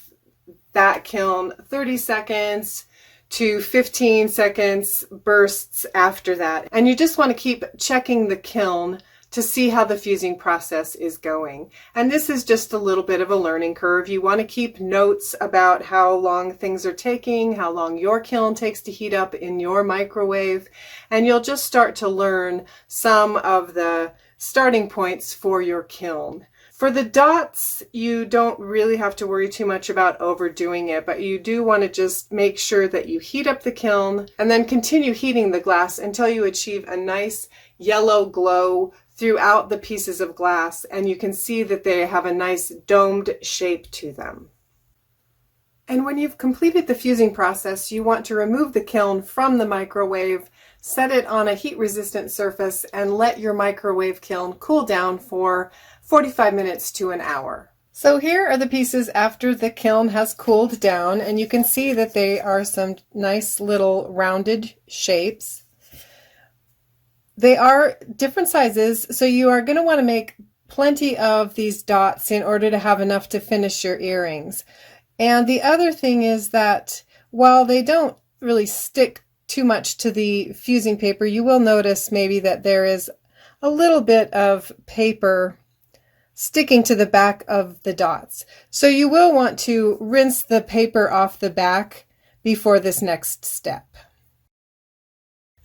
that kiln 30 seconds to 15 seconds bursts after that. And you just want to keep checking the kiln to see how the fusing process is going. And this is just a little bit of a learning curve. You want to keep notes about how long things are taking, how long your kiln takes to heat up in your microwave, and you'll just start to learn some of the starting points for your kiln. For the dots, you don't really have to worry too much about overdoing it, but you do want to just make sure that you heat up the kiln and then continue heating the glass until you achieve a nice yellow glow throughout the pieces of glass, and you can see that they have a nice domed shape to them. And when you've completed the fusing process, you want to remove the kiln from the microwave, set it on a heat-resistant surface, and let your microwave kiln cool down for 45 minutes to an hour. So here are the pieces after the kiln has cooled down, and you can see that they are some nice little rounded shapes. They are different sizes, so you are going to want to make plenty of these dots in order to have enough to finish your earrings. And the other thing is that while they don't really stick too much to the fusing paper, you will notice maybe that there is a little bit of paper sticking to the back of the dots. So you will want to rinse the paper off the back before this next step.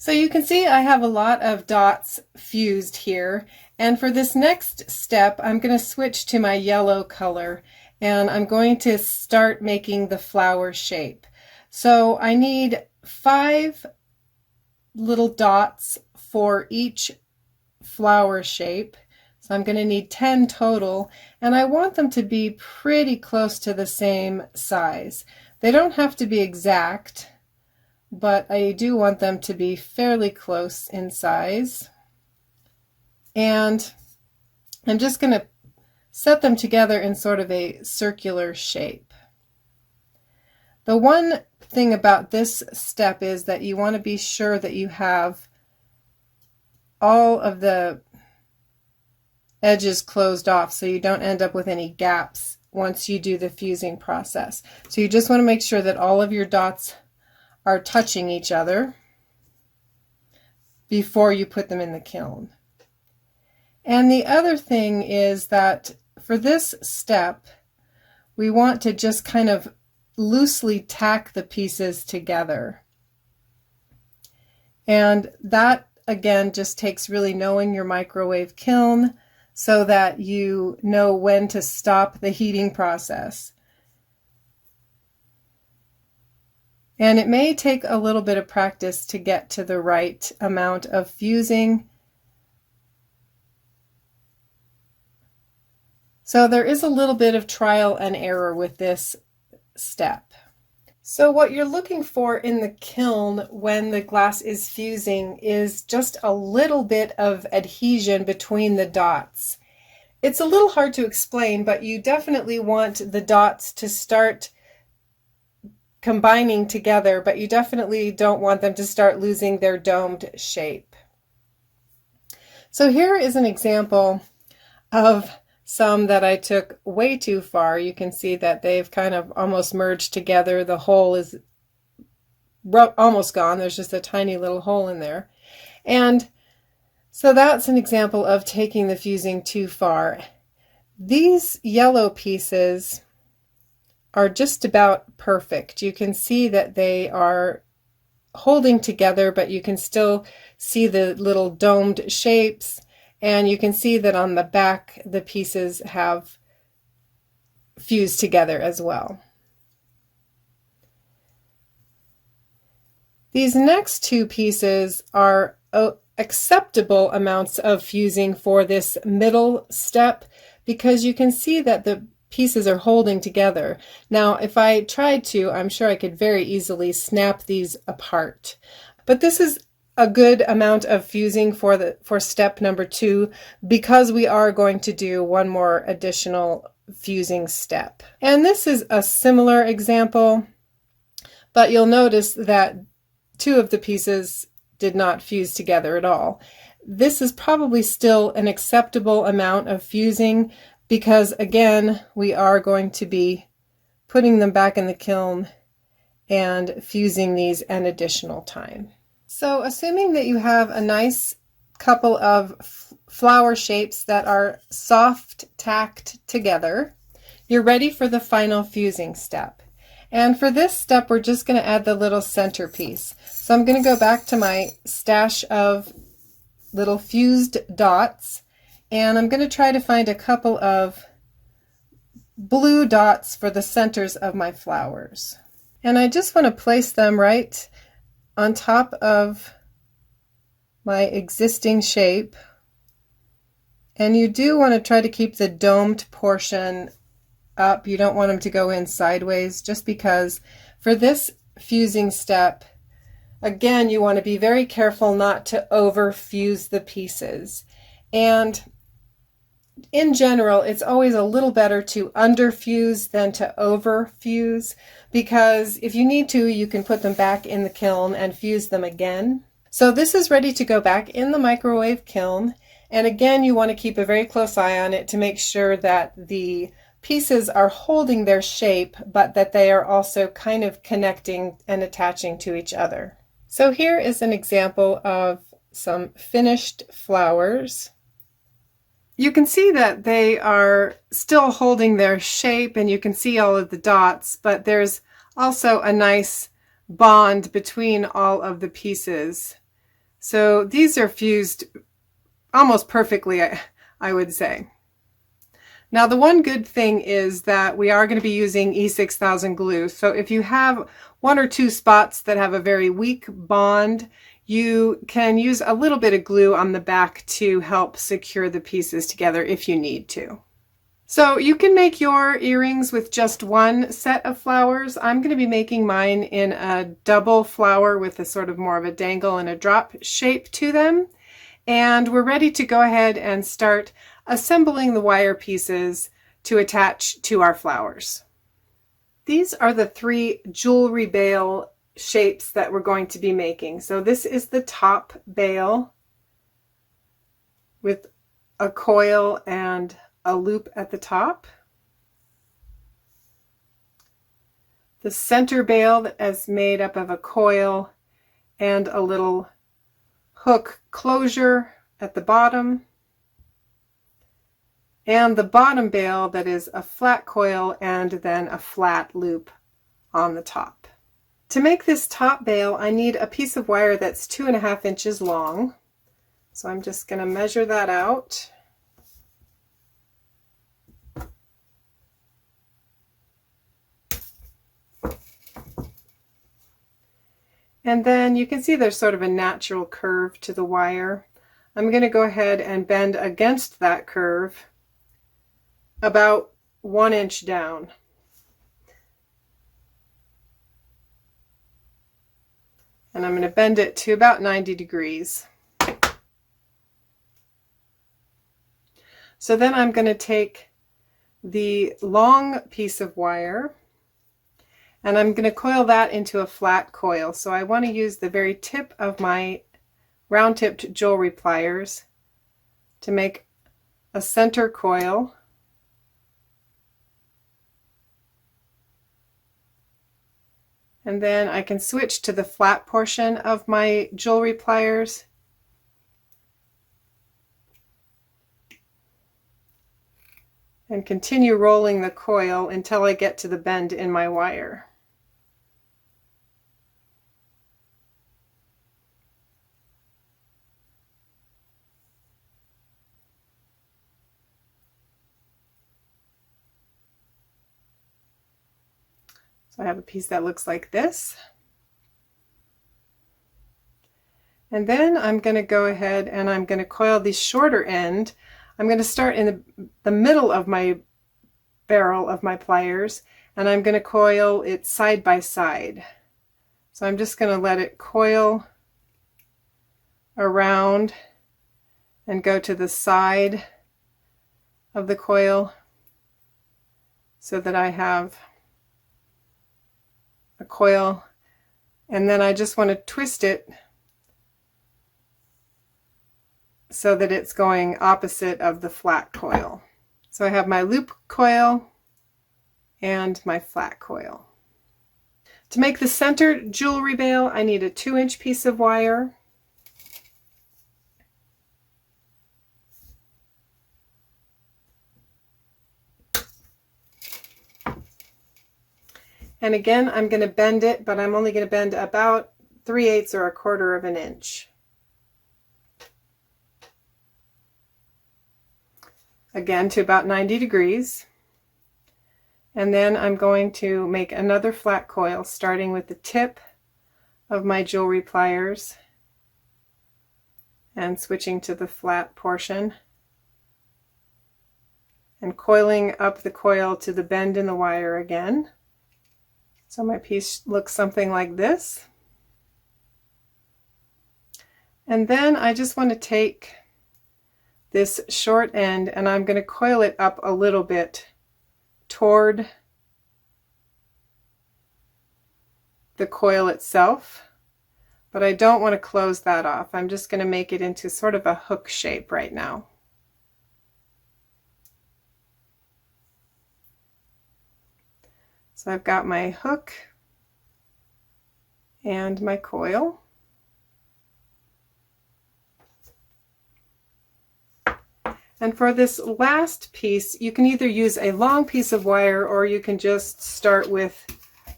So you can see I have a lot of dots fused here, and for this next step I'm going to switch to my yellow color and I'm going to start making the flower shape. So I need 5 little dots for each flower shape. So I'm going to need 10 total, and I want them to be pretty close to the same size. They don't have to be exact, but I do want them to be fairly close in size. And I'm just going to set them together in sort of a circular shape. The one thing about this step is that you want to be sure that you have all of the edges closed off so you don't end up with any gaps once you do the fusing process. So you just want to make sure that all of your dots are touching each other before you put them in the kiln. And the other thing is that for this step, we want to just kind of loosely tack the pieces together. And that, again, just takes really knowing your microwave kiln so that you know when to stop the heating process. And it may take a little bit of practice to get to the right amount of fusing. So there is a little bit of trial and error with this step. So what you're looking for in the kiln when the glass is fusing is just a little bit of adhesion between the dots. It's a little hard to explain, but you definitely want the dots to start combining together, but you definitely don't want them to start losing their domed shape. So here is an example of some that I took way too far. You can see that they've kind of almost merged together. The hole is almost gone. There's just a tiny little hole in there. And so that's an example of taking the fusing too far. These yellow pieces are just about perfect. You can see that they are holding together, but you can still see the little domed shapes, and you can see that on the back the pieces have fused together as well. These next two pieces are acceptable amounts of fusing for this middle step because you can see that the pieces are holding together. Now, if I tried to, I'm sure I could very easily snap these apart. But this is a good amount of fusing for step number 2 because we are going to do one more additional fusing step. And this is a similar example, but you'll notice that 2 of the pieces did not fuse together at all. This is probably still an acceptable amount of fusing because, again, we are going to be putting them back in the kiln and fusing these an additional time. So assuming that you have a nice couple of flower shapes that are soft tacked together, you're ready for the final fusing step. And for this step, we're just going to add the little centerpiece. So I'm going to go back to my stash of little fused dots, and I'm going to try to find a couple of blue dots for the centers of my flowers. And I just want to place them right on top of my existing shape. And you do want to try to keep the domed portion up. You don't want them to go in sideways, just because for this fusing step, again, you want to be very careful not to over fuse the pieces. And in general, it's always a little better to underfuse than to overfuse, because if you need to, you can put them back in the kiln and fuse them again. So this is ready to go back in the microwave kiln. And again, you want to keep a very close eye on it to make sure that the pieces are holding their shape, but that they are also kind of connecting and attaching to each other. So here is an example of some finished flowers. You can see that they are still holding their shape, and you can see all of the dots, but there's also a nice bond between all of the pieces. So these are fused almost perfectly, I would say. Now the one good thing is that we are going to be using E6000 glue. So if you have one or two spots that have a very weak bond, you can use a little bit of glue on the back to help secure the pieces together if you need to. So you can make your earrings with just one set of flowers. I'm going to be making mine in a double flower with a sort of more of a dangle and a drop shape to them. And we're ready to go ahead and start assembling the wire pieces to attach to our flowers. These are the 3 jewelry bail shapes that we're going to be making. So this is the top bail with a coil and a loop at the top. The center bail that is made up of a coil and a little hook closure at the bottom. And the bottom bail that is a flat coil and then a flat loop on the top. To make this top bail, I need a piece of wire that's 2.5 inches long. So I'm just going to measure that out. And then you can see there's sort of a natural curve to the wire. I'm going to go ahead and bend against that curve about 1 inch down. And I'm going to bend it to about 90 degrees. So then I'm going to take the long piece of wire and I'm going to coil that into a flat coil. So I want to use the very tip of my round-tipped jewelry pliers to make a center coil. And then I can switch to the flat portion of my jewelry pliers and continue rolling the coil until I get to the bend in my wire. So I have a piece that looks like this. And then I'm going to go ahead and I'm going to coil the shorter end. I'm going to start in the middle of my barrel of my pliers and I'm going to coil it side by side. So I'm just going to let it coil around and go to the side of the coil so that I have a coil, and then I just want to twist it so that it's going opposite of the flat coil. So I have my loop coil and my flat coil. To make the center jewelry bail, I need a 2-inch piece of wire. And again, I'm going to bend it, but I'm only going to bend about 3/8 or 1/4 of an inch. Again, to about 90 degrees. And then I'm going to make another flat coil, starting with the tip of my jewelry pliers and switching to the flat portion and coiling up the coil to the bend in the wire again. So my piece looks something like this. And then I just want to take this short end and I'm going to coil it up a little bit toward the coil itself, but I don't want to close that off. I'm just going to make it into sort of a hook shape right now. So I've got my hook and my coil. And for this last piece, you can either use a long piece of wire or you can just start with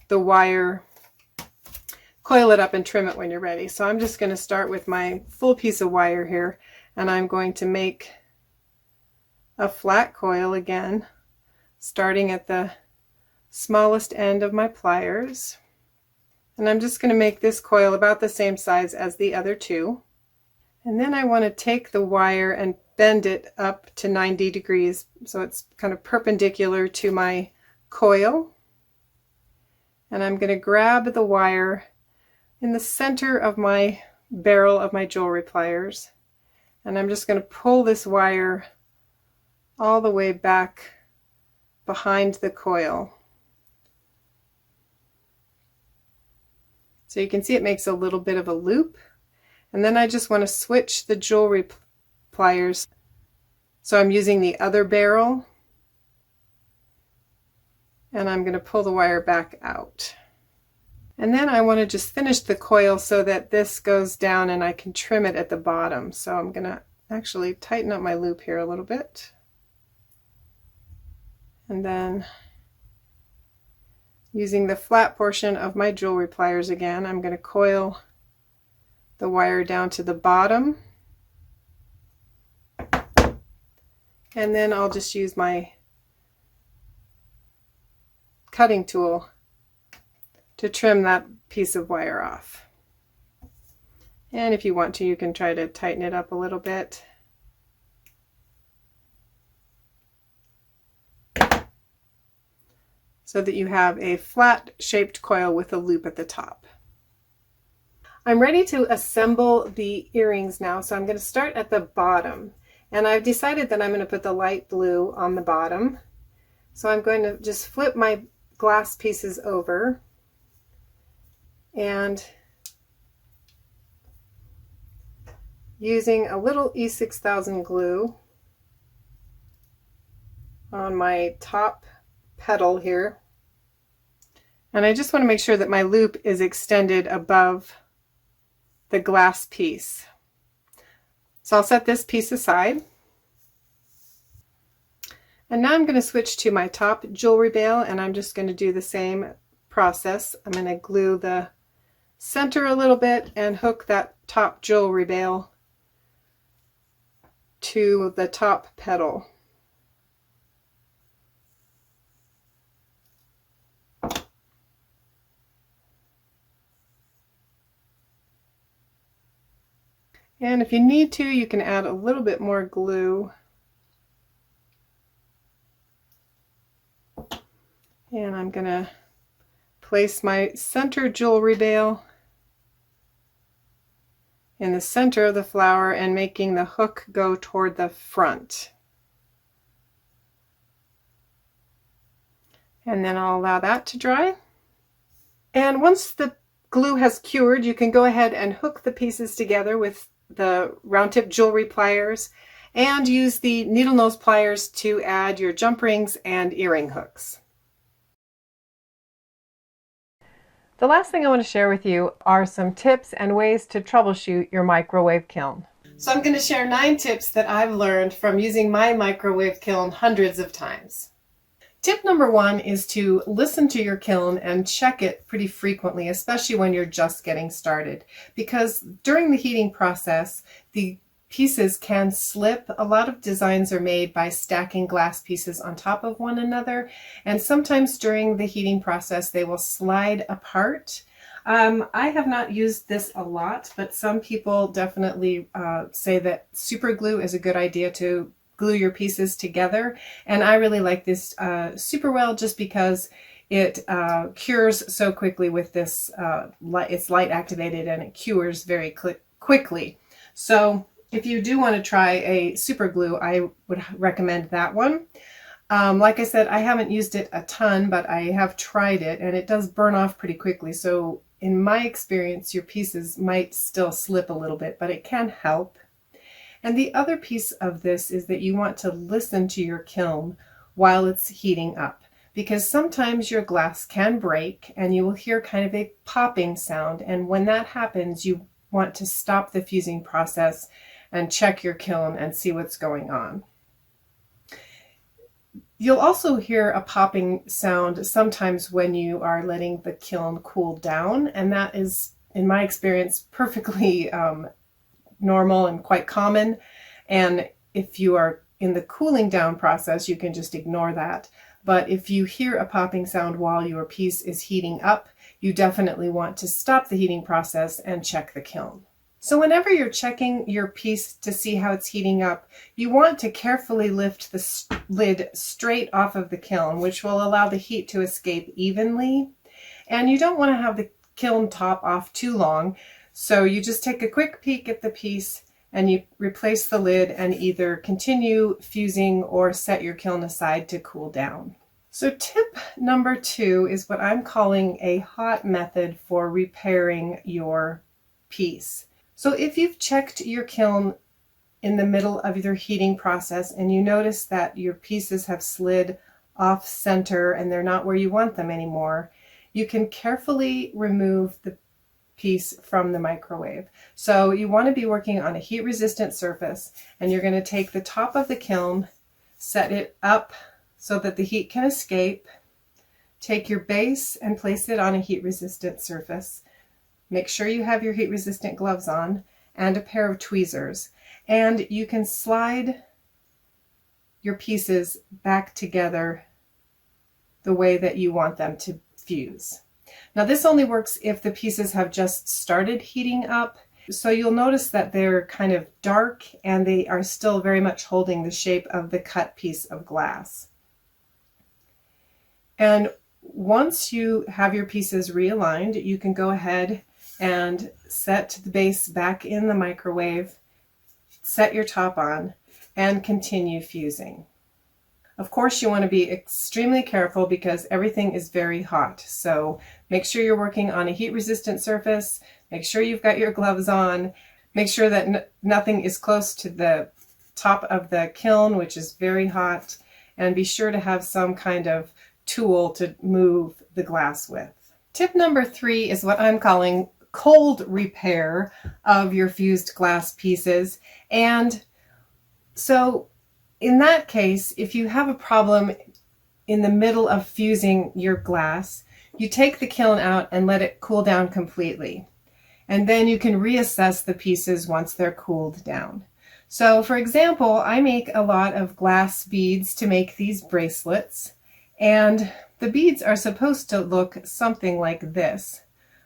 the wire coil it up and trim it when you're ready. So I'm just going to start with my full piece of wire here, and I'm going to make a flat coil again, starting at the smallest end of my pliers. And I'm just going to make this coil about the same size as the other two. And then I want to take the wire and bend it up to 90 degrees so it's kind of perpendicular to my coil. And I'm going to grab the wire in the center of my barrel of my jewelry pliers, and I'm just going to pull this wire all the way back behind the coil. So you can see it makes a little bit of a loop, and then I just want to switch the jewelry pliers. So I'm using the other barrel, and I'm going to pull the wire back out. And then I want to just finish the coil so that this goes down and I can trim it at the bottom. So I'm going to actually tighten up my loop here a little bit. And then using the flat portion of my jewelry pliers again, I'm going to coil the wire down to the bottom. And then I'll just use my cutting tool to trim that piece of wire off. And if you want to, you can try to tighten it up a little bit. So that you have a flat shaped coil with a loop at the top. I'm ready to assemble the earrings now, so I'm going to start at the bottom. And I've decided that I'm going to put the light blue on the bottom. So I'm going to just flip my glass pieces over and using a little E6000 glue on my top petal here. And I just want to make sure that my loop is extended above the glass piece. So I'll set this piece aside. And now I'm going to switch to my top jewelry bail, and I'm just going to do the same process. I'm going to glue the center a little bit and hook that top jewelry bail to the top petal. And if you need to, you can add a little bit more glue. And I'm going to place my center jewelry bail in the center of the flower and making the hook go toward the front. And then I'll allow that to dry. And once the glue has cured, you can go ahead and hook the pieces together with the round tip jewelry pliers and use the needle nose pliers to add your jump rings and earring hooks. The last thing I want to share with you are some tips and ways to troubleshoot your microwave kiln. So I'm going to share 9 tips that I've learned from using my microwave kiln hundreds of times. Tip number 1 is to listen to your kiln and check it pretty frequently, especially when you're just getting started, because during the heating process, the pieces can slip. A lot of designs are made by stacking glass pieces on top of one another, and sometimes during the heating process they will slide apart. I have not used this a lot, but some people definitely say that super glue is a good idea to glue your pieces together, and I really like this super well just because it cures so quickly with this. It's light activated and it cures very quickly. So if you do want to try a super glue, I would recommend that one. Like I said, I haven't used it a ton, but I have tried it and it does burn off pretty quickly. So in my experience, your pieces might still slip a little bit, but it can help. And the other piece of this is that you want to listen to your kiln while it's heating up, because sometimes your glass can break and you will hear kind of a popping sound. And when that happens, you want to stop the fusing process and check your kiln and see what's going on. You'll also hear a popping sound sometimes when you are letting the kiln cool down, and that is in my experience, perfectly normal and quite common. And if you are in the cooling down process, you can just ignore that. But if you hear a popping sound while your piece is heating up, you definitely want to stop the heating process and check the kiln. So whenever you're checking your piece to see how it's heating up, you want to carefully lift the lid straight off of the kiln, which will allow the heat to escape evenly. And you don't want to have the kiln top off too long, so you just take a quick peek at the piece and you replace the lid and either continue fusing or set your kiln aside to cool down. So tip number 2 is what I'm calling a hot method for repairing your piece. So if you've checked your kiln in the middle of your heating process and you notice that your pieces have slid off center and they're not where you want them anymore, you can carefully remove the piece from the microwave. So you want to be working on a heat resistant surface, and you're going to take the top of the kiln, set it up so that the heat can escape, take your base and place it on a heat resistant surface. Make sure you have your heat resistant gloves on and a pair of tweezers, and you can slide your pieces back together the way that you want them to fuse. Now this only works if the pieces have just started heating up, so you'll notice that they're kind of dark and they are still very much holding the shape of the cut piece of glass. And once you have your pieces realigned, you can go ahead and set the base back in the microwave, set your top on, and continue fusing. Of course, you want to be extremely careful because everything is very hot. So make sure you're working on a heat resistant surface, make sure you've got your gloves on, make sure that nothing is close to the top of the kiln, which is very hot, and be sure to have some kind of tool to move the glass with. Tip number 3 is what I'm calling cold repair of your fused glass pieces. And so in that case, if you have a problem in the middle of fusing your glass, you take the kiln out and let it cool down completely. And then you can reassess the pieces once they're cooled down. So for example, I make a lot of glass beads to make these bracelets. And the beads are supposed to look something like this,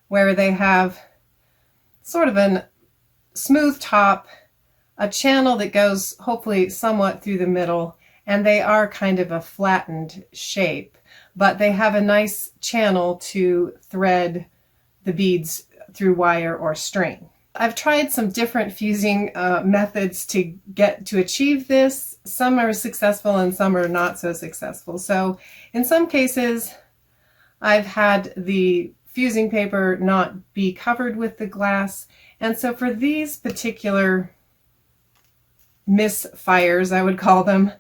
where they have sort of a smooth top, a channel that goes hopefully somewhat through the middle, and they are kind of a flattened shape, but they have a nice channel to thread the beads through wire or string. I've tried some different fusing methods to achieve this. Some are successful and some are not so successful. So in some cases, I've had the fusing paper not be covered with the glass. And so for these particular misfires, I would call them,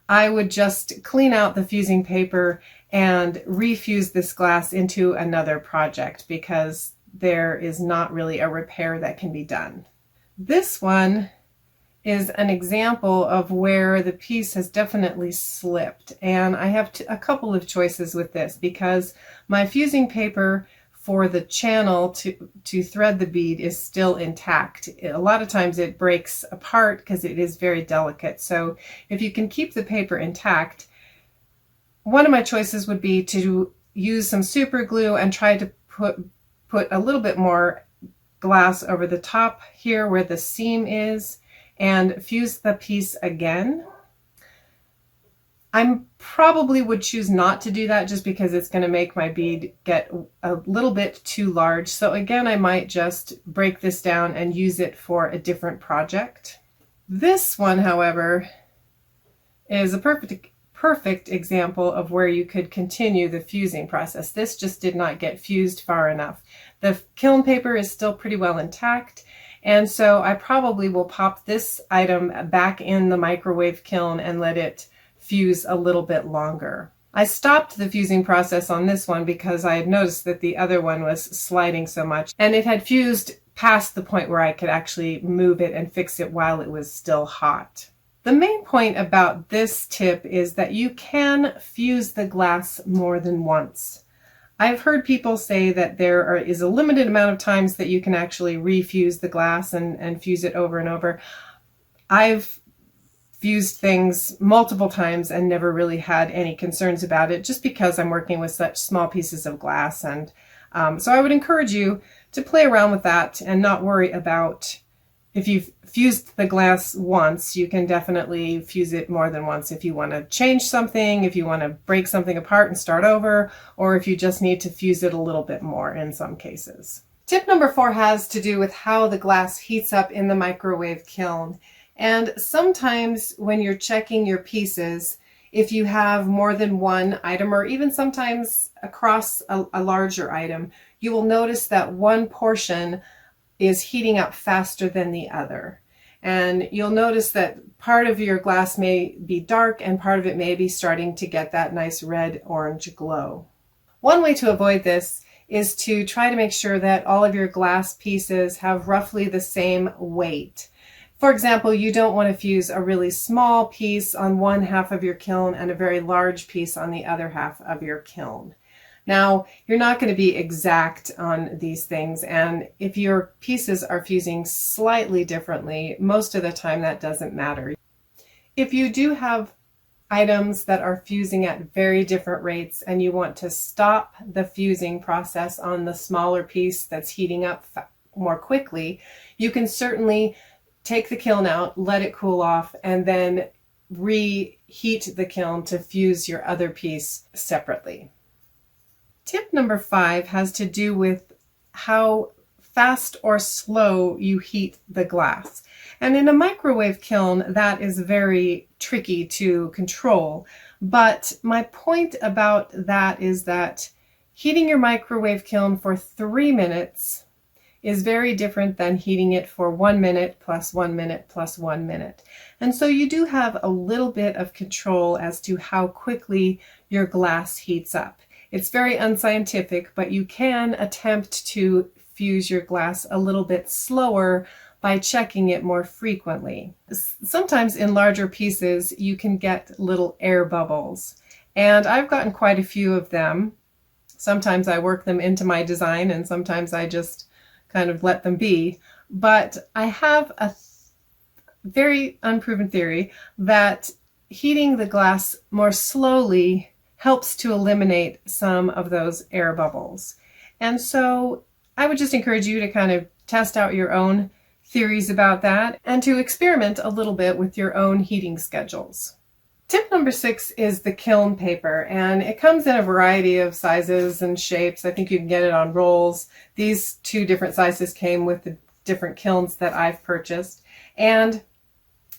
I would just clean out the fusing paper and refuse this glass into another project because there is not really a repair that can be done. This one is an example of where the piece has definitely slipped, and I have a couple of choices with this because my fusing paper for the channel to thread the bead is still intact. A lot of times it breaks apart because it is very delicate. So if you can keep the paper intact, one of my choices would be to use some super glue and try to put a little bit more glass over the top here where the seam is and fuse the piece again. I probably would choose not to do that just because it's going to make my bead get a little bit too large. So again, I might just break this down and use it for a different project. This one, however, is a perfect example of where you could continue the fusing process. This just did not get fused far enough. The kiln paper is still pretty well intact, and so I probably will pop this item back in the microwave kiln and let it fuse a little bit longer. I stopped the fusing process on this one because I had noticed that the other one was sliding so much, and it had fused past the point where I could actually move it and fix it while it was still hot. The main point about this tip is that you can fuse the glass more than once. I've heard people say that is a limited amount of times that you can actually refuse the glass and fuse it over and over. I've fused things multiple times and never really had any concerns about it, just because I'm working with such small pieces of glass. And so I would encourage you to play around with that and not worry about, if you've fused the glass once, you can definitely fuse it more than once if you want to change something, if you want to break something apart and start over, or if you just need to fuse it a little bit more in some cases. Tip number 4 has to do with how the glass heats up in the microwave kiln. And sometimes when you're checking your pieces, if you have more than one item, or even sometimes across a larger item, you will notice that one portion is heating up faster than the other. And you'll notice that part of your glass may be dark and part of it may be starting to get that nice red-orange glow. One way to avoid this is to try to make sure that all of your glass pieces have roughly the same weight. For example, you don't want to fuse a really small piece on one half of your kiln and a very large piece on the other half of your kiln. Now, you're not going to be exact on these things, and if your pieces are fusing slightly differently, most of the time that doesn't matter. If you do have items that are fusing at very different rates and you want to stop the fusing process on the smaller piece that's heating up more quickly, you can certainly take the kiln out, let it cool off, and then reheat the kiln to fuse your other piece separately. Tip number 5 has to do with how fast or slow you heat the glass. And in a microwave kiln, that is very tricky to control. But my point about that is that heating your microwave kiln for 3 minutes is very different than heating it for 1 minute plus 1 minute plus 1 minute. And so you do have a little bit of control as to how quickly your glass heats up. It's very unscientific, but you can attempt to fuse your glass a little bit slower by checking it more frequently. Sometimes in larger pieces, you can get little air bubbles, and I've gotten quite a few of them. Sometimes I work them into my design, and sometimes I just kind of let them be. But I have a very unproven theory that heating the glass more slowly helps to eliminate some of those air bubbles. And so I would just encourage you to kind of test out your own theories about that and to experiment a little bit with your own heating schedules. Tip number 6 is the kiln paper, and it comes in a variety of sizes and shapes. I think you can get it on rolls. These 2 different sizes came with the different kilns that I've purchased, and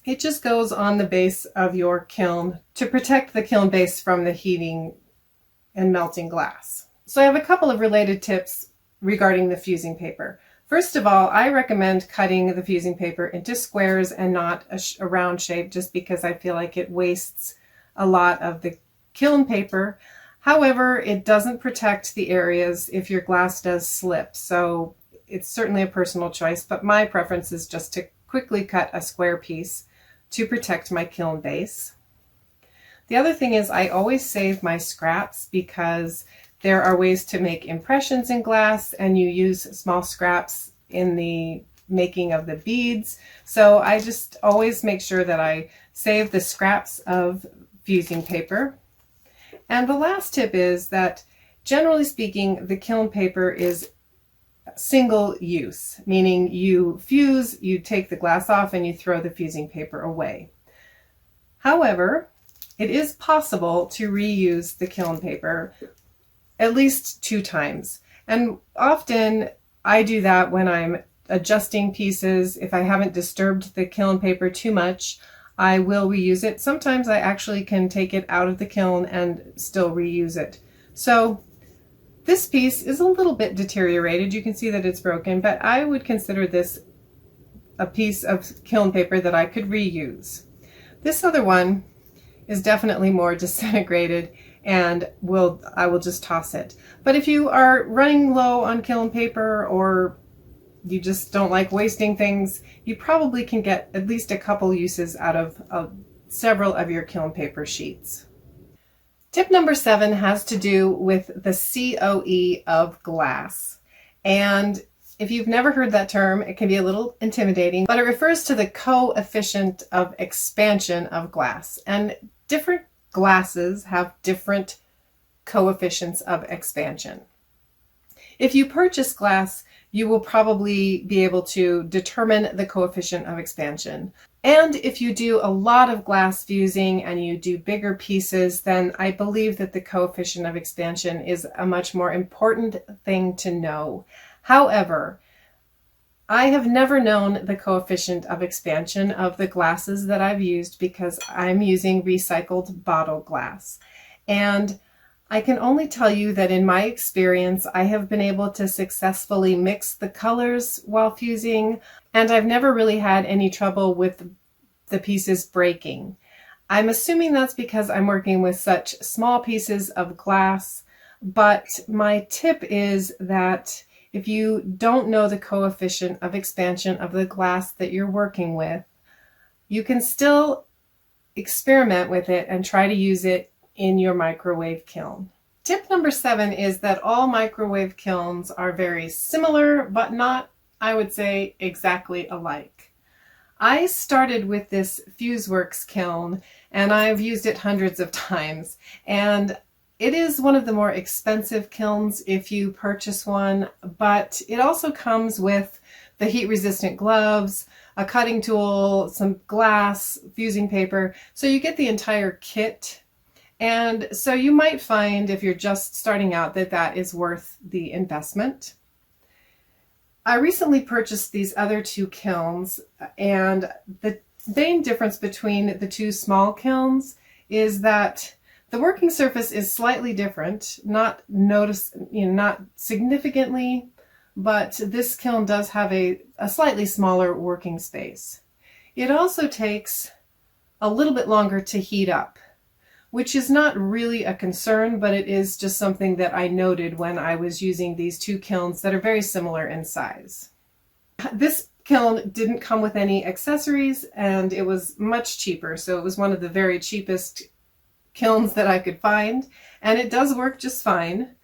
it just goes on the base of your kiln to protect the kiln base from the heating and melting glass. So I have a couple of related tips regarding the fusing paper. First of all, I recommend cutting the fusing paper into squares and not a round shape, just because I feel like it wastes a lot of the kiln paper. However, it doesn't protect the areas if your glass does slip, so it's certainly a personal choice, but my preference is just to quickly cut a square piece to protect my kiln base. The other thing is I always save my scraps, because there are ways to make impressions in glass, and you use small scraps in the making of the beads. So I just always make sure that I save the scraps of fusing paper. And the last tip is that, generally speaking, the kiln paper is single use, meaning you fuse, you take the glass off, and you throw the fusing paper away. However, it is possible to reuse the kiln paper at least 2 times. And often I do that when I'm adjusting pieces. If I haven't disturbed the kiln paper too much, I will reuse it. Sometimes I actually can take it out of the kiln and still reuse it. So this piece is a little bit deteriorated. You can see that it's broken, but I would consider this a piece of kiln paper that I could reuse. This other one is definitely more disintegrated, and I will just toss it. But if you are running low on kiln paper, or you just don't like wasting things, you probably can get at least a couple uses out of several of your kiln paper sheets. Tip number 7 has to do with the COE of glass. And if you've never heard that term, it can be a little intimidating, but it refers to the coefficient of expansion of glass. And different glasses have different coefficients of expansion. If you purchase glass, you will probably be able to determine the coefficient of expansion. And if you do a lot of glass fusing and you do bigger pieces, then I believe that the coefficient of expansion is a much more important thing to know. However, I have never known the coefficient of expansion of the glasses that I've used because I'm using recycled bottle glass. And I can only tell you that in my experience, I have been able to successfully mix the colors while fusing, and I've never really had any trouble with the pieces breaking. I'm assuming that's because I'm working with such small pieces of glass, but my tip is that if you don't know the coefficient of expansion of the glass that you're working with, you can still experiment with it and try to use it in your microwave kiln. Tip number 7 is that all microwave kilns are very similar, but not, I would say, exactly alike. I started with this Fuse Works kiln and I've used it hundreds of times, and it is one of the more expensive kilns if you purchase one, but it also comes with the heat-resistant gloves, a cutting tool, some glass, fusing paper, so you get the entire kit. And so you might find, if you're just starting out, that that is worth the investment. I recently purchased these other 2 kilns, and the main difference between the 2 small kilns is that the working surface is slightly different, not significantly, but this kiln does have a slightly smaller working space. It also takes a little bit longer to heat up, which is not really a concern, but it is just something that I noted when I was using these 2 kilns that are very similar in size. This kiln didn't come with any accessories and it was much cheaper, so it was one of the very cheapest kilns that I could find, and it does work just fine.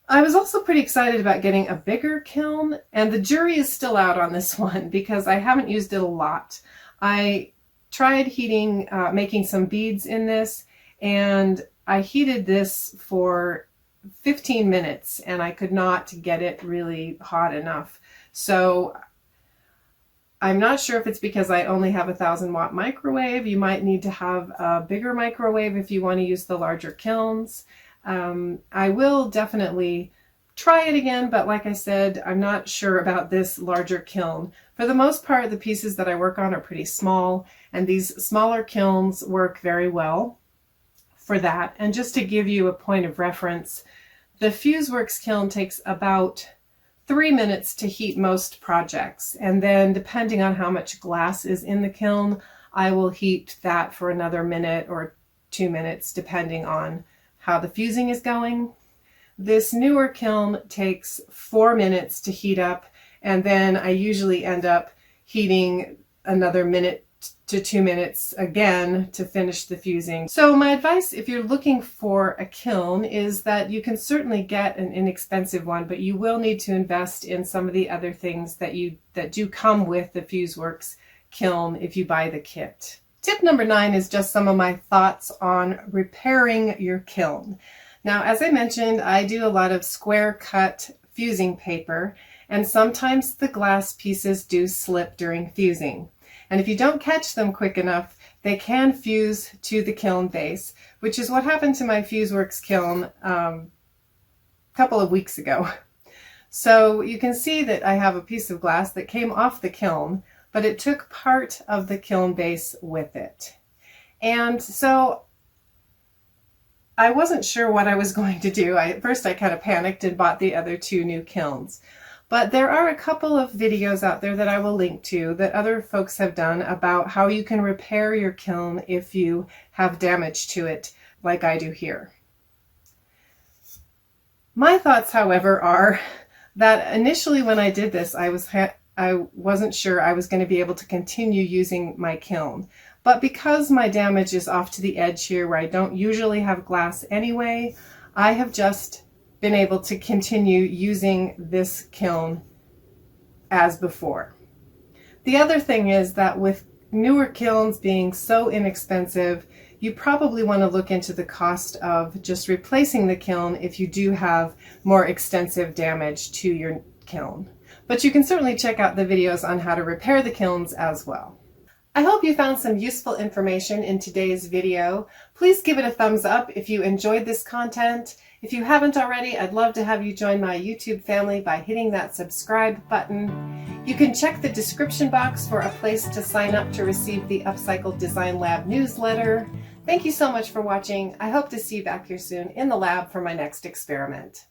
I was also pretty excited about getting a bigger kiln, and the jury is still out on this one because I haven't used it a lot. I tried heating, making some beads in this, and I heated this for 15 minutes and I could not get it really hot enough. So I'm not sure if it's because I only have a 1,000-watt microwave. You might need to have a bigger microwave if you want to use the larger kilns. I will definitely try it again, but like I said, I'm not sure about this larger kiln. For the most part, the pieces that I work on are pretty small, and these smaller kilns work very well for that. And just to give you a point of reference, the Fuse Works kiln takes about 3 minutes to heat most projects, and then depending on how much glass is in the kiln, I will heat that for another minute or 2 minutes depending on how the fusing is going. This newer kiln takes 4 minutes to heat up, and then I usually end up heating another minute to 2 minutes again to finish the fusing. So my advice if you're looking for a kiln is that you can certainly get an inexpensive one, but you will need to invest in some of the other things that do come with the Fuse Works kiln if you buy the kit. Tip number 9 is just some of my thoughts on repairing your kiln. Now, as I mentioned, I do a lot of square cut fusing paper, and sometimes the glass pieces do slip during fusing. And if you don't catch them quick enough, they can fuse to the kiln base, which is what happened to my Fuse Works kiln a couple of weeks ago. So you can see that I have a piece of glass that came off the kiln, but it took part of the kiln base with it. And so I wasn't sure what I was going to do. At first I kind of panicked and bought the other 2 new kilns. But there are a couple of videos out there that I will link to that other folks have done about how you can repair your kiln if you have damage to it, like I do here. My thoughts, however, are that initially when I did this, I wasn't sure I was going to be able to continue using my kiln. But because my damage is off to the edge here where I don't usually have glass anyway, I have just been able to continue using this kiln as before. The other thing is that with newer kilns being so inexpensive, you probably want to look into the cost of just replacing the kiln if you do have more extensive damage to your kiln. But you can certainly check out the videos on how to repair the kilns as well. I hope you found some useful information in today's video. Please give it a thumbs up if you enjoyed this content. If you haven't already, I'd love to have you join my YouTube family by hitting that subscribe button. You can check the description box for a place to sign up to receive the Upcycled Design Lab newsletter. Thank you so much for watching. I hope to see you back here soon in the lab for my next experiment.